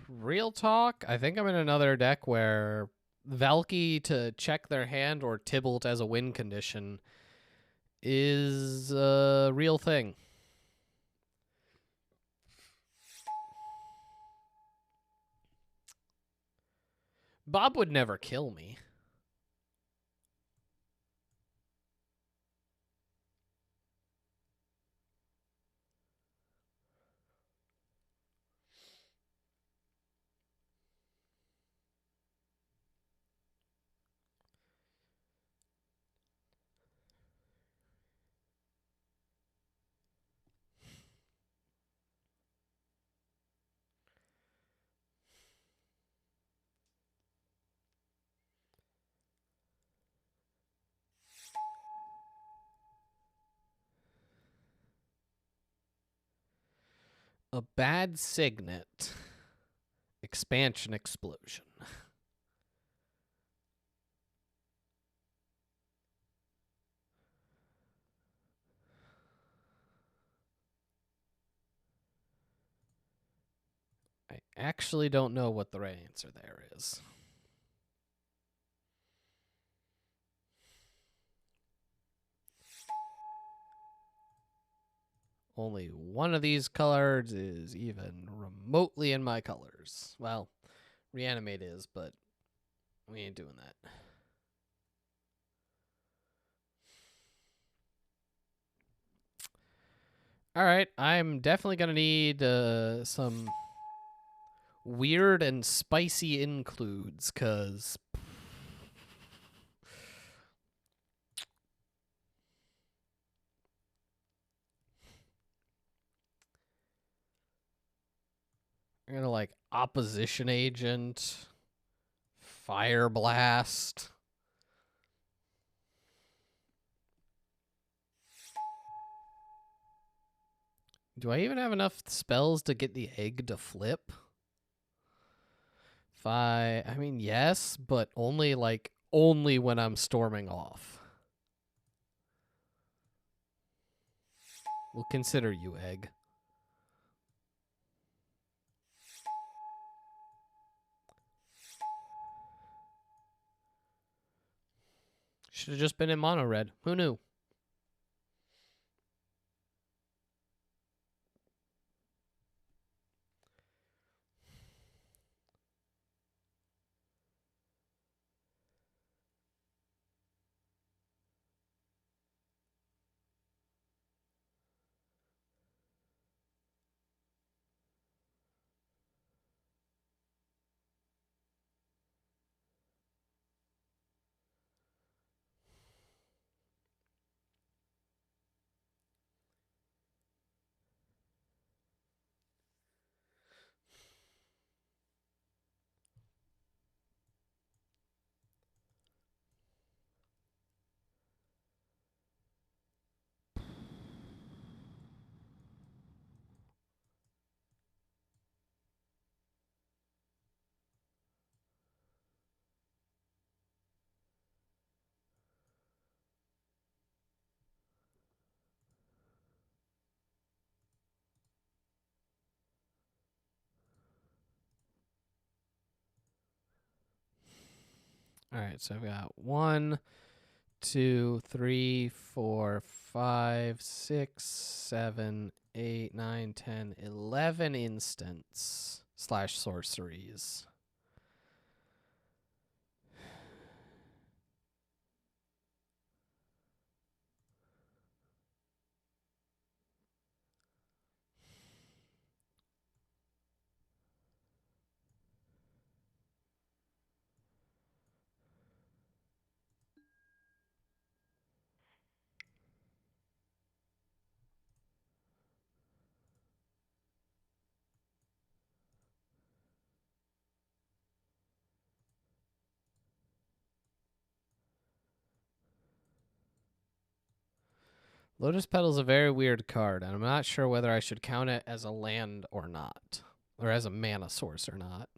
Real talk, I think I'm in another deck where Valky to check their hand or Tybalt as a win condition is a real thing. Bob would never kill me. A bad signet. Expansion explosion. I actually don't know what the right answer there is. Only one of these colors is even remotely in my colors. Well, Reanimate is, but we ain't doing that. All right, I'm definitely going to need some weird and spicy includes, because I'm going to like Opposition Agent, Fire Blast. Do I even have enough spells to get the egg to flip? I mean, yes, but only when I'm storming off. We'll consider you egg. Should have just been in mono red. Who knew? All right, so I've got 1, 2, 3, 4, 5, 6, 7, 8, 9, 10, 11 instants / sorceries. Lotus Petal's a very weird card, and I'm not sure whether I should count it as a land or not, or as a mana source or not.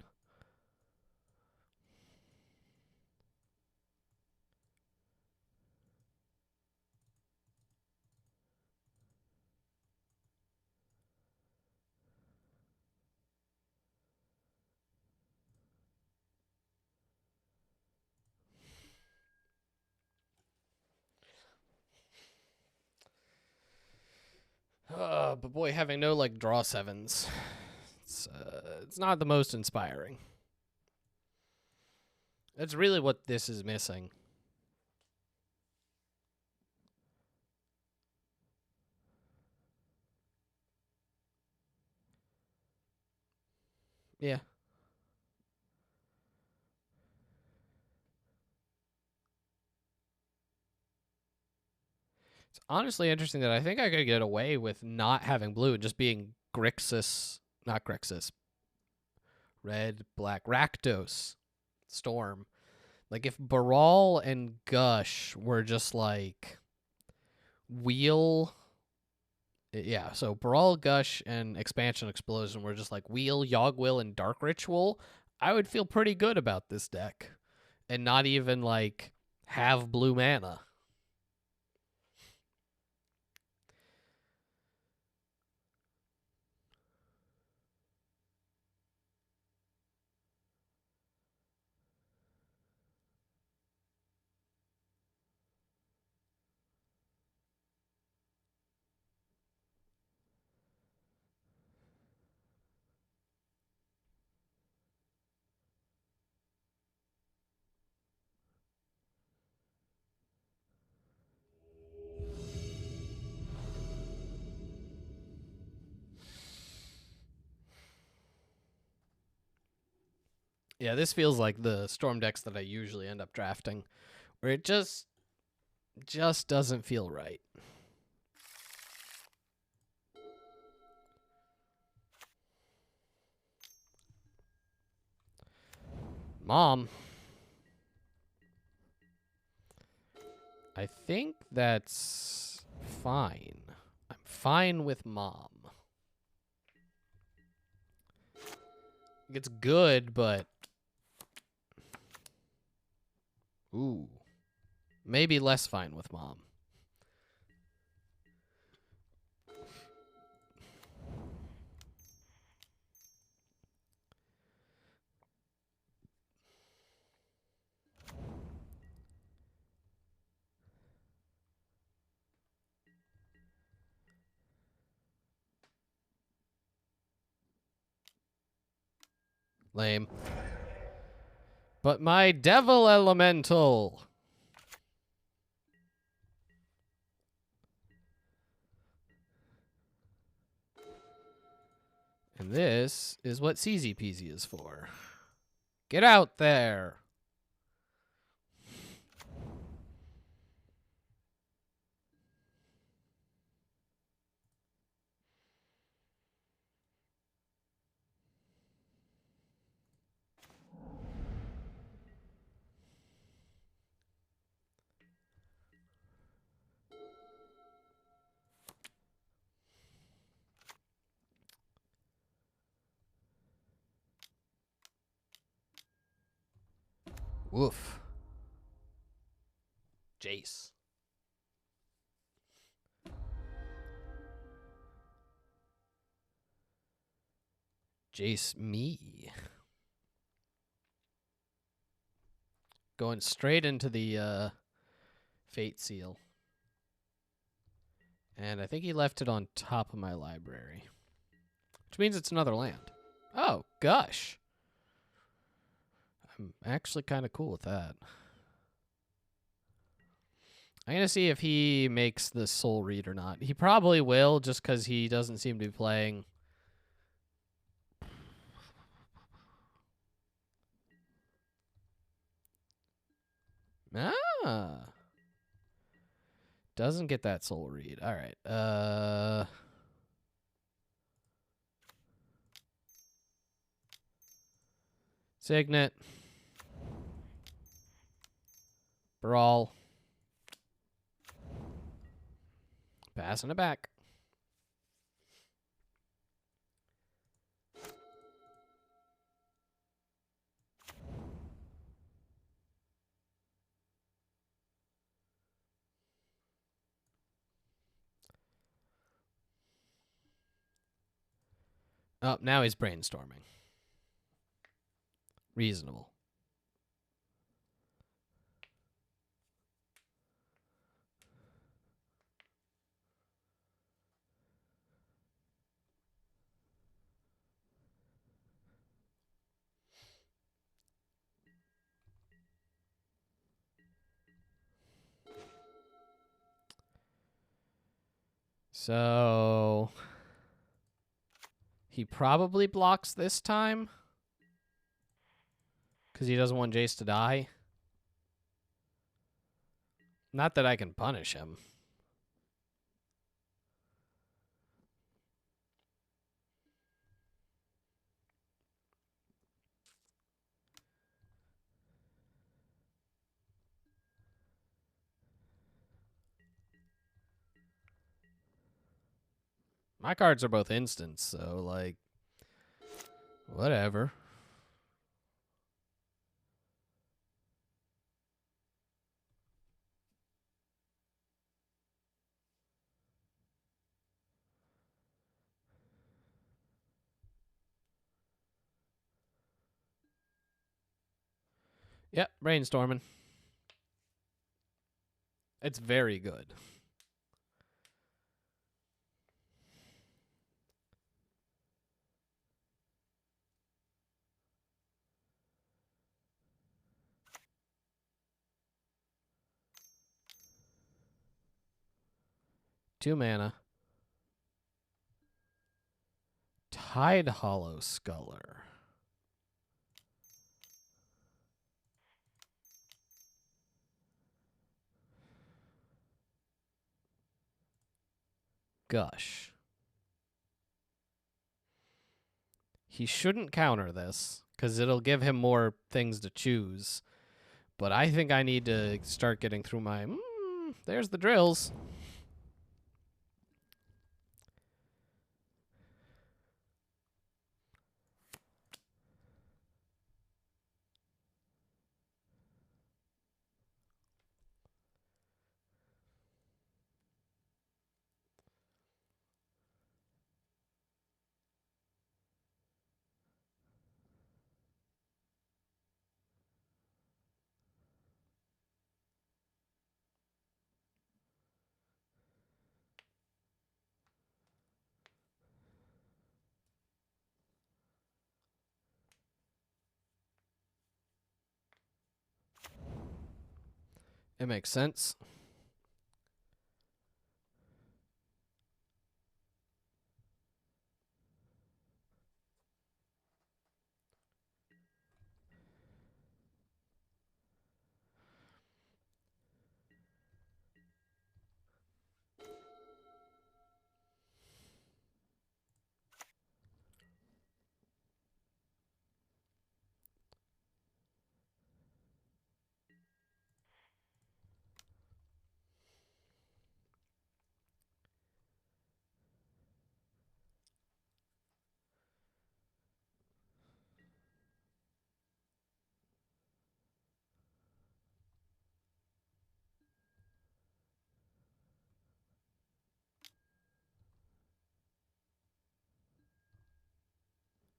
But boy, having no like draw 7s, it's not the most inspiring. That's really what this is missing. Yeah. It's honestly interesting that I think I could get away with not having blue and just being Grixis, not Grixis, red, black, Rakdos, Storm. Like if Baral and Gush were just like wheel. Yeah, so Baral, Gush, and Expansion Explosion were just like Wheel, Yogwill, and Dark Ritual. I would feel pretty good about this deck. And not even like have blue mana. Yeah, this feels like the Storm decks that I usually end up drafting, where it just doesn't feel right. Mom. I think that's fine. I'm fine with Mom. It's good, but ooh, maybe less fine with Mom. Lame. But my Devil Elemental. And this is what CZ Peasy is for. Get out there. Woof. Jace. Jace me. going straight into the Fate Seal. And I think he left it on top of my library. Which means it's another land. Oh, gosh. I'm actually kind of cool with that. I'm going to see if he makes the Soul Read or not. He probably will, just because he doesn't seem to be playing. Ah. Doesn't get that Soul Read. All right. Signet. Brawl. Passing it back. Oh, now he's brainstorming. Reasonable. So he probably blocks this time because he doesn't want Jace to die. Not that I can punish him. My cards are both instants, so, like, whatever. Yep, brainstorming. It's very good. Two mana. Tide Hollow Sculler. Gush. He shouldn't counter this, because it'll give him more things to choose. But I think I need to start getting through my... there's the drills. It makes sense.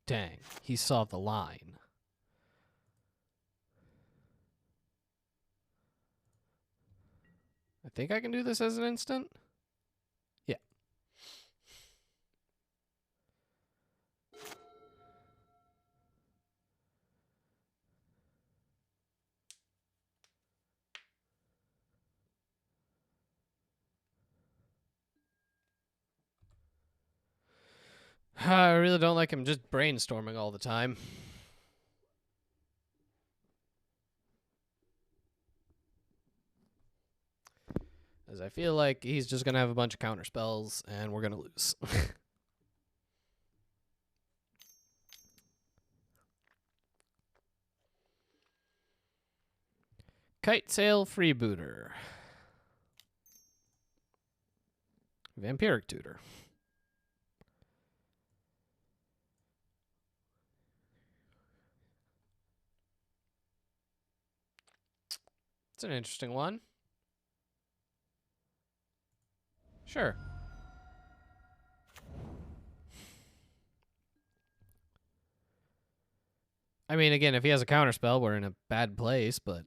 Dang, he saw the line. I think I can do this as an instant. Yeah. I really don't like him just brainstorming all the time. As I feel like he's just going to have a bunch of counter spells and we're going to lose. Kite Sail Freebooter. Vampiric Tutor. It's an interesting one. Sure. I mean, again, if he has a counterspell, we're in a bad place, but...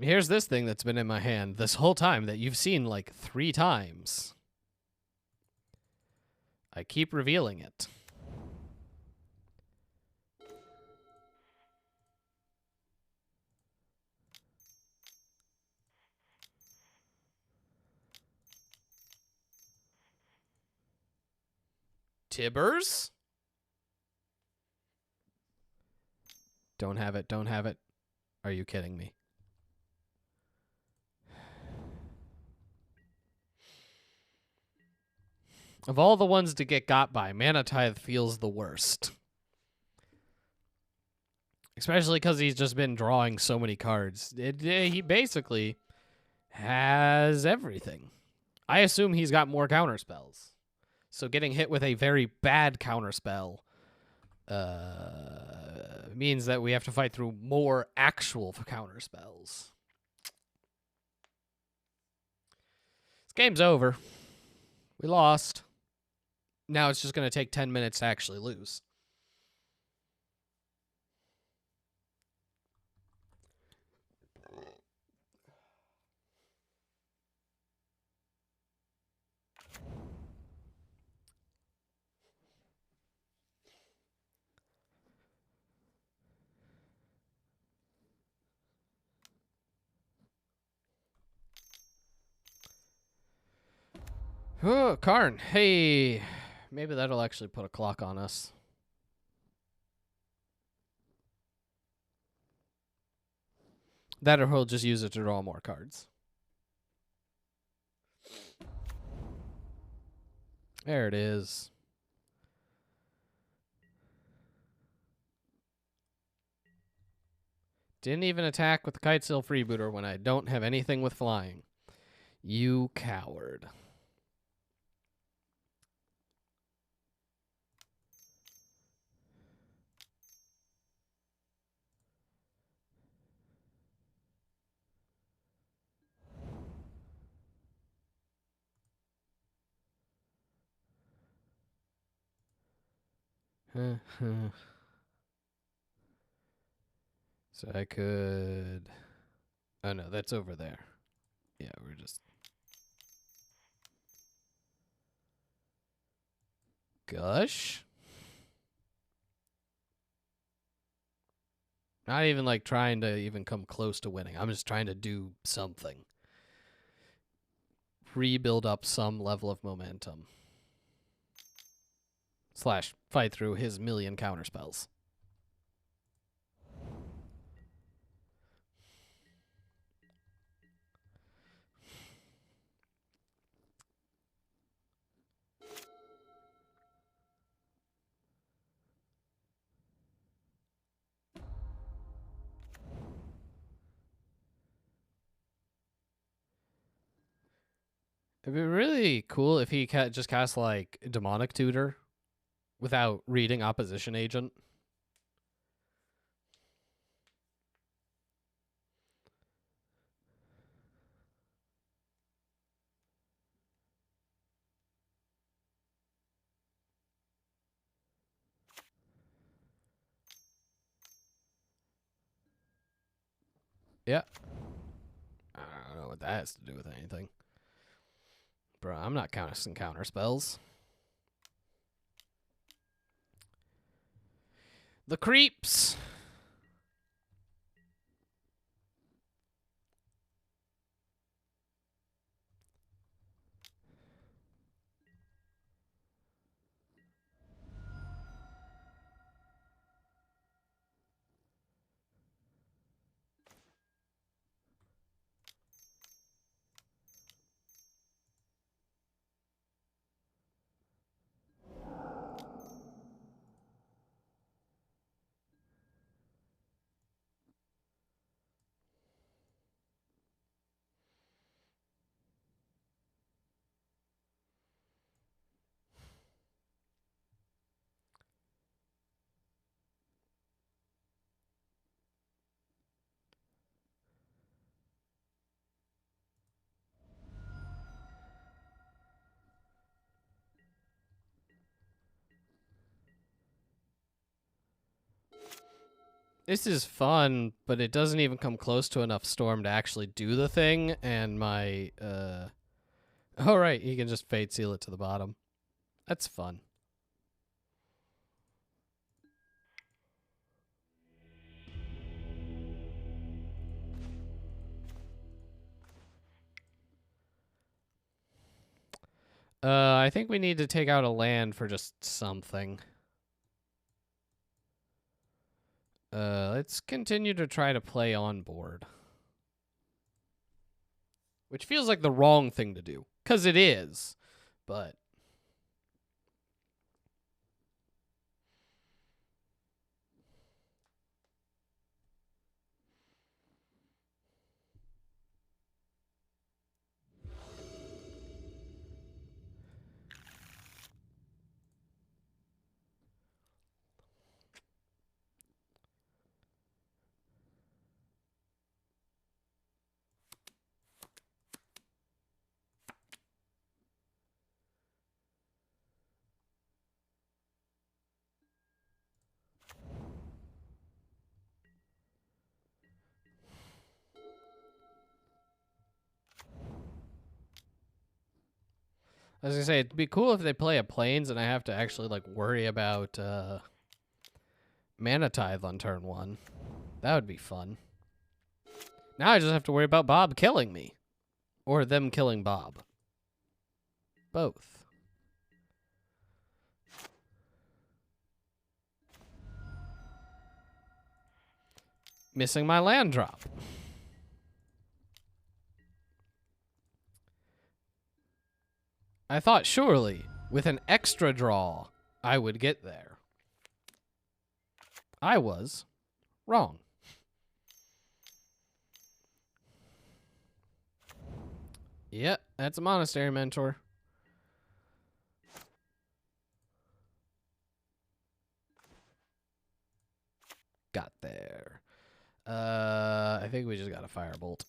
Here's this thing that's been in my hand this whole time that you've seen like 3 times. I keep revealing it. Tibbers? Don't have it, don't have it. Are you kidding me? Of all the ones to get got by, Mana Tithe feels the worst. Especially because he's just been drawing so many cards. He basically has everything. I assume he's got more counterspells. So getting hit with a very bad counterspell means that we have to fight through more actual counterspells. This game's over. We lost. Now it's just going to take 10 minutes to actually lose. Oh, Karn. Hey. Maybe that'll actually put a clock on us. That or he'll just use it to draw more cards. There it is. Didn't even attack with the Kite Sail Freebooter when I don't have anything with flying. You coward. So I could... Oh, no, that's over there. Yeah, we're just... Gush? Not even, like, trying to even come close to winning. I'm just trying to do something. Rebuild up some level of momentum. Slash, fight through his million counterspells. It'd be really cool if he just cast like Demonic Tutor without reading Opposition Agent. Yeah. I don't know what that has to do with anything. Bro, I'm not casting counter spells. The creeps. This is fun, but it doesn't even come close to enough Storm to actually do the thing, and my, oh, right, he can just Fate Seal it to the bottom. That's fun. I think we need to take out a land for just something. Let's continue to try to play on board. Which feels like the wrong thing to do. Because it is. But... I was gonna say, it'd be cool if they play a Plains and I have to actually, like, worry about, Mana Tithe on turn 1. That would be fun. Now I just have to worry about Bob killing me. Or them killing Bob. Both. Missing my land drop. I thought surely, with an extra draw, I would get there. I was wrong. Yep, that's a Monastery Mentor. Got there. I think we just got a Firebolt.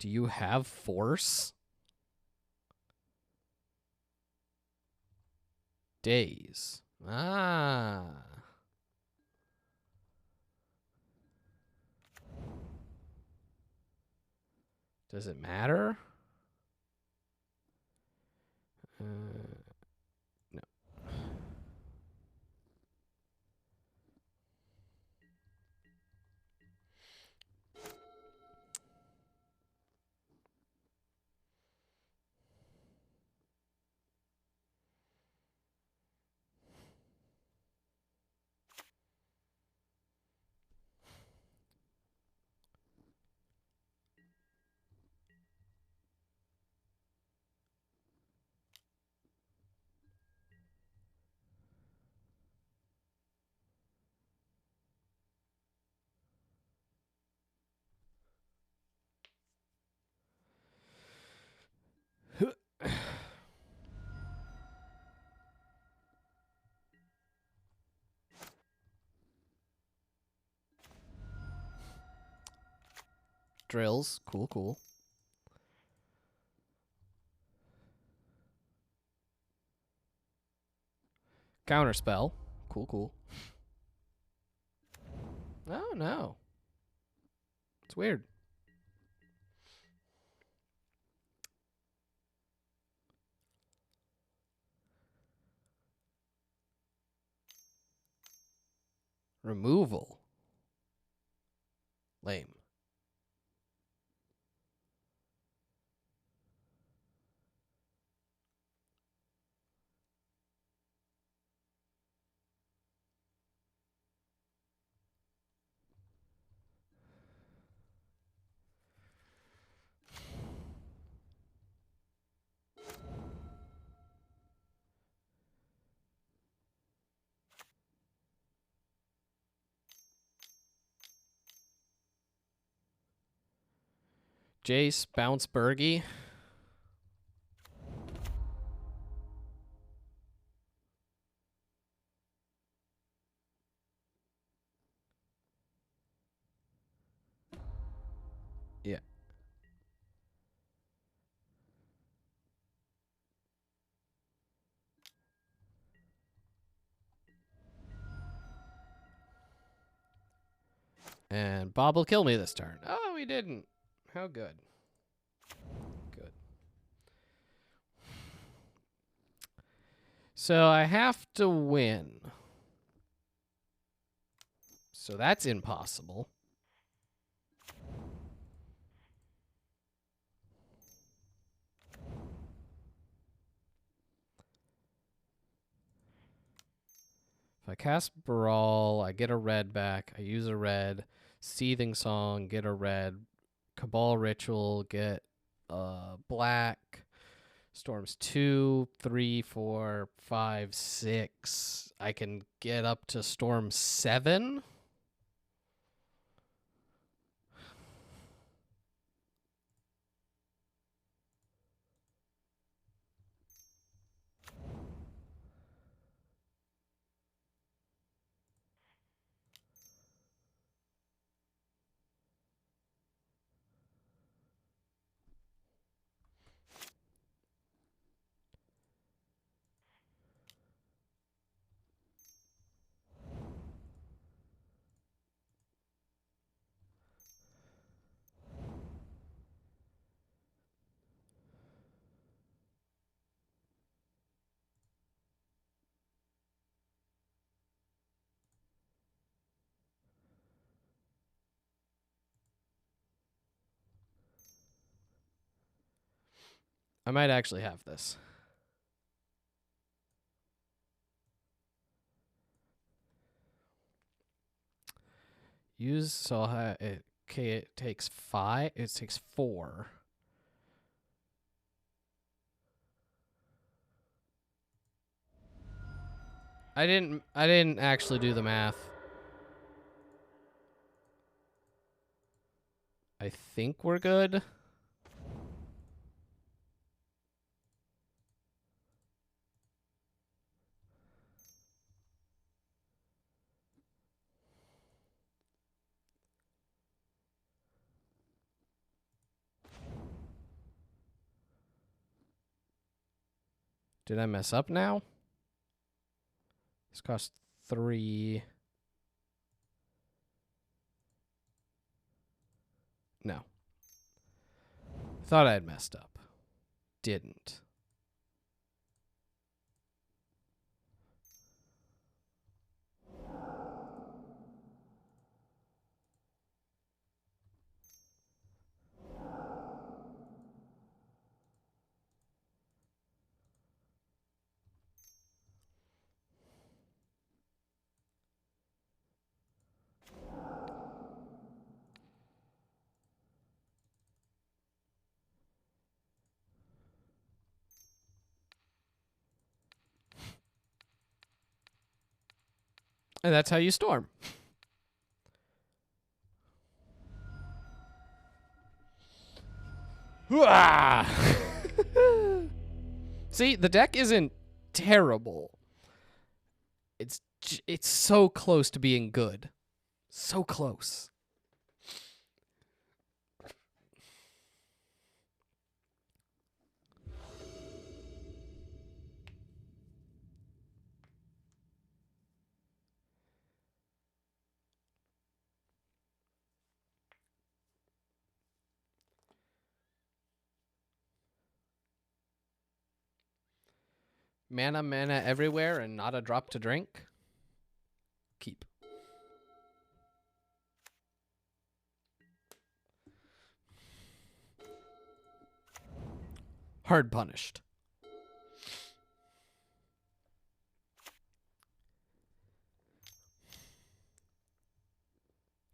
Do you have Force? Days. Ah. Does it matter? No. drills. Cool, cool. Counterspell. Cool, cool. Oh, no. It's weird. Removal. Lame. Jace, bounce Bergie. Yeah. And Bob will kill me this turn. Oh, he didn't. How good. Good. So I have to win. So that's impossible. If I cast Brawl, I get a red back. I use a red. Seething Song, get a red. Cabal Ritual, get black. Storms 2, 3, 4, 5, 6. I can get up to Storm 7. I might actually have this. Use, so okay, it takes 5. It takes 4. I didn't actually do the math. I think we're good. Did I mess up now? This costs 3. No. Thought I had messed up. Didn't. And that's how you storm. See, the deck isn't terrible. It's so close to being good. So close. Mana everywhere and not a drop to drink. Keep. Hard punished.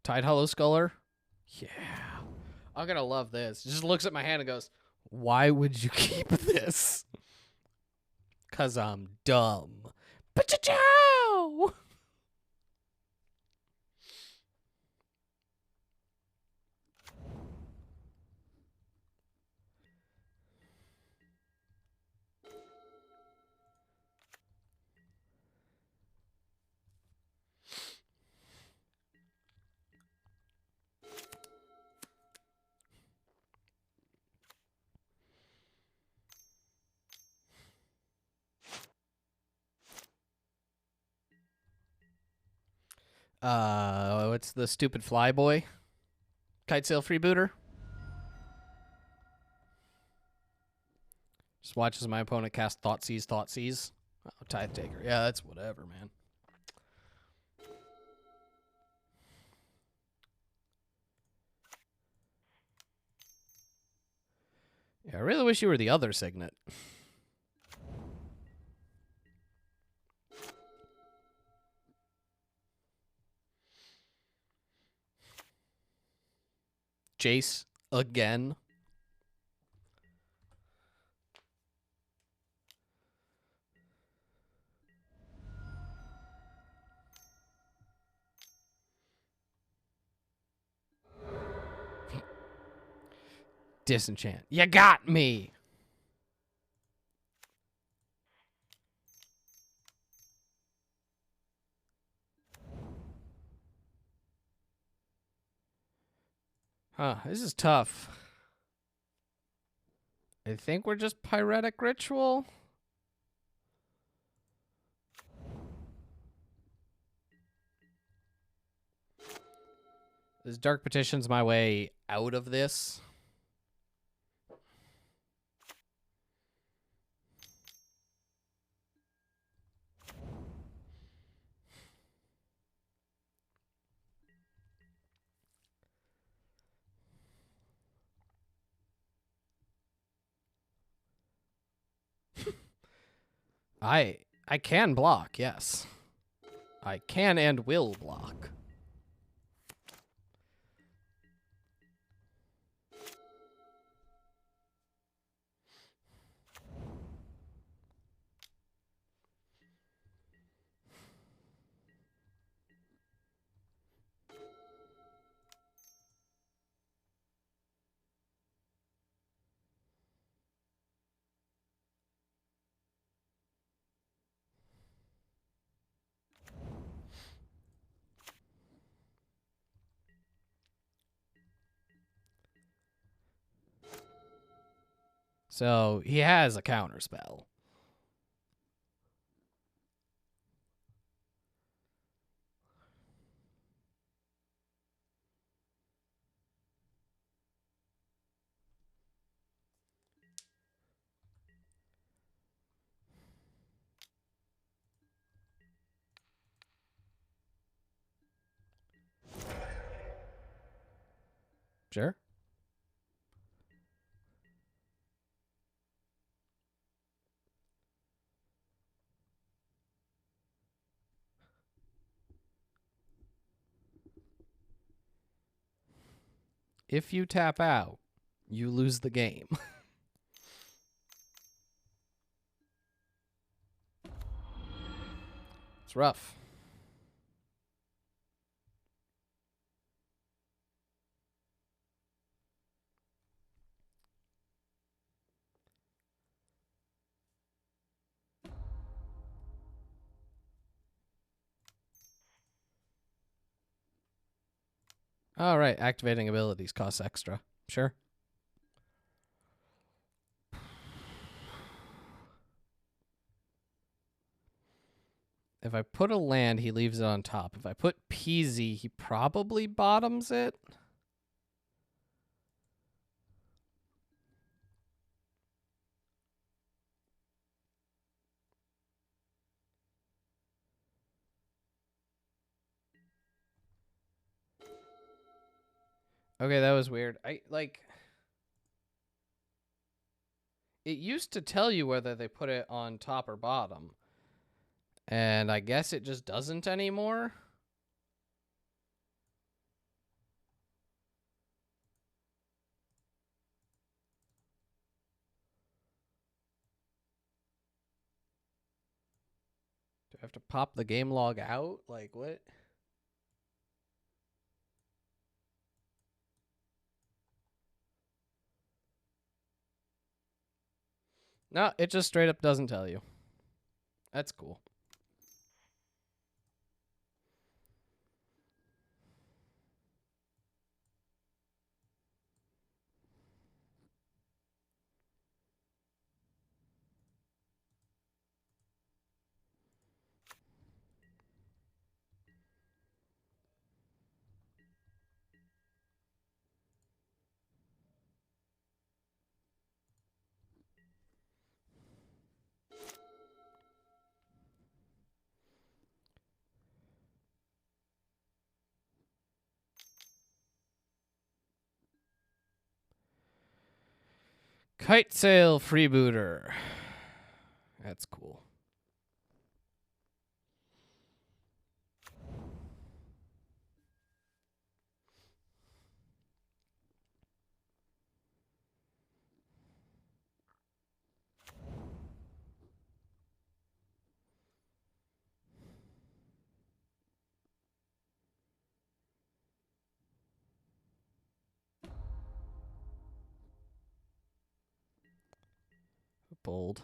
Tide Hollow Sculler. Yeah. I'm going to love this. Just looks at my hand and goes, why would you keep this? Because I'm dumb. Ba-cha-chow! What's the stupid flyboy? Kite sail freebooter. Just watches my opponent cast Thoughtseize. Oh, Tithe Taker. Yeah, that's whatever, man. Yeah, I really wish you were the other Signet. Jace again. Disenchant. You got me. Huh, this is tough. I think we're just Pyretic Ritual. This Dark Petition's my way out of this. I can block, yes. I can and will block. So he has a counter spell. Sure. If you tap out, you lose the game. It's rough. All right, activating abilities costs extra. Sure. If I put a land, he leaves it on top. If I put PZ, he probably bottoms it. Okay, that was weird. It used to tell you whether they put it on top or bottom. And I guess it just doesn't anymore. Do I have to pop the game log out? Like, what? No, it just straight up doesn't tell you. That's cool. Kite sail freebooter. That's cool. Bold.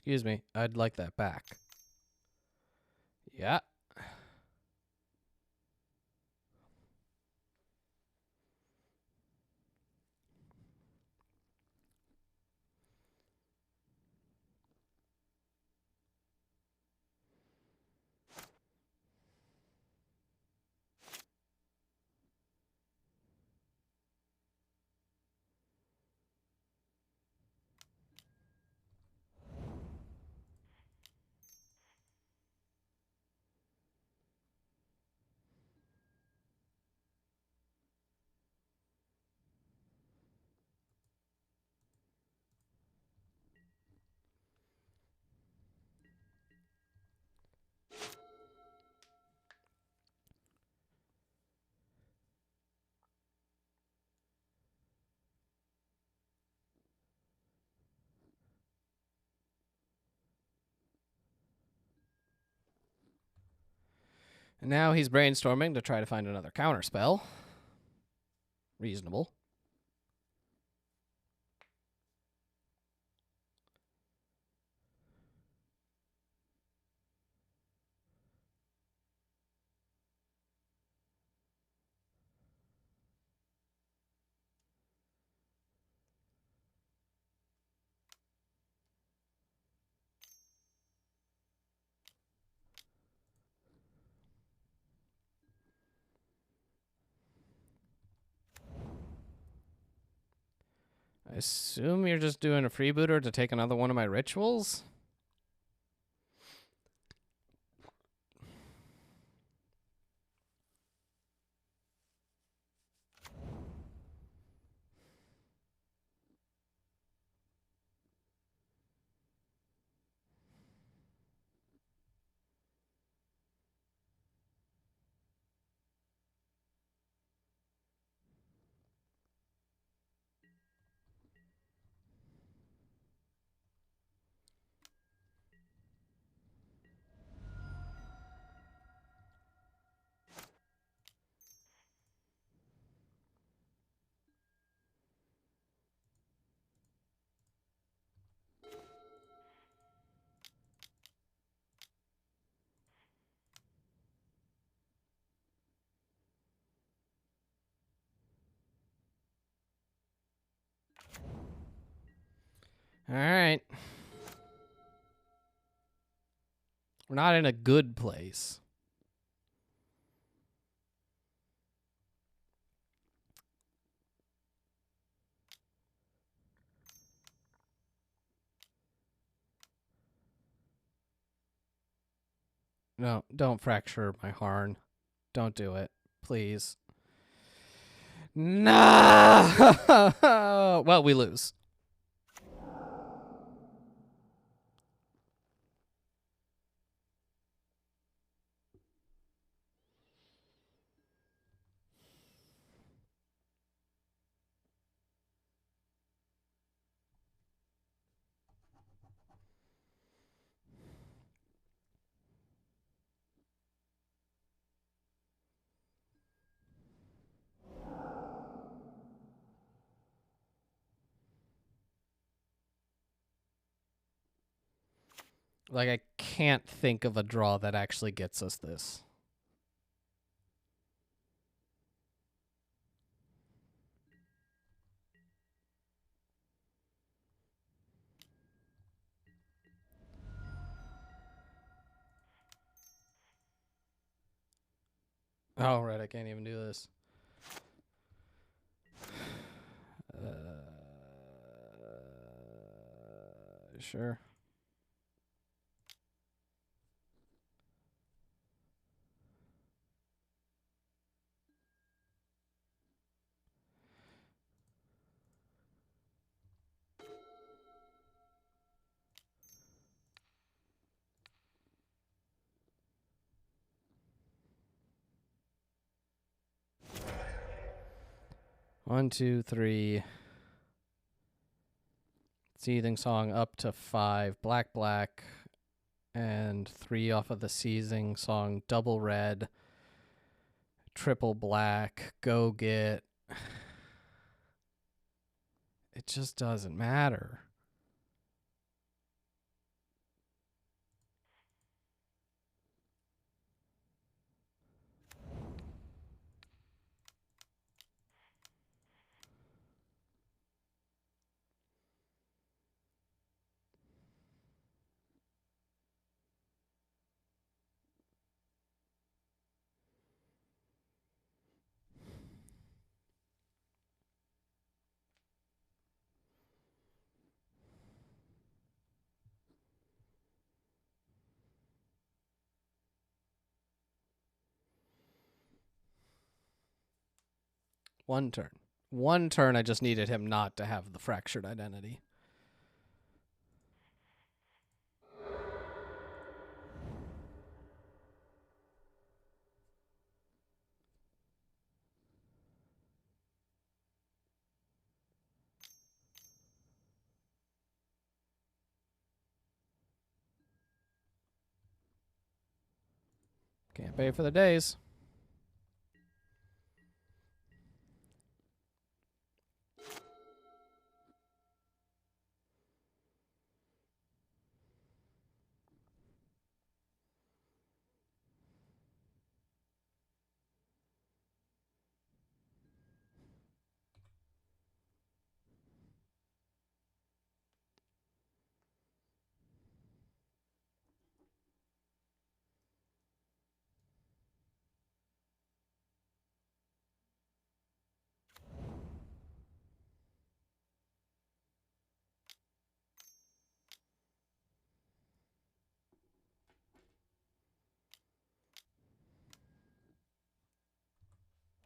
Excuse me. I'd like that back. Yeah. And now he's brainstorming to try to find another counterspell. Reasonable. I assume you're just doing a freebooter to take another one of my rituals? All right. We're not in a good place. No, don't fracture my Harn. Don't do it. Please. No! Well, we lose. Like, I can't think of a draw that actually gets us this. Oh, right, I can't even do this. Sure. One, two, three. Seething Song up to 5. Black, black. And 3 off of the Seething Song. Double red. Triple black. Go get. It just doesn't matter. One turn. One turn, I just needed him not to have the fractured identity. Can't pay for the days.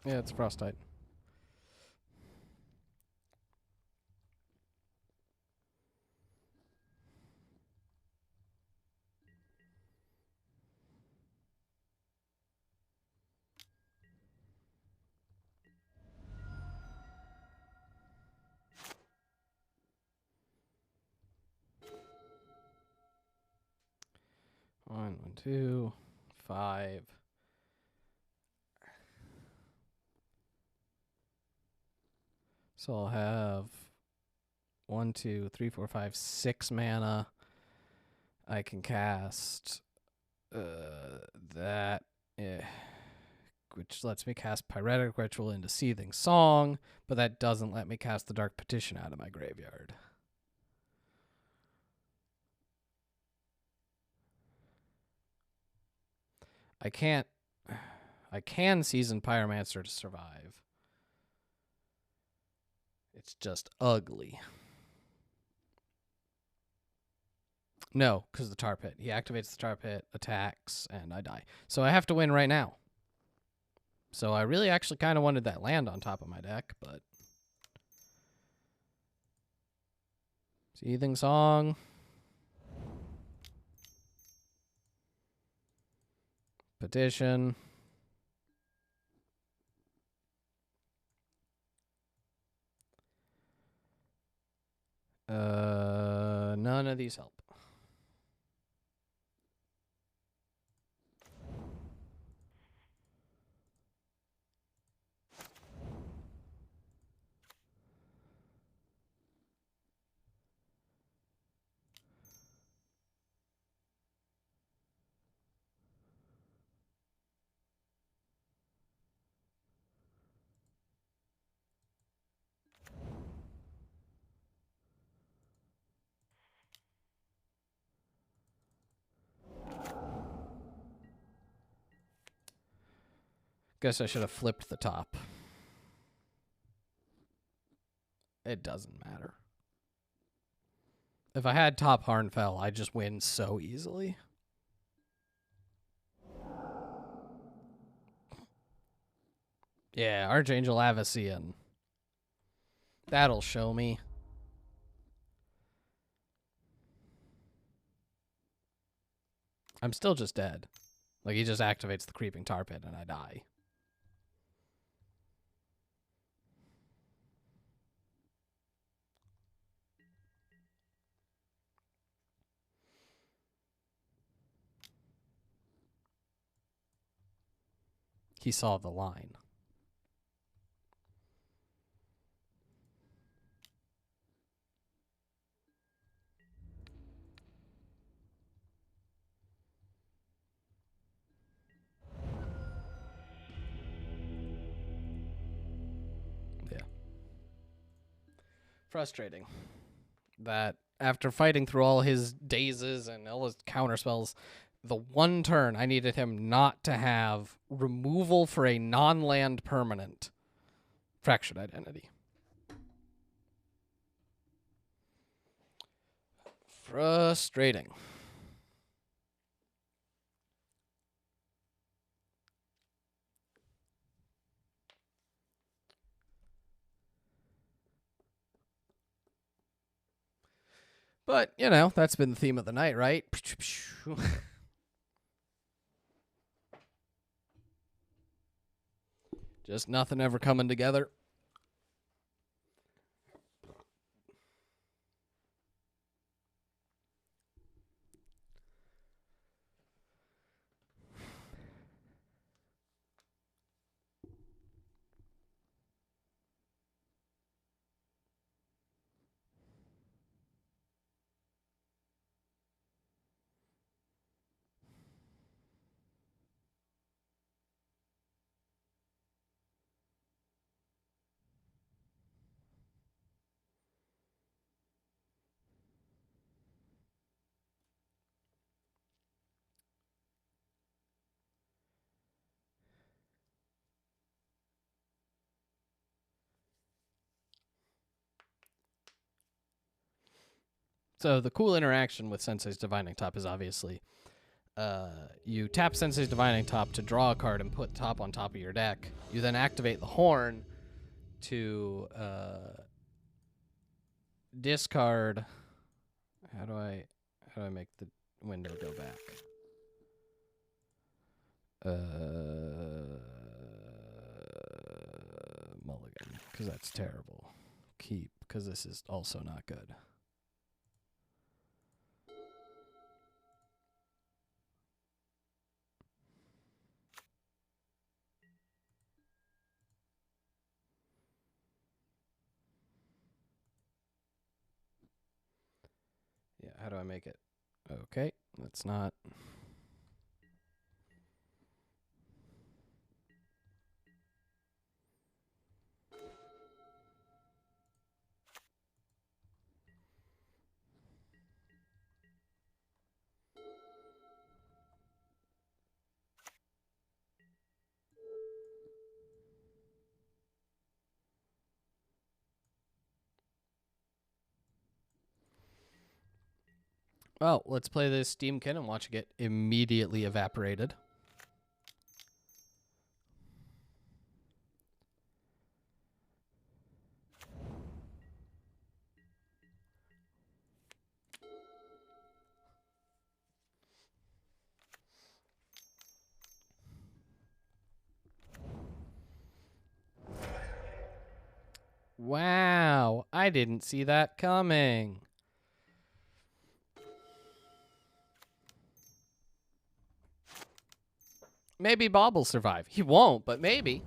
Yeah, it's Frostite. One, 2, 5. So I'll have 1, 2, 3, 4, 5, 6 mana. I can cast that, which lets me cast Pyretic Ritual into Seething Song, but that doesn't let me cast the Dark Petition out of my graveyard. I can't. I can season Pyromancer to survive. It's just ugly. No, because the tar pit. He activates the tar pit, attacks, and I die. So I have to win right now. So I really actually kind of wanted that land on top of my deck, but... Seething Song. Petition. None of these help. Guess I should have flipped the top. It doesn't matter. If I had top Harnfell, I'd just win so easily. Yeah, Archangel Avician. That'll show me. I'm still just dead. Like, he just activates the Creeping Tar Pit and I die. He saw the line. Yeah. Frustrating. That after fighting through all his dazes and all his counterspells, the one turn I needed him not to have removal for a non-land permanent. Fractured Identity. Frustrating. But, you know, that's been the theme of the night, right? Just nothing ever coming together. So the cool interaction with Sensei's Divining Top is obviously you tap Sensei's Divining Top to draw a card and put top on top of your deck. You then activate the horn to discard. How do I make the window go back? Mulligan, because that's terrible. Keep, because this is also not good. Yeah, how do I make it? Okay, that's not. Well, let's play this Steamkin and watch it get immediately evaporated. Wow, I didn't see that coming. Maybe Bob will survive. He won't, but maybe.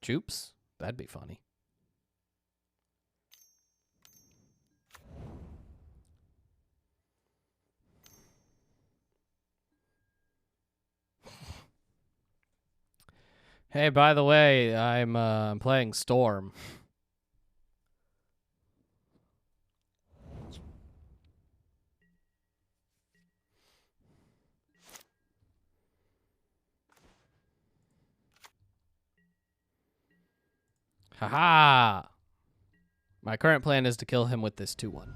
Joops? That'd be funny. Hey, by the way, I'm playing Storm. Haha! My current plan is to kill him with this 2-1.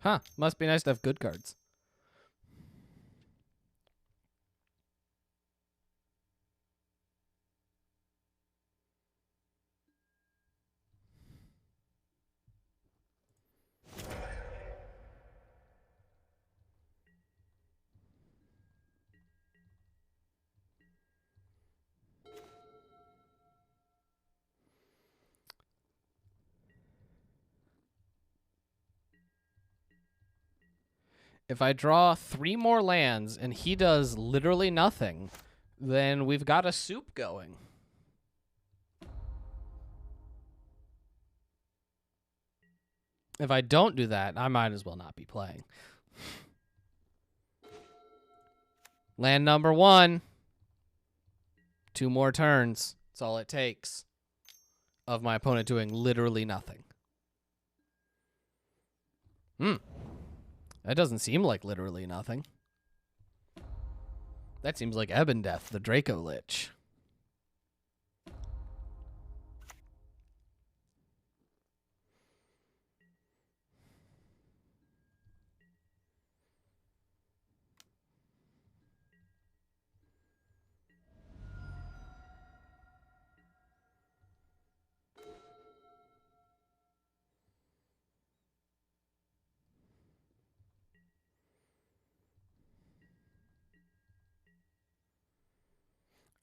Huh, must be nice to have good cards. If I draw 3 more lands and he does literally nothing, then we've got a soup going. If I don't do that, I might as well not be playing. Land number 1. 2 more turns. That's all it takes. Of my opponent doing literally nothing. That doesn't seem like literally nothing. That seems like Ebondeath, the Draco Lich.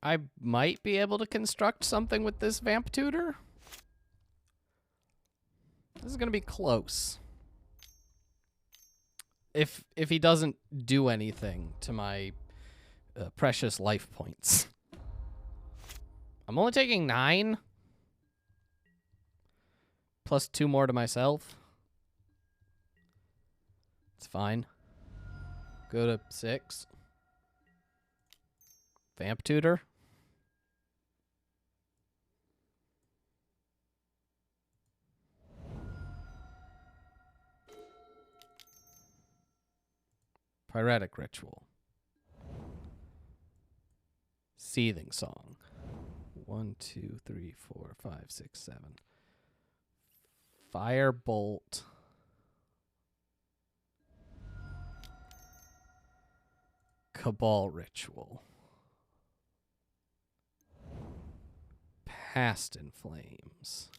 I might be able to construct something with this Vamp Tutor. This is going to be close. If he doesn't do anything to my precious life points. I'm only taking 9. Plus 2 more to myself. It's fine. Go to 6. Vamp Tutor. Pyretic Ritual. Seething Song. 1, 2, 3, 4, 5, 6, 7. Firebolt. Cabal Ritual. Past in Flames.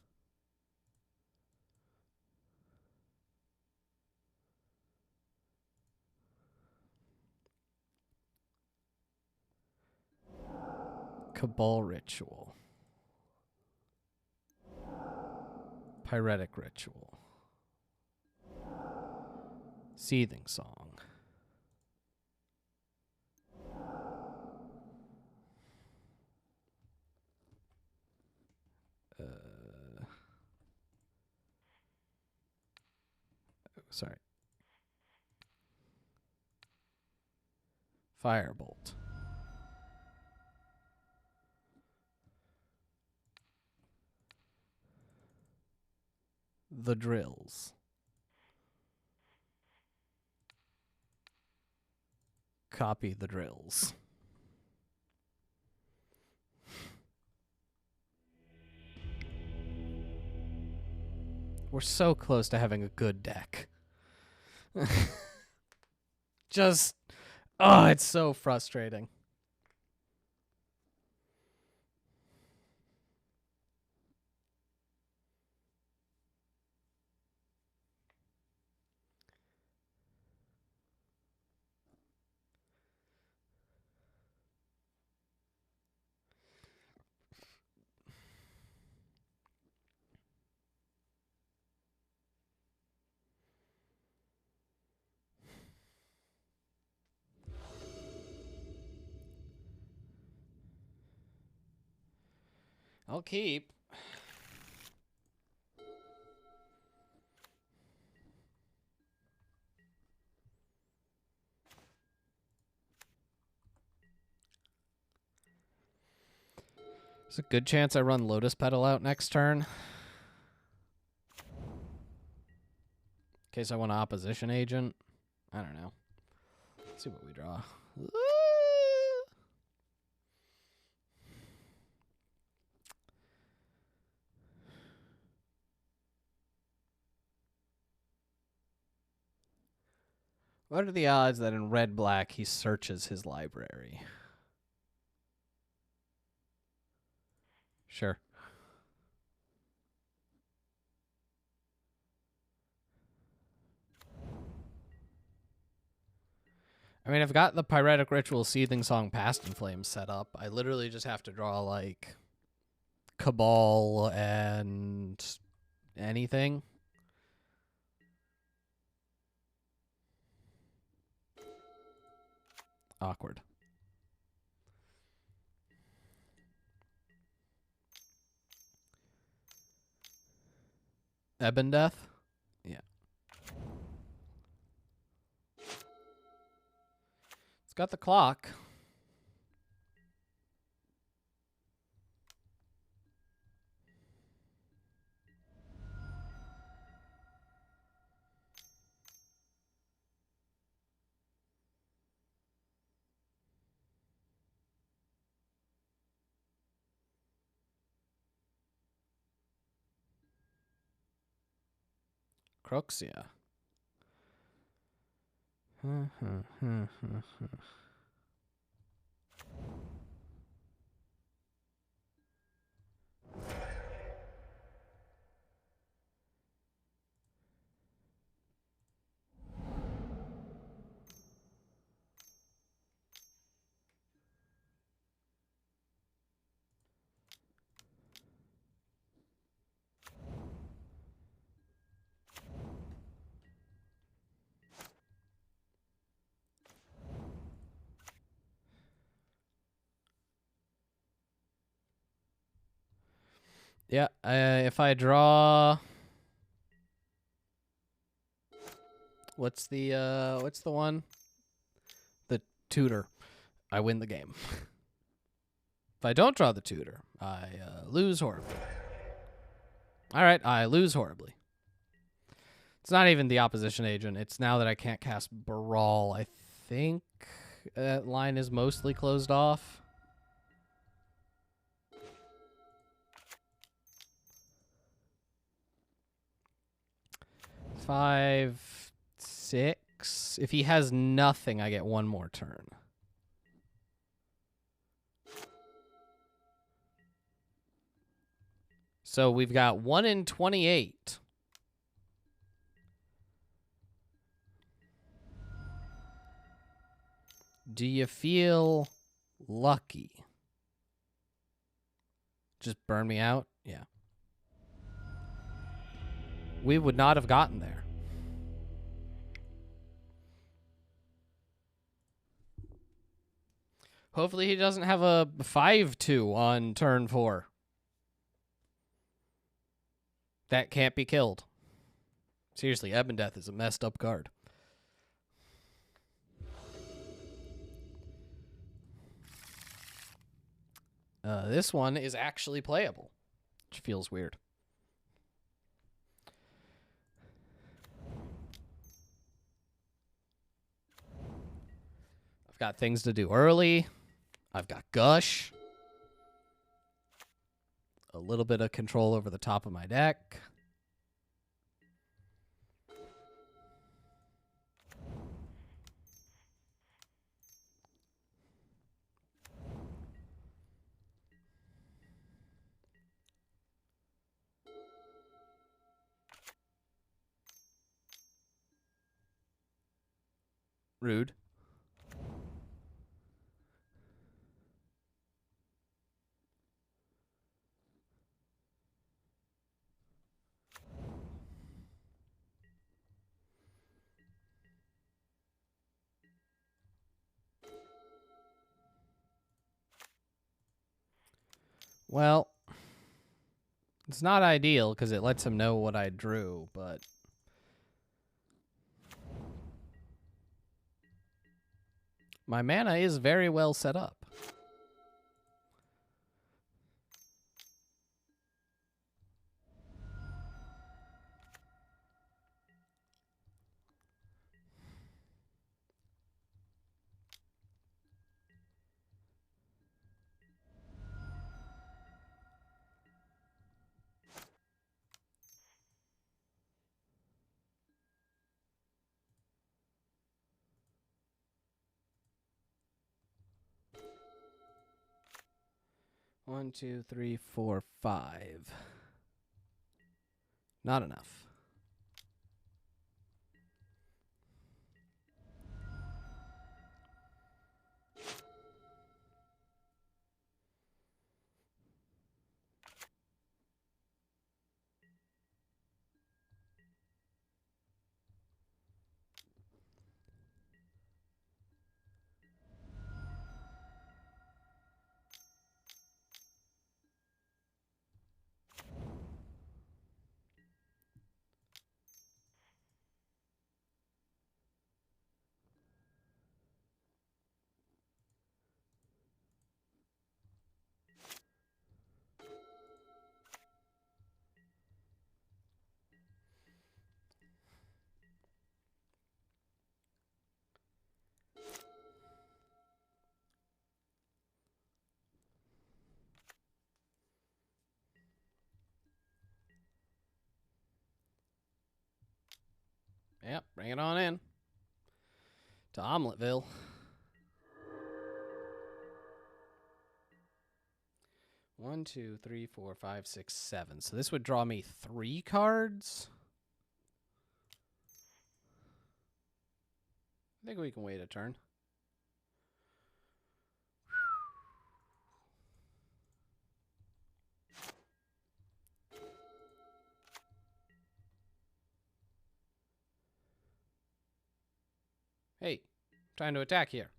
Cabal Ritual. Pyretic Ritual. Seething Song. Sorry. Firebolt. The drills. Copy the drills. We're so close to having a good deck. Just, oh, it's so frustrating. I'll keep. There's a good chance I run Lotus Petal out next turn. In case I want an opposition agent. I don't know. Let's see what we draw. What are the odds that in red-black he searches his library? Sure. I mean, I've got the Pyretic Ritual Seething Song Past in Flames set up. I literally just have to draw, like, Cabal and anything. Awkward. Ebon Death? Yeah. It's got the clock. Crooks, yeah. Yeah, if I draw... What's the one? The tutor. I win the game. If I don't draw the tutor, I lose horribly. Alright, I lose horribly. It's not even the opposition agent. It's now that I can't cast Brawl. I think that line is mostly closed off. Five, six. If he has nothing, I get one more turn. So we've got 1 in 28. Do you feel lucky? Just burn me out? Yeah. We would not have gotten there. Hopefully he doesn't have a 5-2 on turn 4. That can't be killed. Seriously, Ebon Death is a messed up card. This one is actually playable, which feels weird. I've got things to do early. I've got Gush. A little bit of control over the top of my deck. Rude. Well, it's not ideal because it lets him know what I drew, but my mana is very well set up. One, two, three, four, five. Not enough. Yep, bring it on in. To Omeletville. One, two, three, four, five, six, seven. So this would draw me 3 cards. I think we can wait a turn. Hey, trying to attack here.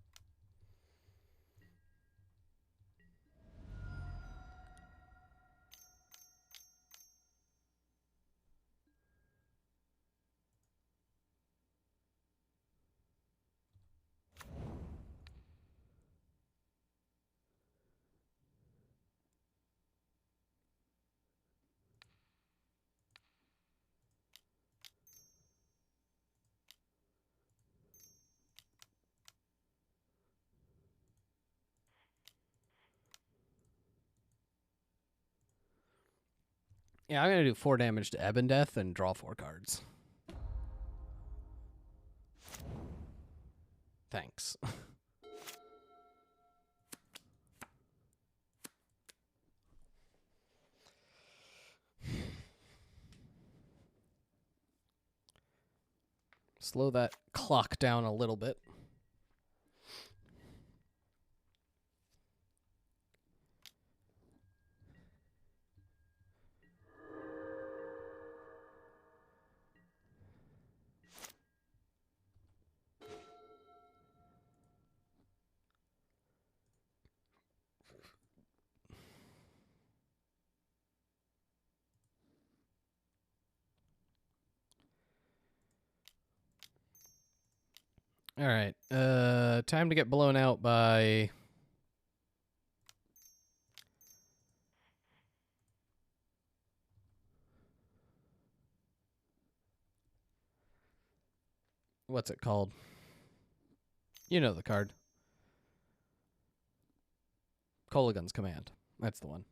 Yeah, I'm going to do 4 damage to Ebon Death and draw 4 cards. Thanks. Slow that clock down a little bit. All right. Time to get blown out by... What's it called? You know the card. Coligan's Command. That's the one.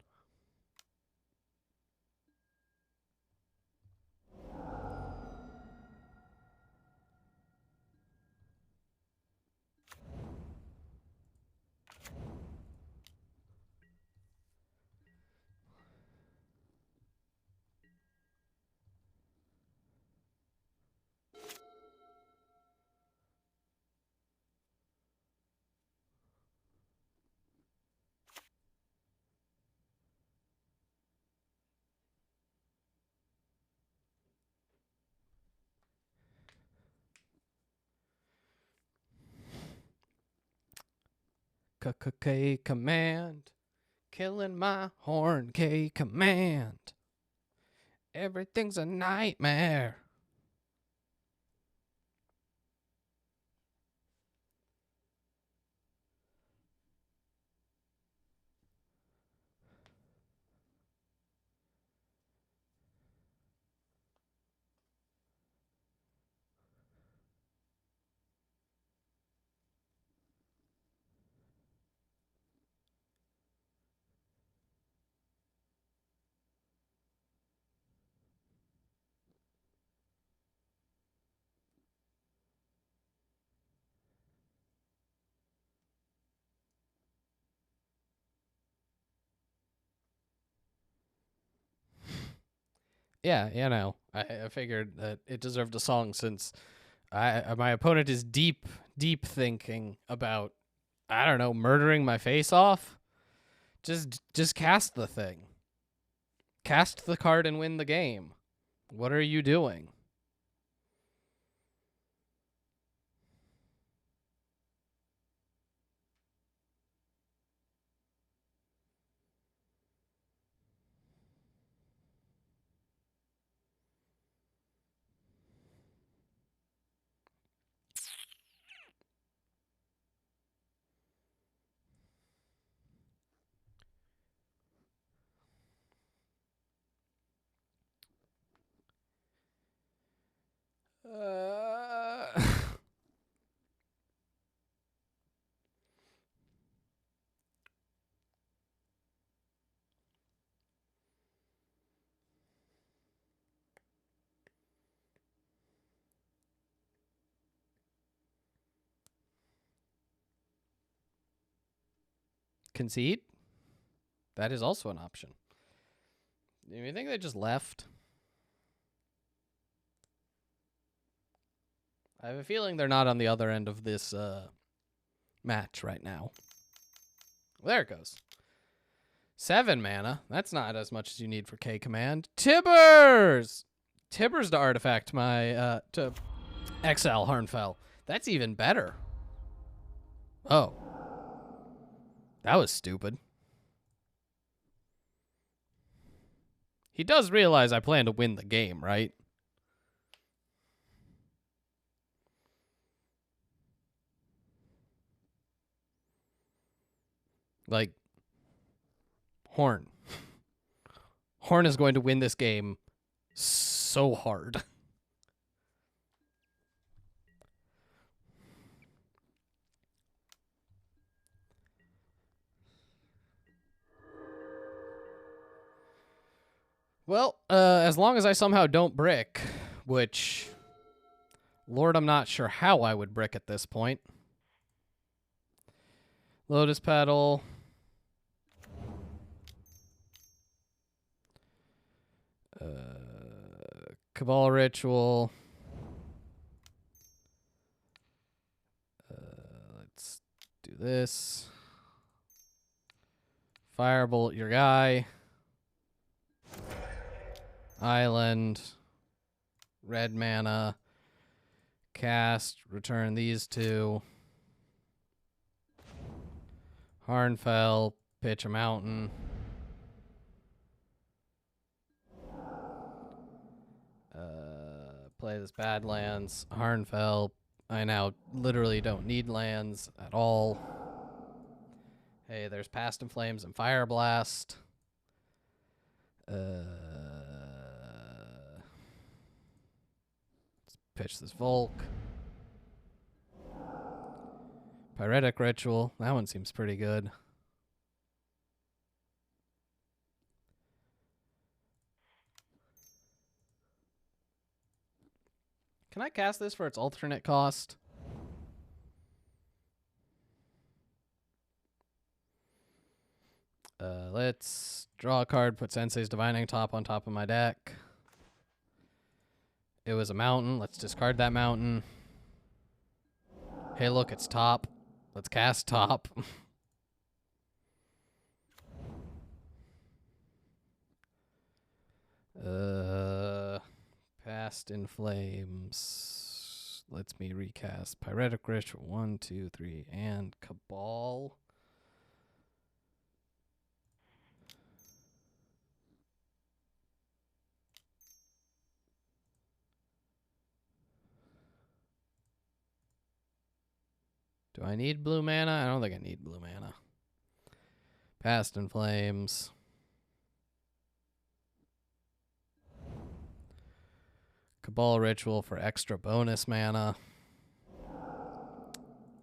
K Command. Killing my horn. K Command. Everything's a nightmare. Yeah, you know, I figured that it deserved a song since my opponent is deep thinking about, I don't know, murdering my face off. Just cast the thing. Cast the card and win the game. What are you doing? Concede? That is also an option. Do you think they just left? I have a feeling they're not on the other end of this match right now. There it goes. 7 mana. That's not as much as you need for K Command. Tibbers! Tibbers to artifact my, to exile Harnfell. That's even better. Oh. That was stupid. He does realize I plan to win the game, right? Like, Horn. Horn is going to win this game so hard. Well, as long as I somehow don't brick, which, Lord, I'm not sure how I would brick at this point. Lotus Petal. Cabal Ritual. Let's do this. Firebolt your guy. Island. Red mana. Cast. Return these two. Harnfell. Pitch a mountain. Play this Badlands. Harnfell. I now literally don't need lands at all. Hey, there's Past in Flames and Fire Blast. Let's pitch this Volk. Pyretic Ritual. That one seems pretty good. Can I cast this for its alternate cost? Let's draw a card, put Sensei's Divining Top on top of my deck. It was a mountain. Let's discard that mountain. Hey, look, it's top. Let's cast top. Past in Flames. Lets me recast Pyretic Ritual 1, 2, 3, and Cabal. Do I need blue mana? I don't think I need blue mana. Past in Flames. Cabal Ritual for extra bonus mana.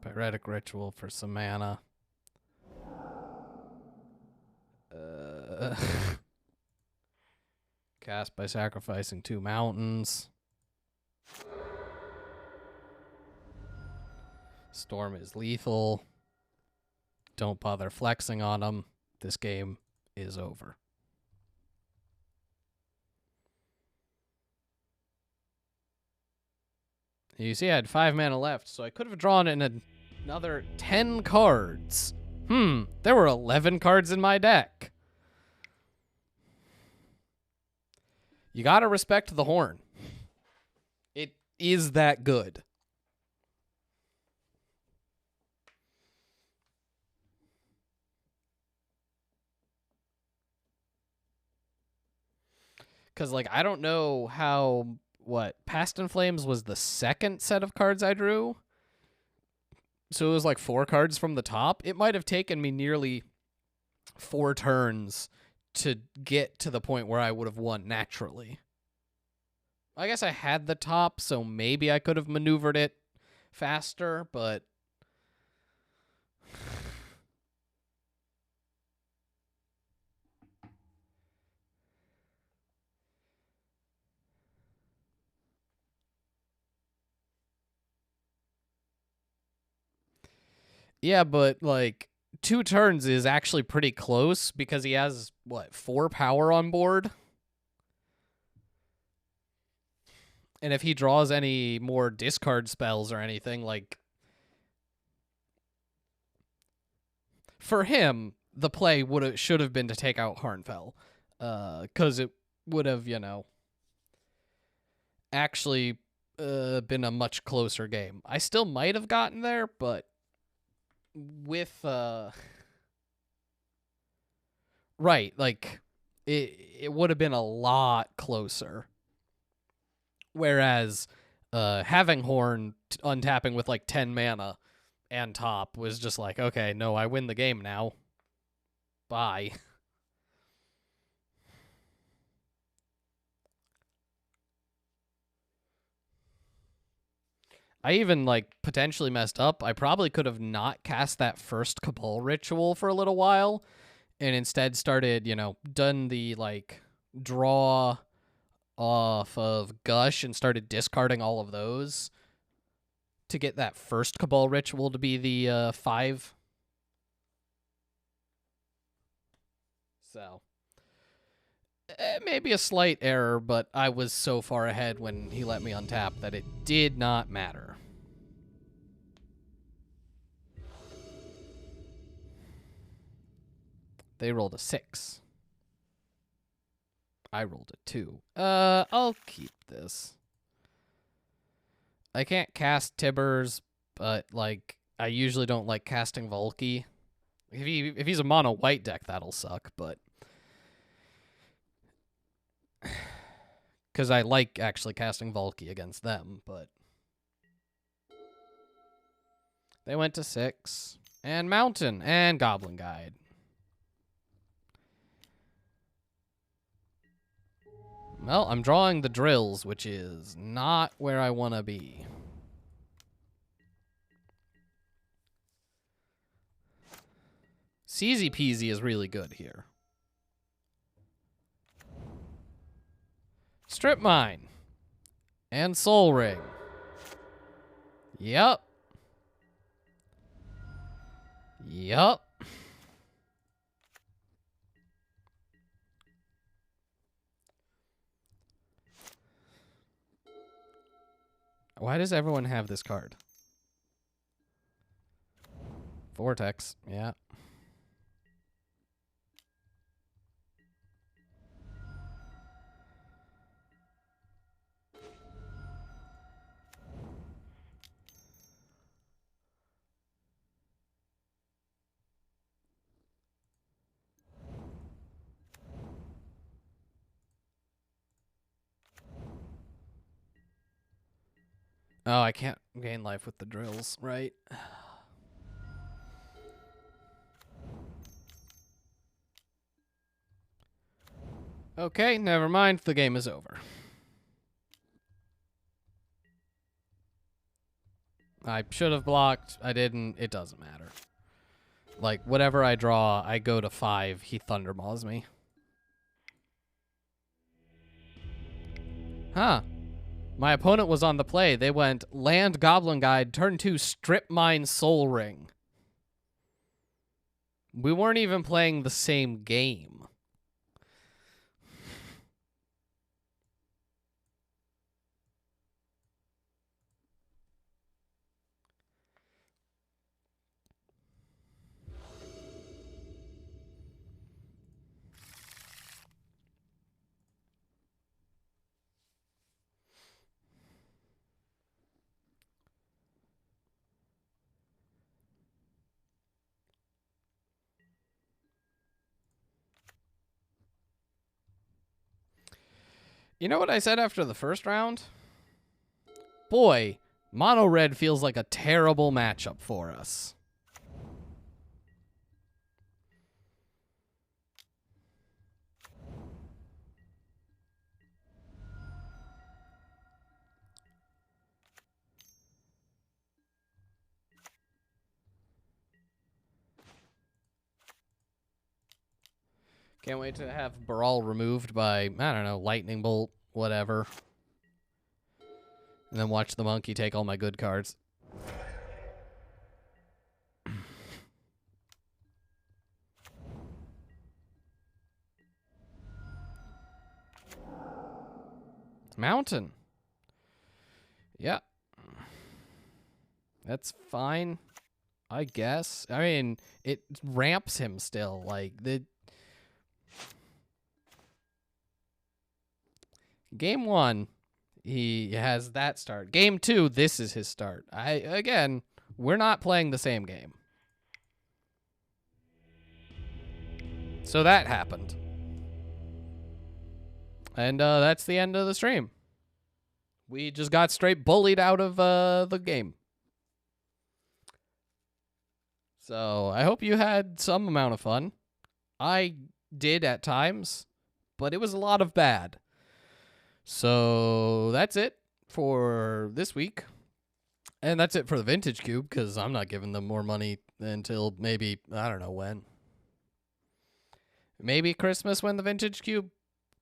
Pyretic Ritual for some mana. Cast by sacrificing 2 mountains. Storm is lethal. Don't bother flexing on them. This game is over. You see I had 5 mana left, so I could have drawn in another 10 cards. There were 11 cards in my deck. You gotta respect the horn. It is that good. Because, like, I don't know how, Past in Flames was the second set of cards I drew. So it was like 4 cards from the top. It might have taken me nearly 4 turns to get to the point where I would have won naturally. I guess I had the top, so maybe I could have maneuvered it faster, but... Yeah, but, like, 2 turns is actually pretty close because he has, 4 power on board? And if he draws any more discard spells or anything, like... For him, the play should have been to take out Harnfell. Because it would have, actually been a much closer game. I still might have gotten there, but... with right, like it would have been a lot closer, whereas having Horn untapping with like 10 mana and top was just like, okay, no, I win the game now, bye. I even, like, potentially messed up. I probably could have not cast that first Cabal Ritual for a little while and instead started, done the, like, draw off of Gush and started discarding all of those to get that first Cabal Ritual to be the 5. So, maybe a slight error, but I was so far ahead when he let me untap that it did not matter. They rolled a 6. I rolled a 2. I'll keep this. I can't cast Tibbers, but, like, I usually don't like casting Volky. If he's a mono white deck, that'll suck, but... because I like actually casting Volky against them, but... They went to 6. And Mountain and Goblin Guide. Well, I'm drawing the drills, which is not where I want to be. Easy Peasy is really good here. Strip Mine. And Soul Ring. Yep. Yup. Why does everyone have this card? Vortex, yeah. Oh, I can't gain life with the drills, right? Okay, never mind. The game is over. I should have blocked. I didn't. It doesn't matter. Like, whatever I draw, I go to 5. He Thundermaws me. Huh. My opponent was on the play. They went Land Goblin Guide, turn 2, Strip Mine Soul Ring. We weren't even playing the same game. You know what I said after the first round? Boy, Mono Red feels like a terrible matchup for us. Can't wait to have Baral removed by, I don't know, Lightning Bolt, whatever. And then watch the monkey take all my good cards. Mountain. Yeah. That's fine, I guess. I mean, it ramps him still. Like, the... Game 1, he has that start. Game 2, this is his start. Again, we're not playing the same game. So that happened. And that's the end of the stream. We just got straight bullied out of the game. So I hope you had some amount of fun. I did at times, but it was a lot of bad. So that's it for this week. And that's it for the Vintage Cube, because I'm not giving them more money until maybe, I don't know when. Maybe Christmas when the Vintage Cube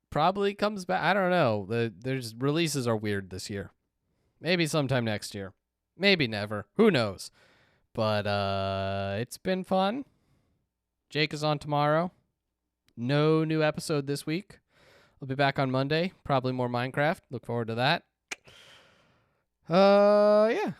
probably comes back. I don't know. There's releases are weird this year. Maybe sometime next year. Maybe never. Who knows? But it's been fun. Jake is on tomorrow. No new episode this week. I'll be back on Monday. Probably more Minecraft. Look forward to that. Yeah.